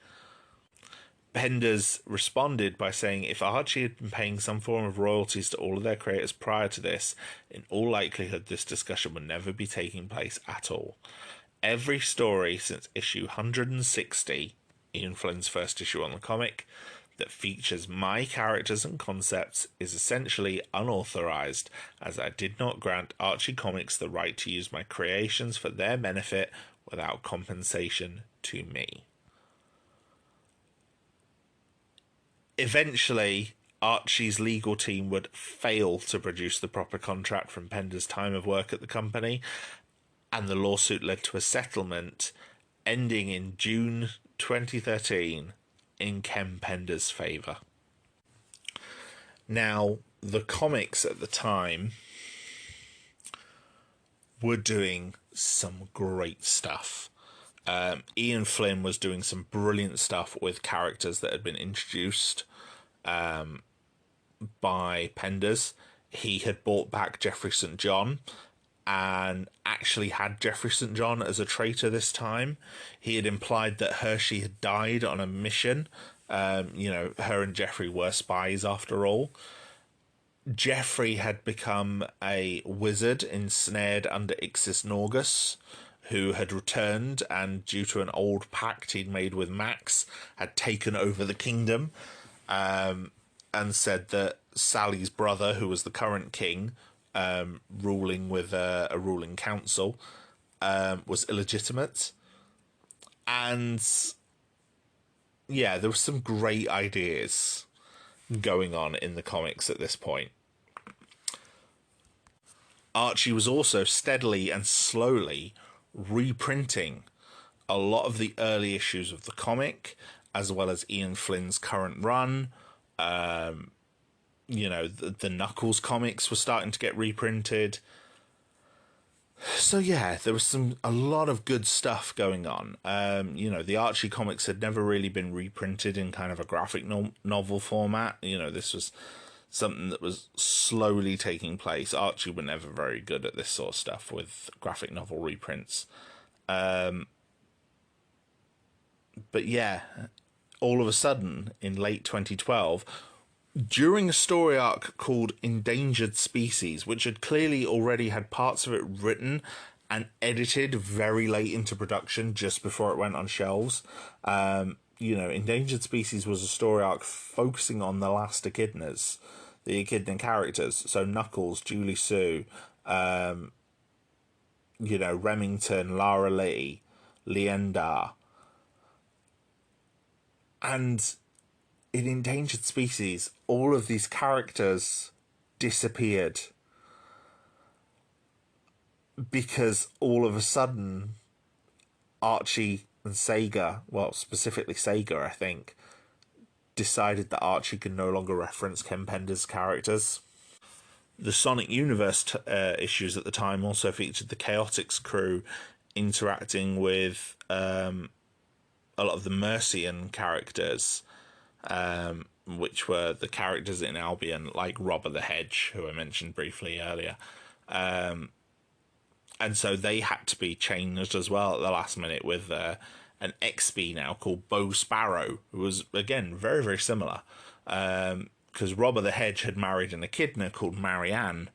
Penders responded by saying if Archie had been paying some form of royalties to all of their creators prior to this, in all likelihood this discussion would never be taking place at all. Every story since issue 160, Ian Flynn's first issue on the comic, that features my characters and concepts is essentially unauthorized, as I did not grant Archie Comics the right to use my creations for their benefit without compensation to me. Eventually, Archie's legal team would fail to produce the proper contract from Penders' time of work at the company, and the lawsuit led to a settlement ending in June 2013 in Ken Penders' favour. Now, the comics at the time were doing some great stuff. Ian Flynn was doing some brilliant stuff with characters that had been introduced by Penders. He had brought back Jeffrey St. John and actually had Jeffrey St. John as a traitor this time. He had implied that Hershey had died on a mission. Her and Jeffrey were spies after all. Jeffrey had become a wizard ensnared under Ixis Naugus, who had returned and, due to an old pact he'd made with Max, had taken over the kingdom, and said that Sally's brother, who was the current king, ruling with a ruling council, was illegitimate. And yeah, there were some great ideas going on in the comics at this point. Archie was also steadily and slowly reprinting a lot of the early issues of the comic, as well as Ian Flynn's current run. The Knuckles comics were starting to get reprinted. So yeah, there was a lot of good stuff going on. The Archie comics had never really been reprinted in kind of a graphic novel format. This was something that was slowly taking place. Archie were never very good at this sort of stuff with graphic novel reprints. But yeah, all of a sudden, in late 2012, during a story arc called Endangered Species, which had clearly already had parts of it written and edited very late into production, just before it went on shelves. Endangered Species was a story arc focusing on the last echidnas, the echidna characters. So Knuckles, Julie Sue, Remington, Lara Lee, Leander. And in Endangered Species, all of these characters disappeared because all of a sudden Archie and Sega, well, specifically Sega, I think, decided that Archie could no longer reference Ken Penders' characters. The Sonic Universe issues at the time also featured the Chaotix crew interacting with a lot of the Mercian characters, which were the characters in Albion, like Robber the Hedge, who I mentioned briefly earlier. And so they had to be changed as well at the last minute with an XP now called Bo Sparrow, who was, again, very, very similar. Because Robber the Hedge had married an echidna called Marianne.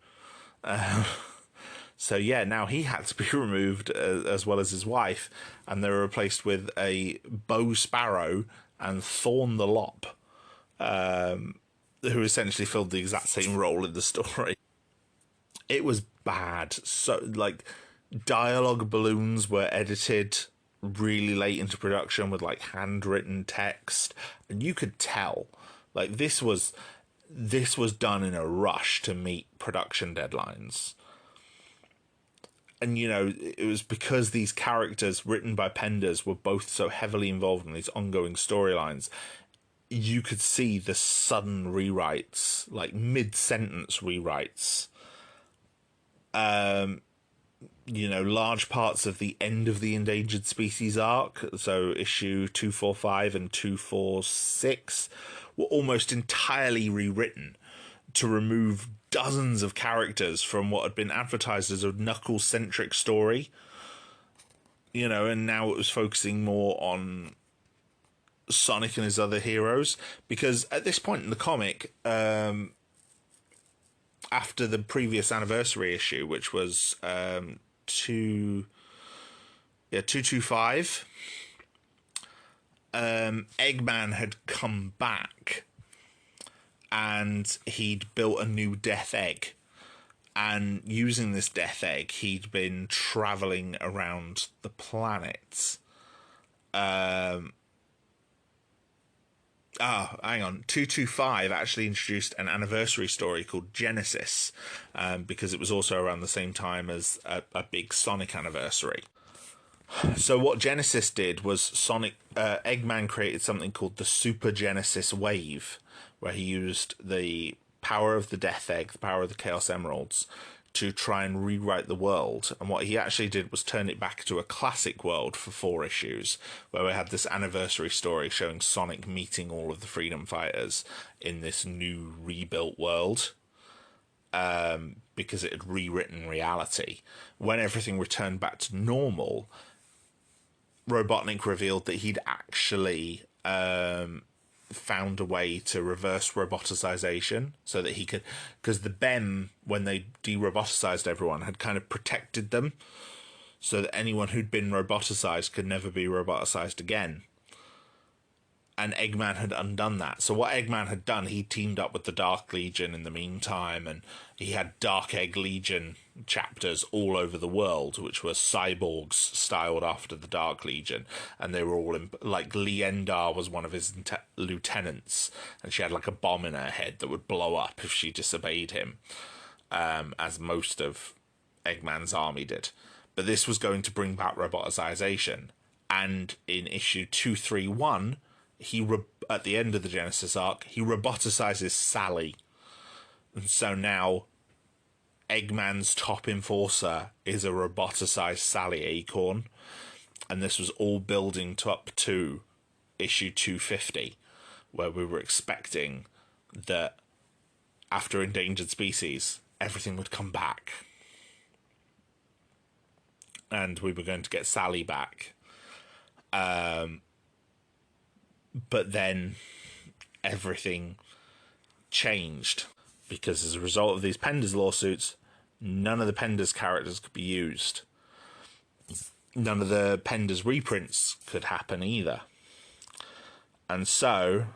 So yeah, now he had to be removed as well as his wife, and they were replaced with a Bo Sparrow and Thorn the Lop, who essentially filled the exact same role in the story. It was bad. So, dialogue balloons were edited really late into production with, handwritten text, and you could tell, this was done in a rush to meet production deadlines. And, it was because these characters written by Penders were both so heavily involved in these ongoing storylines, you could see the sudden rewrites, mid-sentence rewrites. Large parts of the end of the Endangered Species arc, so issue 245 and 246, were almost entirely rewritten to remove dozens of characters from what had been advertised as a Knuckles-centric story. And now it was focusing more on Sonic and his other heroes. Because at this point in the comic, after the previous anniversary issue, which was 225, Eggman had come back and he'd built a new Death Egg. And using this Death Egg, he'd been travelling around the planet. Hang on. 225 actually introduced an anniversary story called Genesis, because it was also around the same time as a big Sonic anniversary. So what Genesis did was Eggman created something called the Super Genesis Wave, where he used the power of the Death Egg, the power of the Chaos Emeralds, to try and rewrite the world. And what he actually did was turn it back to a classic world for 4 issues, where we had this anniversary story showing Sonic meeting all of the freedom fighters in this new rebuilt world, because it had rewritten reality. When everything returned back to normal, Robotnik revealed that he'd actually found a way to reverse roboticization, so that he could, because the BEM, when they de-roboticized everyone, had kind of protected them so that anyone who'd been roboticized could never be roboticized again. And Eggman had undone that. So what Eggman had done, he teamed up with the Dark Legion in the meantime, and he had Dark Egg Legion chapters all over the world, which were cyborgs styled after the Dark Legion, and they were all like Leendar was one of his lieutenants, and she had like a bomb in her head that would blow up if she disobeyed him, as most of Eggman's army did. But this was going to bring back roboticization, and in issue 231, at the end of the Genesis arc, he roboticizes Sally, and so now Eggman's top enforcer is a roboticized Sally Acorn, and this was all building up to issue 250, where we were expecting that after Endangered Species, everything would come back, and we were going to get Sally back. But then everything changed, because as a result of these Penders lawsuits, none of the Penders characters could be used. None of the Penders reprints could happen either. And so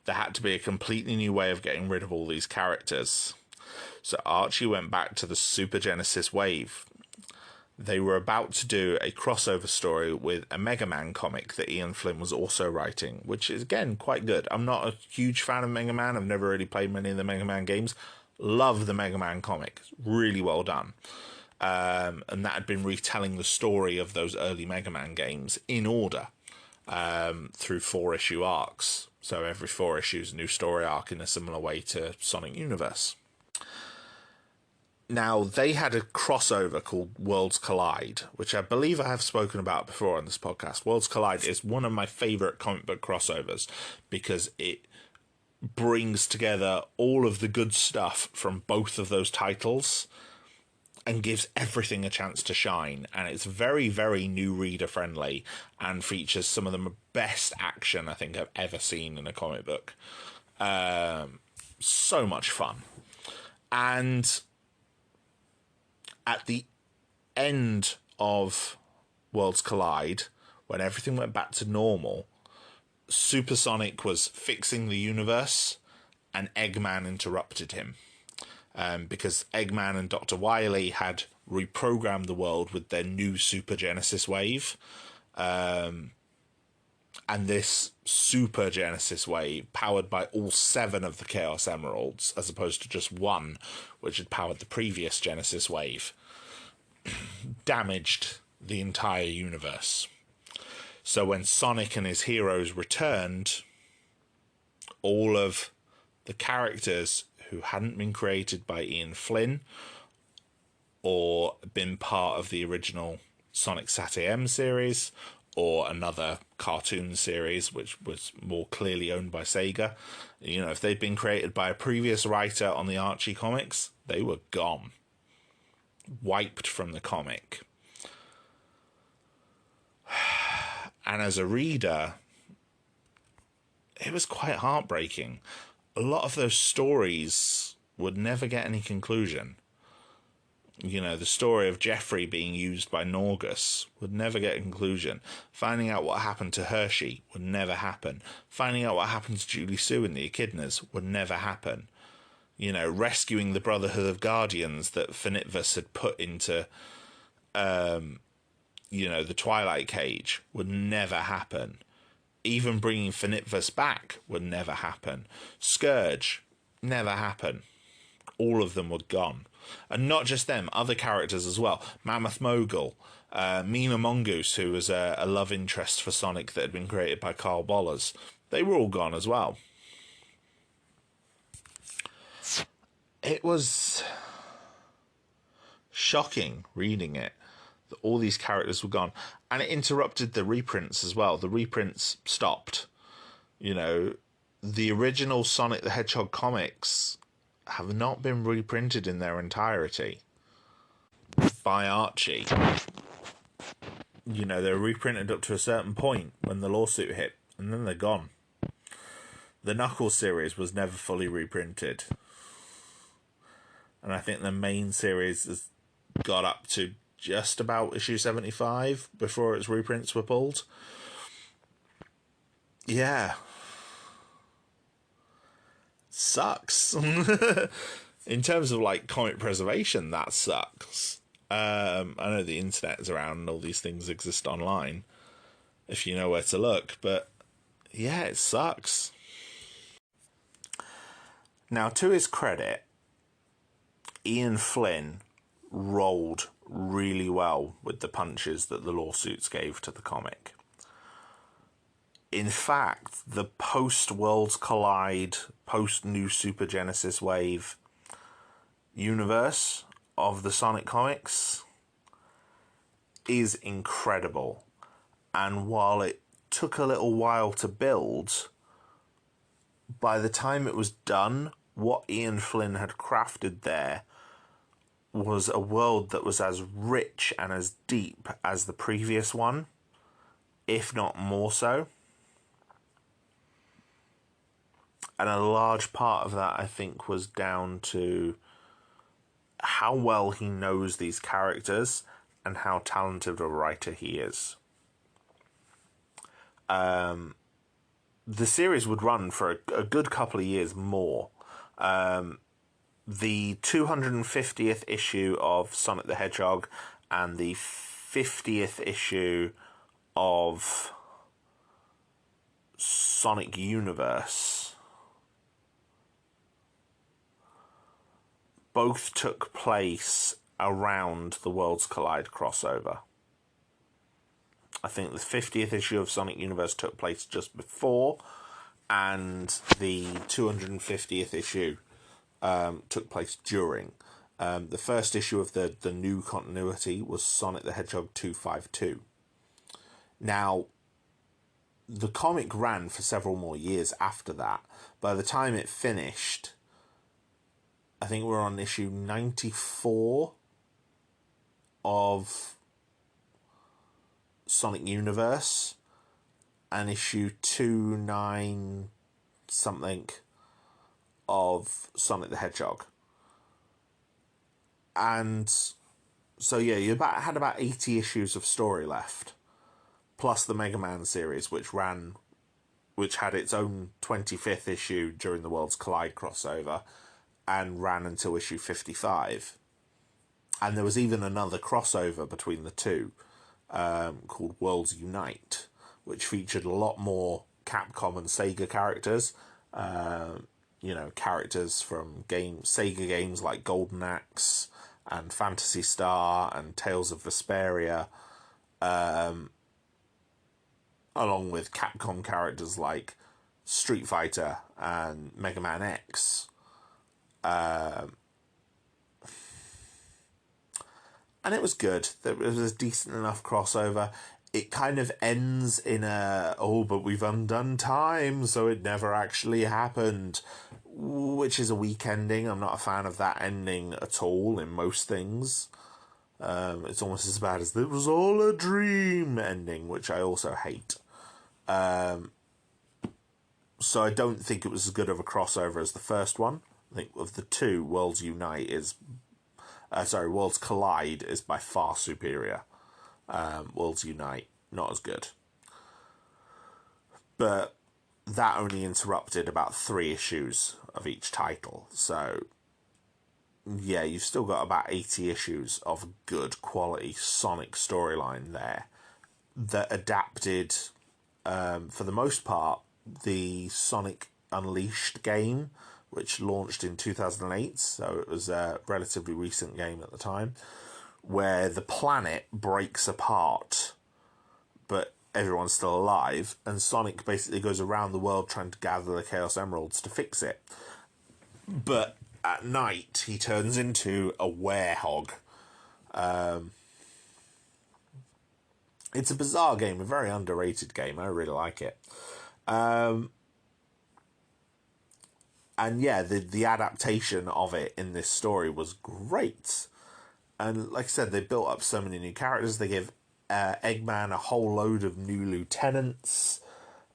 there had to be a completely new way of getting rid of all these characters. So Archie went back to the Super Genesis Wave. They were about to do a crossover story with a Mega Man comic that Ian Flynn was also writing, which is, again, quite good. I'm not a huge fan of Mega Man. I've never really played many of the Mega Man games. Love the Mega Man comic. Really well done. And that had been retelling the story of those early Mega Man games in order, through 4-issue arcs. So every 4 issues, a new story arc in a similar way to Sonic Universe. Now, they had a crossover called Worlds Collide, which I believe I have spoken about before on this podcast. Worlds Collide is one of my favourite comic book crossovers, because it brings together all of the good stuff from both of those titles and gives everything a chance to shine. And it's very, very new reader friendly and features some of the best action I think I've ever seen in a comic book. So much fun. And at the end of Worlds Collide, when everything went back to normal, Super Sonic was fixing the universe, and Eggman interrupted him. Because Eggman and Dr. Wily had reprogrammed the world with their new Super Genesis Wave. And this Super Genesis Wave, powered by all 7 of the Chaos Emeralds, as opposed to just 1, which had powered the previous Genesis Wave, damaged the entire universe. So when Sonic and his heroes returned, all of the characters who hadn't been created by Ian Flynn or been part of the original Sonic Sat AM series or another cartoon series which was more clearly owned by Sega. You know, if they'd been created by a previous writer on the Archie comics, they were gone. Wiped from the comic. And as a reader, it was quite heartbreaking. A lot of those stories would never get any conclusion. You know, the story of Jeffrey being used by Norgus would never get a conclusion. Finding out what happened to Hershey would never happen. Finding out what happened to Julie Sue and the Echidnas would never happen. You know, rescuing the Brotherhood of Guardians that Finitvis had put into, you know, the Twilight Cage would never happen. Even bringing Finitvis back would never happen. Scourge, never happen. All of them were gone. And not just them, other characters as well. Mammoth Mogul, Mina Mongoose, who was a love interest for Sonic that had been created by Carl Bollers. They were all gone as well. It was shocking reading it, that all these characters were gone. And it interrupted the reprints as well. The reprints stopped. You know, the original Sonic the Hedgehog comics have not been reprinted in their entirety by Archie. You know, they're reprinted up to a certain point when the lawsuit hit, and then they're gone. The Knuckles series was never fully reprinted. And I think the main series has got up to just about issue 75 before its reprints were pulled. Yeah. Sucks. In terms of like comic preservation, that sucks. I know the internet is around and all these things exist online if you know where to look, but yeah, it sucks. Now, to his credit, Ian Flynn rolled really well with the punches that the lawsuits gave to the comic. In fact, the post-Worlds Collide, post-New Super Genesis Wave universe of the Sonic comics is incredible. And while it took a little while to build, by the time it was done, what Ian Flynn had crafted there was a world that was as rich and as deep as the previous one, if not more so. And a large part of that, I think, was down to how well he knows these characters and how talented a writer he is. The series would run for a good couple of years more. The 250th issue of Sonic the Hedgehog and the 50th issue of Sonic Universe both took place around the Worlds Collide crossover. I think the 50th issue of Sonic Universe took place just before, and the 250th issue took place during. The first issue of the new continuity was Sonic the Hedgehog 252. Now, the comic ran for several more years after that. By the time it finished, I think we're on issue 94 of Sonic Universe and issue 29 something of Sonic the Hedgehog. And so yeah, you had about 80 issues of story left, plus the Mega Man series, which had its own 25th issue during the Worlds Collide crossover and ran until issue 55. And there was even another crossover between the two, called Worlds Unite, which featured a lot more Capcom and Sega characters. You know, characters from Sega games like Golden Axe and Phantasy Star and Tales of Vesperia, along with Capcom characters like Street Fighter and Mega Man X. And it was good. There was a decent enough crossover. it kind of ends in a, oh, but we've undone time, so it never actually happened, which is a weak ending. I'm not a fan of that ending at all in most things. It's almost as bad as "it was all a dream" ending, which I also hate. So I don't think it was as good of a crossover as the first one. I think of the two, Worlds Collide is by far superior. Worlds Unite, not as good. But that only interrupted about 3 issues of each title. So, yeah, you've still got about 80 issues of good quality Sonic storyline there that adapted, for the most part, the Sonic Unleashed game, which launched in 2008, so it was a relatively recent game at the time, where the planet breaks apart, but everyone's still alive, and Sonic basically goes around the world trying to gather the Chaos Emeralds to fix it. But at night, he turns into a werehog. It's a bizarre game, a very underrated game. I really like it. And yeah, the adaptation of it in this story was great. And like I said, they built up so many new characters. They gave Eggman a whole load of new lieutenants,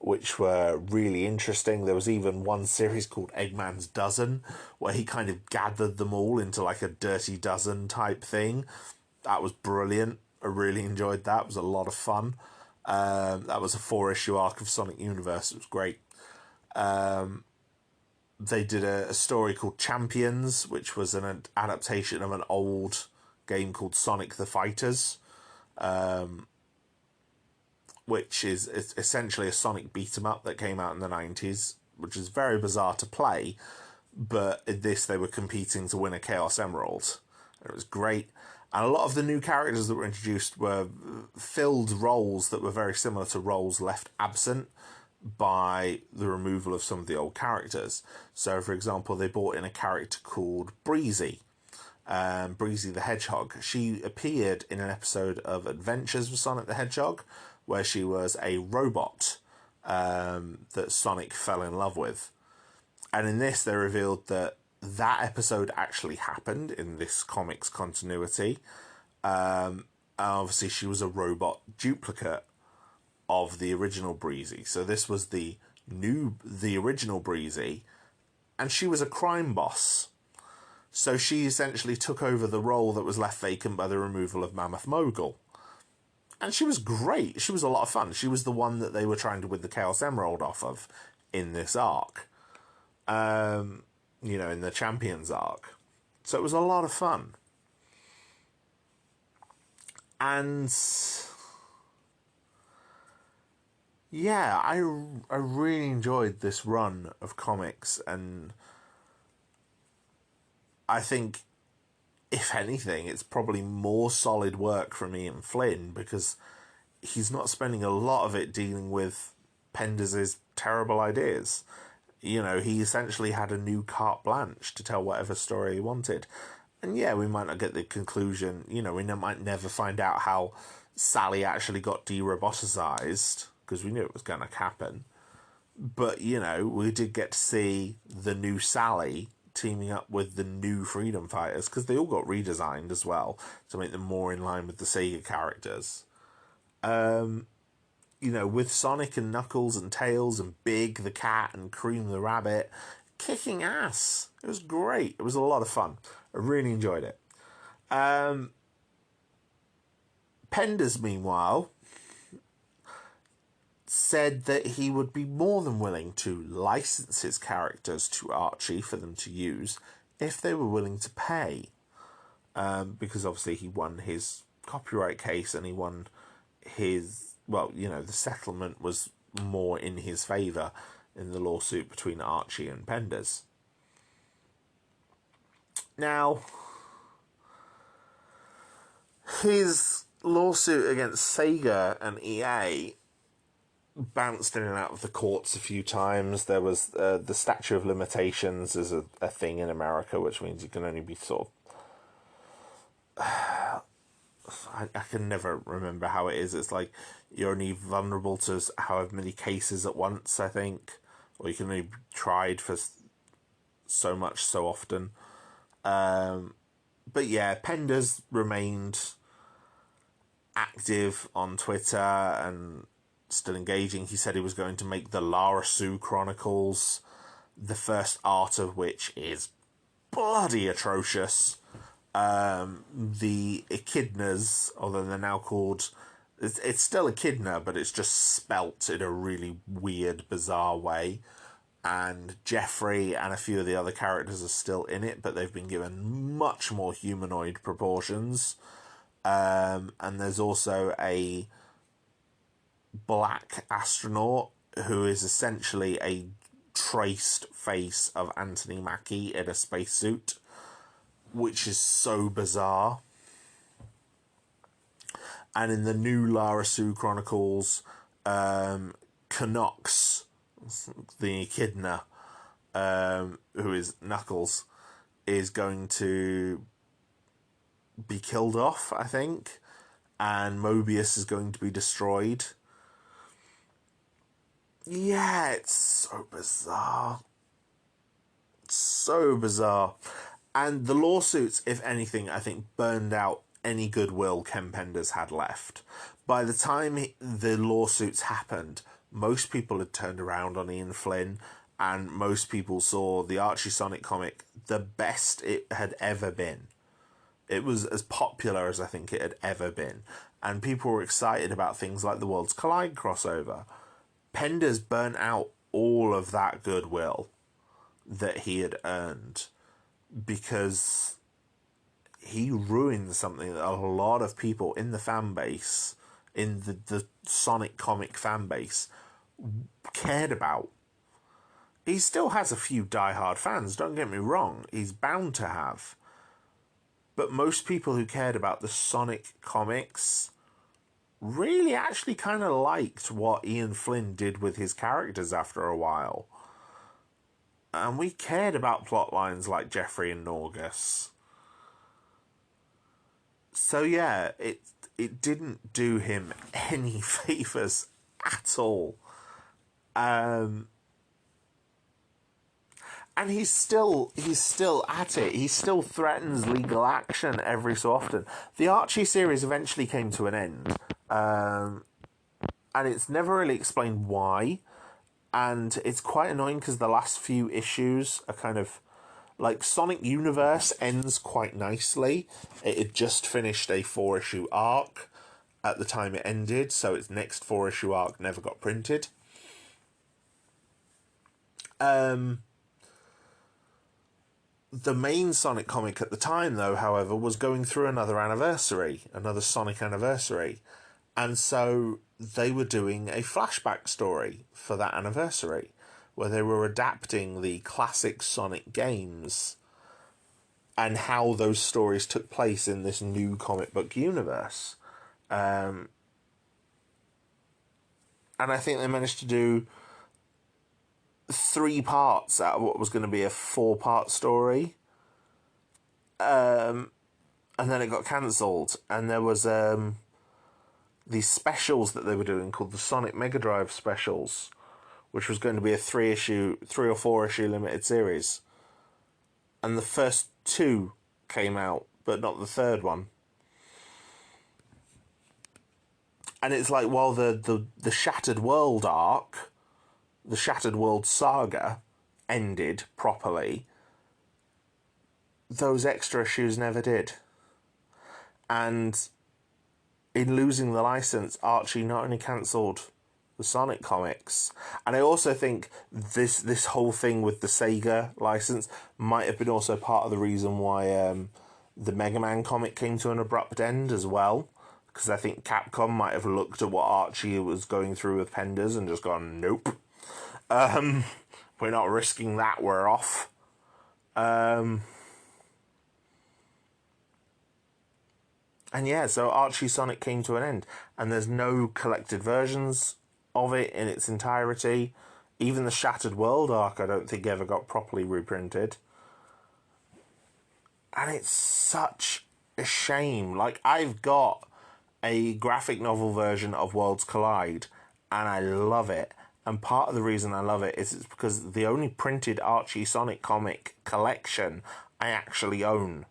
which were really interesting. There was even one series called Eggman's Dozen, where he kind of gathered them all into like a Dirty Dozen type thing. That was brilliant. I really enjoyed that. It was a lot of fun. That was a 4-issue arc of Sonic Universe. It was great. They did a story called Champions, which was an adaptation of an old game called Sonic the Fighters, which is essentially a Sonic beat-em-up that came out in the 90s, which is very bizarre to play, but in this they were competing to win a Chaos Emerald. It was great. And a lot of the new characters that were introduced were filled roles that were very similar to roles left absent by the removal of some of the old characters. So, for example, they brought in a character called Breezy, Breezy the Hedgehog. She appeared in an episode of Adventures with Sonic the Hedgehog, where she was a robot that Sonic fell in love with. And in this, they revealed that episode actually happened in this comics continuity. Obviously, she was a robot duplicate of the original Breezy. So this was the original Breezy, and she was a crime boss. So she essentially took over the role that was left vacant by the removal of Mammoth Mogul. And she was great. She was a lot of fun. She was the one that they were trying to win the Chaos Emerald off of in this arc. In the Champions arc. So it was a lot of fun. And yeah, I really enjoyed this run of comics, and I think, if anything, it's probably more solid work from Ian Flynn, because he's not spending a lot of it dealing with Penders' terrible ideas. He essentially had a new carte blanche to tell whatever story he wanted. And yeah, we might not get the conclusion, we might never find out how Sally actually got de-roboticized, because we knew it was going to happen. But, we did get to see the new Sally teaming up with the new Freedom Fighters, because they all got redesigned as well to make them more in line with the Sega characters. With Sonic and Knuckles and Tails and Big the Cat and Cream the Rabbit kicking ass. It was great. It was a lot of fun. I really enjoyed it. Penders, meanwhile, said that he would be more than willing to license his characters to Archie for them to use if they were willing to pay. Because obviously he won his copyright case, and he won his... the settlement was more in his favour in the lawsuit between Archie and Penders. Now, his lawsuit against Sega and EA bounced in and out of the courts a few times. There was the statute of limitations is a thing in America, which means you can only be sort of I can never remember how it is. It's like you're only vulnerable to however many cases at once, I think, or you can only be tried for so much so often. But yeah, Penders remained active on Twitter and still engaging. He said he was going to make the Lara-Su Chronicles, the first art of which is bloody atrocious. The echidnas, although they're now called... It's still echidna, but it's just spelt in a really weird, bizarre way. And Jeffrey and a few of the other characters are still in it, but they've been given much more humanoid proportions. And there's also a black astronaut who is essentially a traced face of Anthony Mackie in a spacesuit, which is so bizarre. And in the new Lara-Su Chronicles, Canucks, the echidna, who is Knuckles, is going to be killed off, I think, and Mobius is going to be destroyed. Yeah, it's so bizarre. So bizarre. And the lawsuits, if anything, I think burned out any goodwill Ken Penders had left. By the time the lawsuits happened, most people had turned around on Ian Flynn, and most people saw the Archie Sonic comic the best it had ever been. It was as popular as I think it had ever been. And people were excited about things like the Worlds Collide crossover. Penders burnt out all of that goodwill that he had earned because he ruined something that a lot of people in the fan base, in the Sonic comic fan base, cared about. He still has a few diehard fans, don't get me wrong. He's bound to have. But most people who cared about the Sonic comics really actually kind of liked what Ian Flynn did with his characters after a while. And we cared about plot lines like Jeffrey and Norgus. So yeah, it didn't do him any favours at all. And he's still at it. He still threatens legal action every so often. The Archie series eventually came to an end. And it's never really explained why. And it's quite annoying because the last few issues are kind of... Like, Sonic Universe ends quite nicely. It had just finished a 4-issue arc at the time it ended, so its next 4-issue arc never got printed. The main Sonic comic at the time, though, however, was going through another Sonic anniversary. And so they were doing a flashback story for that anniversary, where they were adapting the classic Sonic games and how those stories took place in this new comic book universe. And I think they managed to do 3 parts out of what was going to be a 4-part story. And then it got cancelled. And there was these specials that they were doing called the Sonic Mega Drive specials, which was going to be a 3 or 4 issue limited series. And the first 2 came out, but not the third one. And it's like, while the Shattered World arc, the Shattered World saga, ended properly, those extra issues never did. And in losing the license, Archie not only cancelled the Sonic comics, and I also think this whole thing with the Sega license might have been also part of the reason why the Mega Man comic came to an abrupt end as well, because I think Capcom might have looked at what Archie was going through with Penders and just gone, nope, we're not risking that, we're off. And yeah, so Archie Sonic came to an end, and there's no collected versions of it in its entirety. Even the Shattered World arc, I don't think ever got properly reprinted. And it's such a shame. Like, I've got a graphic novel version of Worlds Collide, and I love it. And part of the reason I love it is it's because the only printed Archie Sonic comic collection I actually own.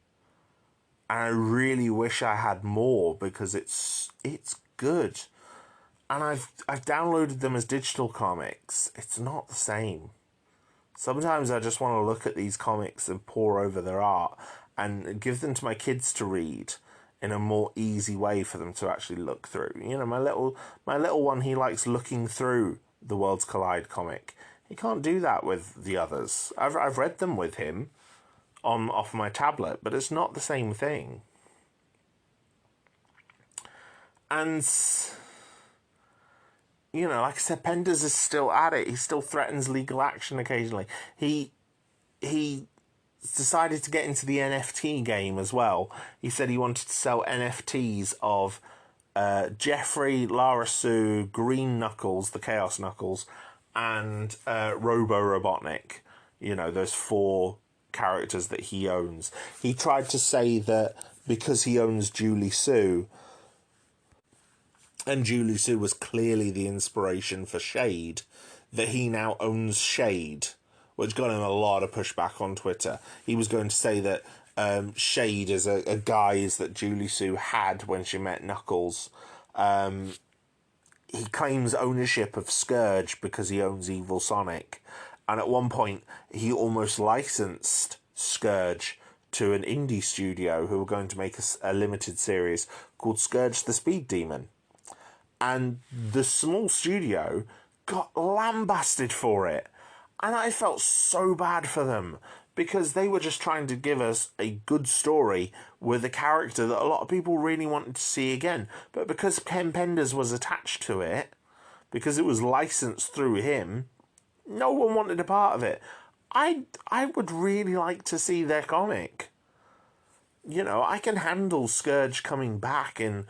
And I really wish I had more because it's good. And I've downloaded them as digital comics. It's not the same. Sometimes I just want to look at these comics and pore over their art and give them to my kids to read in a more easy way for them to actually look through. You know, my little one, he likes looking through the Worlds Collide comic. He can't do that with the others. I've read them with him off my tablet, but it's not the same thing. And, you know, like I said, Penders is still at it. He still threatens legal action occasionally. He decided to get into the NFT game as well. He said he wanted to sell NFTs of Jeffrey, Lara-Su, Green Knuckles, the Chaos Knuckles, and Robo Robotnik. You know, those 4 characters that he owns. He tried to say that because he owns Julie Sue, and Julie Sue was clearly the inspiration for Shade, that he now owns Shade, which got him a lot of pushback on Twitter. He was going to say that Shade is a guise that Julie Sue had when she met Knuckles. He claims ownership of Scourge because he owns Evil Sonic. And at one point, he almost licensed Scourge to an indie studio who were going to make a limited series called Scourge the Speed Demon. And the small studio got lambasted for it. And I felt so bad for them because they were just trying to give us a good story with a character that a lot of people really wanted to see again. But because Ken Penders was attached to it, because it was licensed through him, no one wanted a part of it. I would really like to see their comic. You know, I can handle Scourge coming back in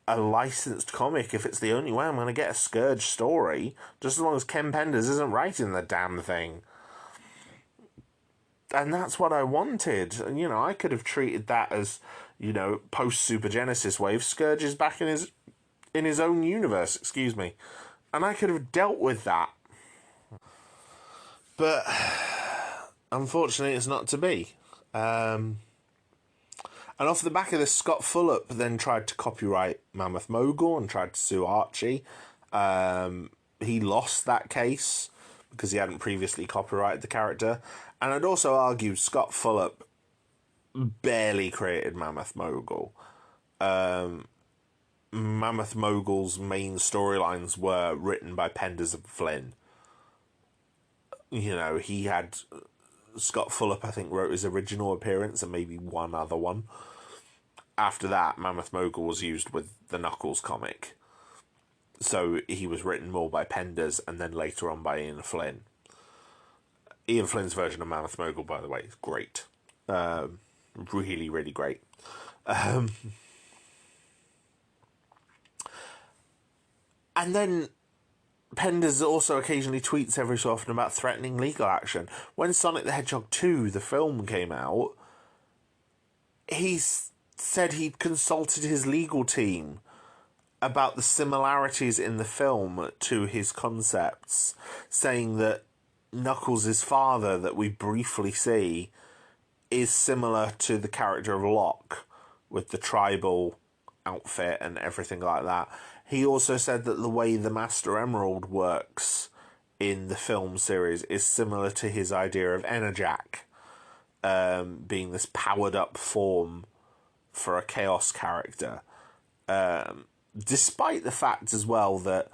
a licensed comic if it's the only way I'm going to get a Scourge story, just as long as Ken Penders isn't writing the damn thing. And that's what I wanted. And, you know, I could have treated that as, you know, post-Super Genesis wave. Scourge is back in his own universe, excuse me. And I could have dealt with that. But unfortunately, it's not to be. And off the back of this, Scott Fulop then tried to copyright Mammoth Mogul and tried to sue Archie. He lost that case because he hadn't previously copyrighted the character. And I'd also argue Scott Fulop barely created Mammoth Mogul. Mammoth Mogul's main storylines were written by Penders and Flynn. You know, he had... Scott Fulop, I think, wrote his original appearance and maybe one other one. After that, Mammoth Mogul was used with the Knuckles comic. So he was written more by Penders and then later on by Ian Flynn. Ian Flynn's version of Mammoth Mogul, by the way, is great. Really, really great. And then Penders also occasionally tweets every so often about threatening legal action. When Sonic the Hedgehog 2, the film, came out, he said he'd consulted his legal team about the similarities in the film to his concepts, saying that Knuckles' father, that we briefly see, is similar to the character of Locke, with the tribal outfit and everything like that. He also said that the way the Master Emerald works in the film series is similar to his idea of Enerjack, being this powered-up form for a Chaos character. Despite the fact as well that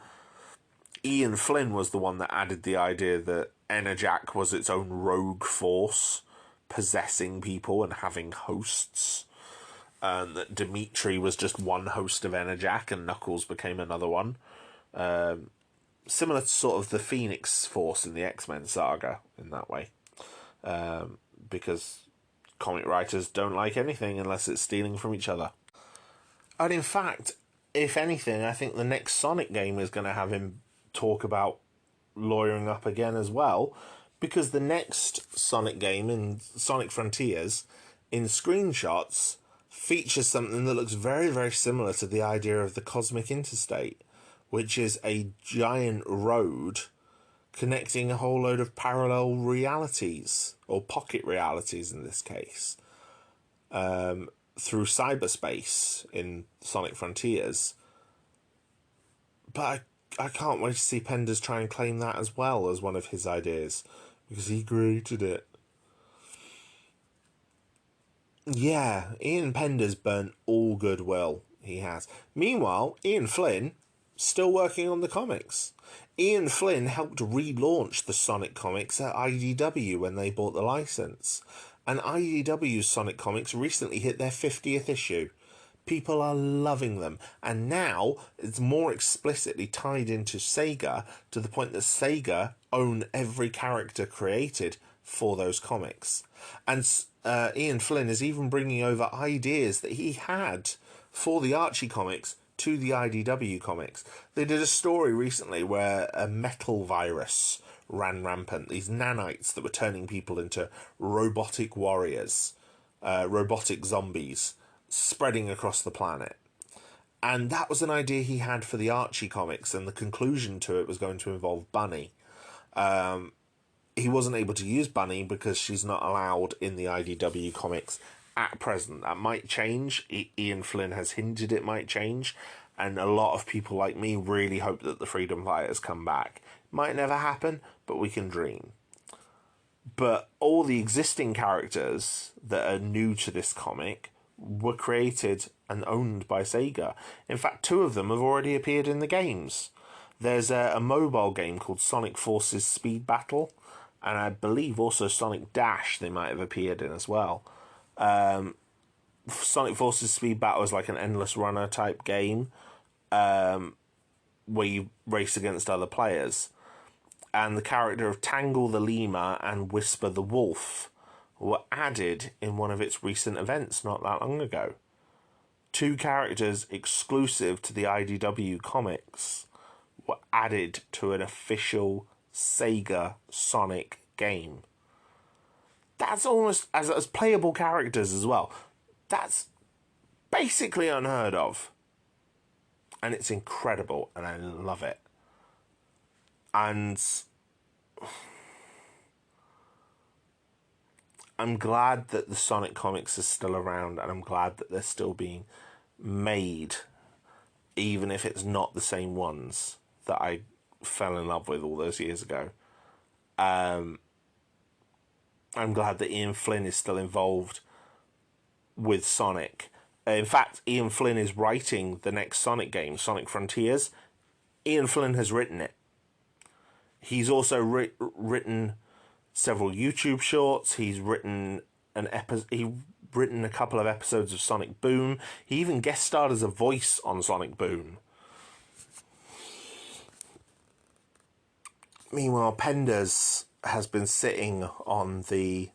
Ian Flynn was the one that added the idea that Enerjack was its own rogue force, possessing people and having hosts. And that Dimitri was just one host of Enerjack and Knuckles became another one. Similar to sort of the Phoenix Force in the X-Men saga in that way. Because comic writers don't like anything unless it's stealing from each other. And in fact, if anything, I think the next Sonic game is going to have him talk about lawyering up again as well. Because the next Sonic game in Sonic Frontiers, in screenshots, features something that looks very, very similar to the idea of the Cosmic Interstate, which is a giant road connecting a whole load of parallel realities, or pocket realities in this case, through cyberspace in Sonic Frontiers. But I can't wait to see Penders try and claim that as well as one of his ideas, because he created it. Yeah, Ian Penders burnt all goodwill, he has. Meanwhile, Ian Flynn, still working on the comics. Ian Flynn helped relaunch the Sonic comics at IDW when they bought the license. And IDW's Sonic comics recently hit their 50th issue. People are loving them. And now it's more explicitly tied into Sega, to the point that Sega own every character created for those comics. And Ian Flynn is even bringing over ideas that he had for the Archie comics to the IDW comics. They did a story recently where a metal virus ran rampant. These nanites that were turning people into robotic warriors, robotic zombies, spreading across the planet. And that was an idea he had for the Archie comics, and the conclusion to it was going to involve Bunny. He wasn't able to use Bunny because she's not allowed in the IDW comics at present. That might change. Ian Flynn has hinted it might change, and a lot of people like me really hope that the Freedom Fighters come back. Might never happen, but we can dream. But all the existing characters that are new to this comic were created and owned by Sega. In fact, 2 of them have already appeared in the games. There's a mobile game called Sonic Forces Speed Battle, and I believe also Sonic Dash they might have appeared in as well. Sonic Forces Speed Battle is like an endless runner type game, where you race against other players. And the character of Tangle the Lemur and Whisper the Wolf were added in one of its recent events not that long ago. 2 characters exclusive to the IDW comics were added to an official Sega Sonic game. That's almost, as playable characters as well, that's basically unheard of. And it's incredible, and I love it. And I'm glad that the Sonic comics are still around, and I'm glad that they're still being made, even if it's not the same ones that I fell in love with all those years ago. I'm glad that Ian Flynn is still involved with Sonic. In fact, Ian Flynn is writing the next Sonic game, Sonic Frontiers. Ian Flynn has written it. He's also written several YouTube shorts. He's written a couple of episodes of Sonic Boom. He even guest starred as a voice on Sonic Boom. Meanwhile, Penders has been sitting on the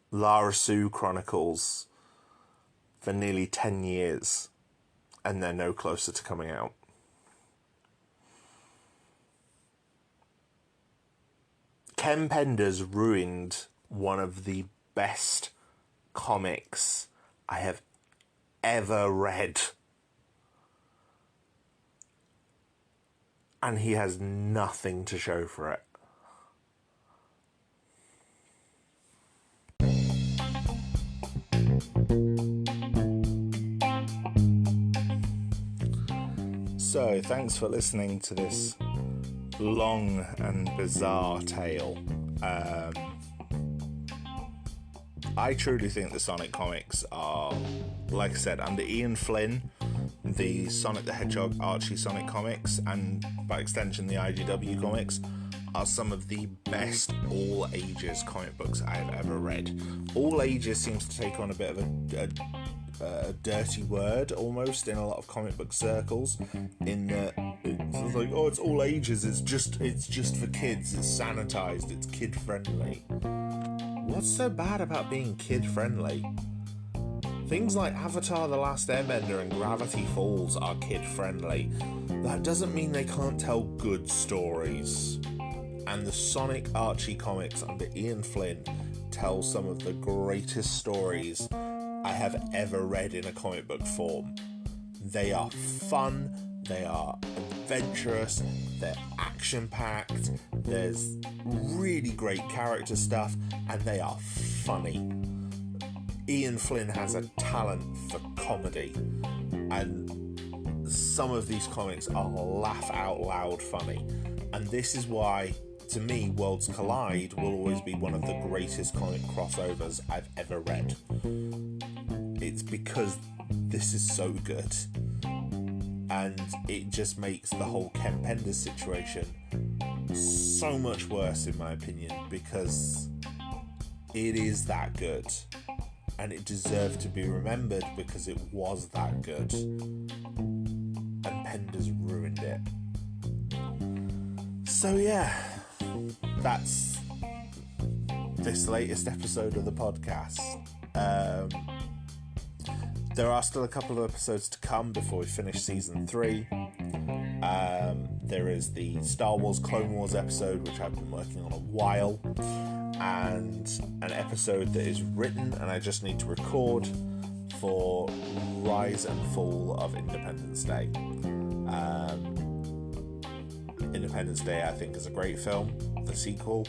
Lara-Su Chronicles for nearly 10 years, and they're no closer to coming out. Ken Penders ruined one of the best comics I have ever read. And he has nothing to show for it. So, thanks for listening to this long and bizarre tale. I truly think the Sonic comics are, like I said, under Ian Flynn, the Sonic the Hedgehog Archie Sonic comics, and by extension the IDW comics, are some of the best all ages comic books I've ever read. All ages seems to take on a bit of a dirty word almost in a lot of comic book circles, in that it's like, oh, it's all ages, it's just for kids, it's sanitized, it's kid friendly. What's so bad about being kid friendly? Things like Avatar: The Last Airbender and Gravity Falls are kid friendly. That doesn't mean they can't tell good stories. And the Sonic Archie comics under Ian Flynn tell some of the greatest stories I have ever read in a comic book form. They are fun, they are adventurous, they're action-packed, there's really great character stuff, and they are funny. Ian Flynn has a talent for comedy, and some of these comics are laugh out loud funny. And this is why, to me, Worlds Collide will always be one of the greatest comic crossovers I've ever read. It's because this is so good. And it just makes the whole Ken Penders situation so much worse, in my opinion, because it is that good. And it deserved to be remembered because it was that good. And Penders ruined it. So yeah, that's this latest episode of the podcast. There are still a couple of episodes to come before we finish season 3. There is the Star Wars Clone Wars episode, which I've been working on a while, and an episode that is written and I just need to record for Rise and Fall of Independence Day. Independence Day, I think, is a great film. The sequel,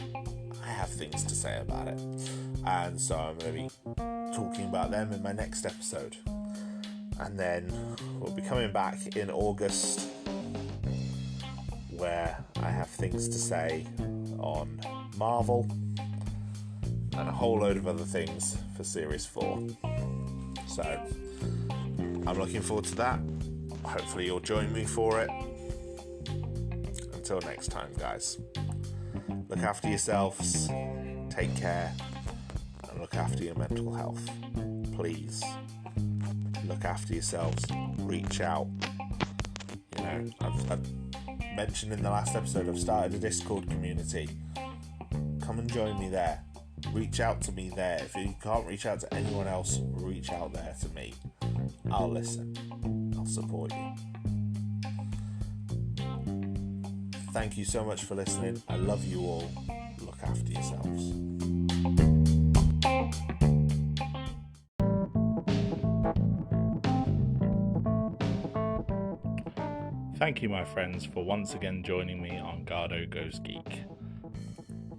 I have things to say about it, and so I'm going to be talking about them in my next episode. And then we'll be coming back in August, where I have things to say on Marvel and a whole load of other things for Series 4. So I'm looking forward to that. Hopefully you'll join me for it. Until next time, guys, look after yourselves, take care, and look after your mental health. Please look after yourselves, reach out. You know, I've mentioned in the last episode I've started a Discord community. Come and join me there. Reach out to me there. If you can't reach out to anyone else, reach out there to me. I'll listen. I'll support you. Thank you so much for listening. I love you all. Look after yourselves. Thank you, my friends, for once again joining me on Gardo Goes Geek.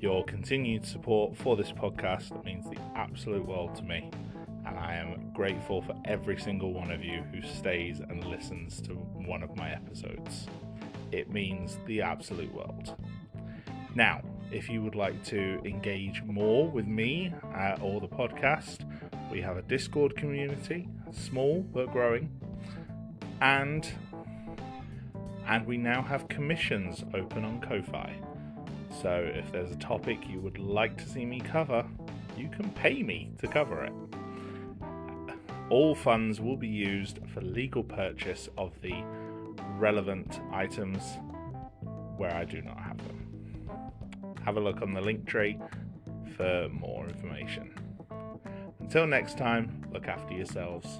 Your continued support for this podcast means the absolute world to me, and I am grateful for every single one of you who stays and listens to one of my episodes. It means the absolute world. Now, if you would like to engage more with me or the podcast, we have a Discord community, small but growing, and we now have commissions open on Ko-Fi. So if there's a topic you would like to see me cover, you can pay me to cover it. All funds will be used for legal purchase of the relevant items where I do not have them. Have a look on the link tree for more information. Until next time, look after yourselves.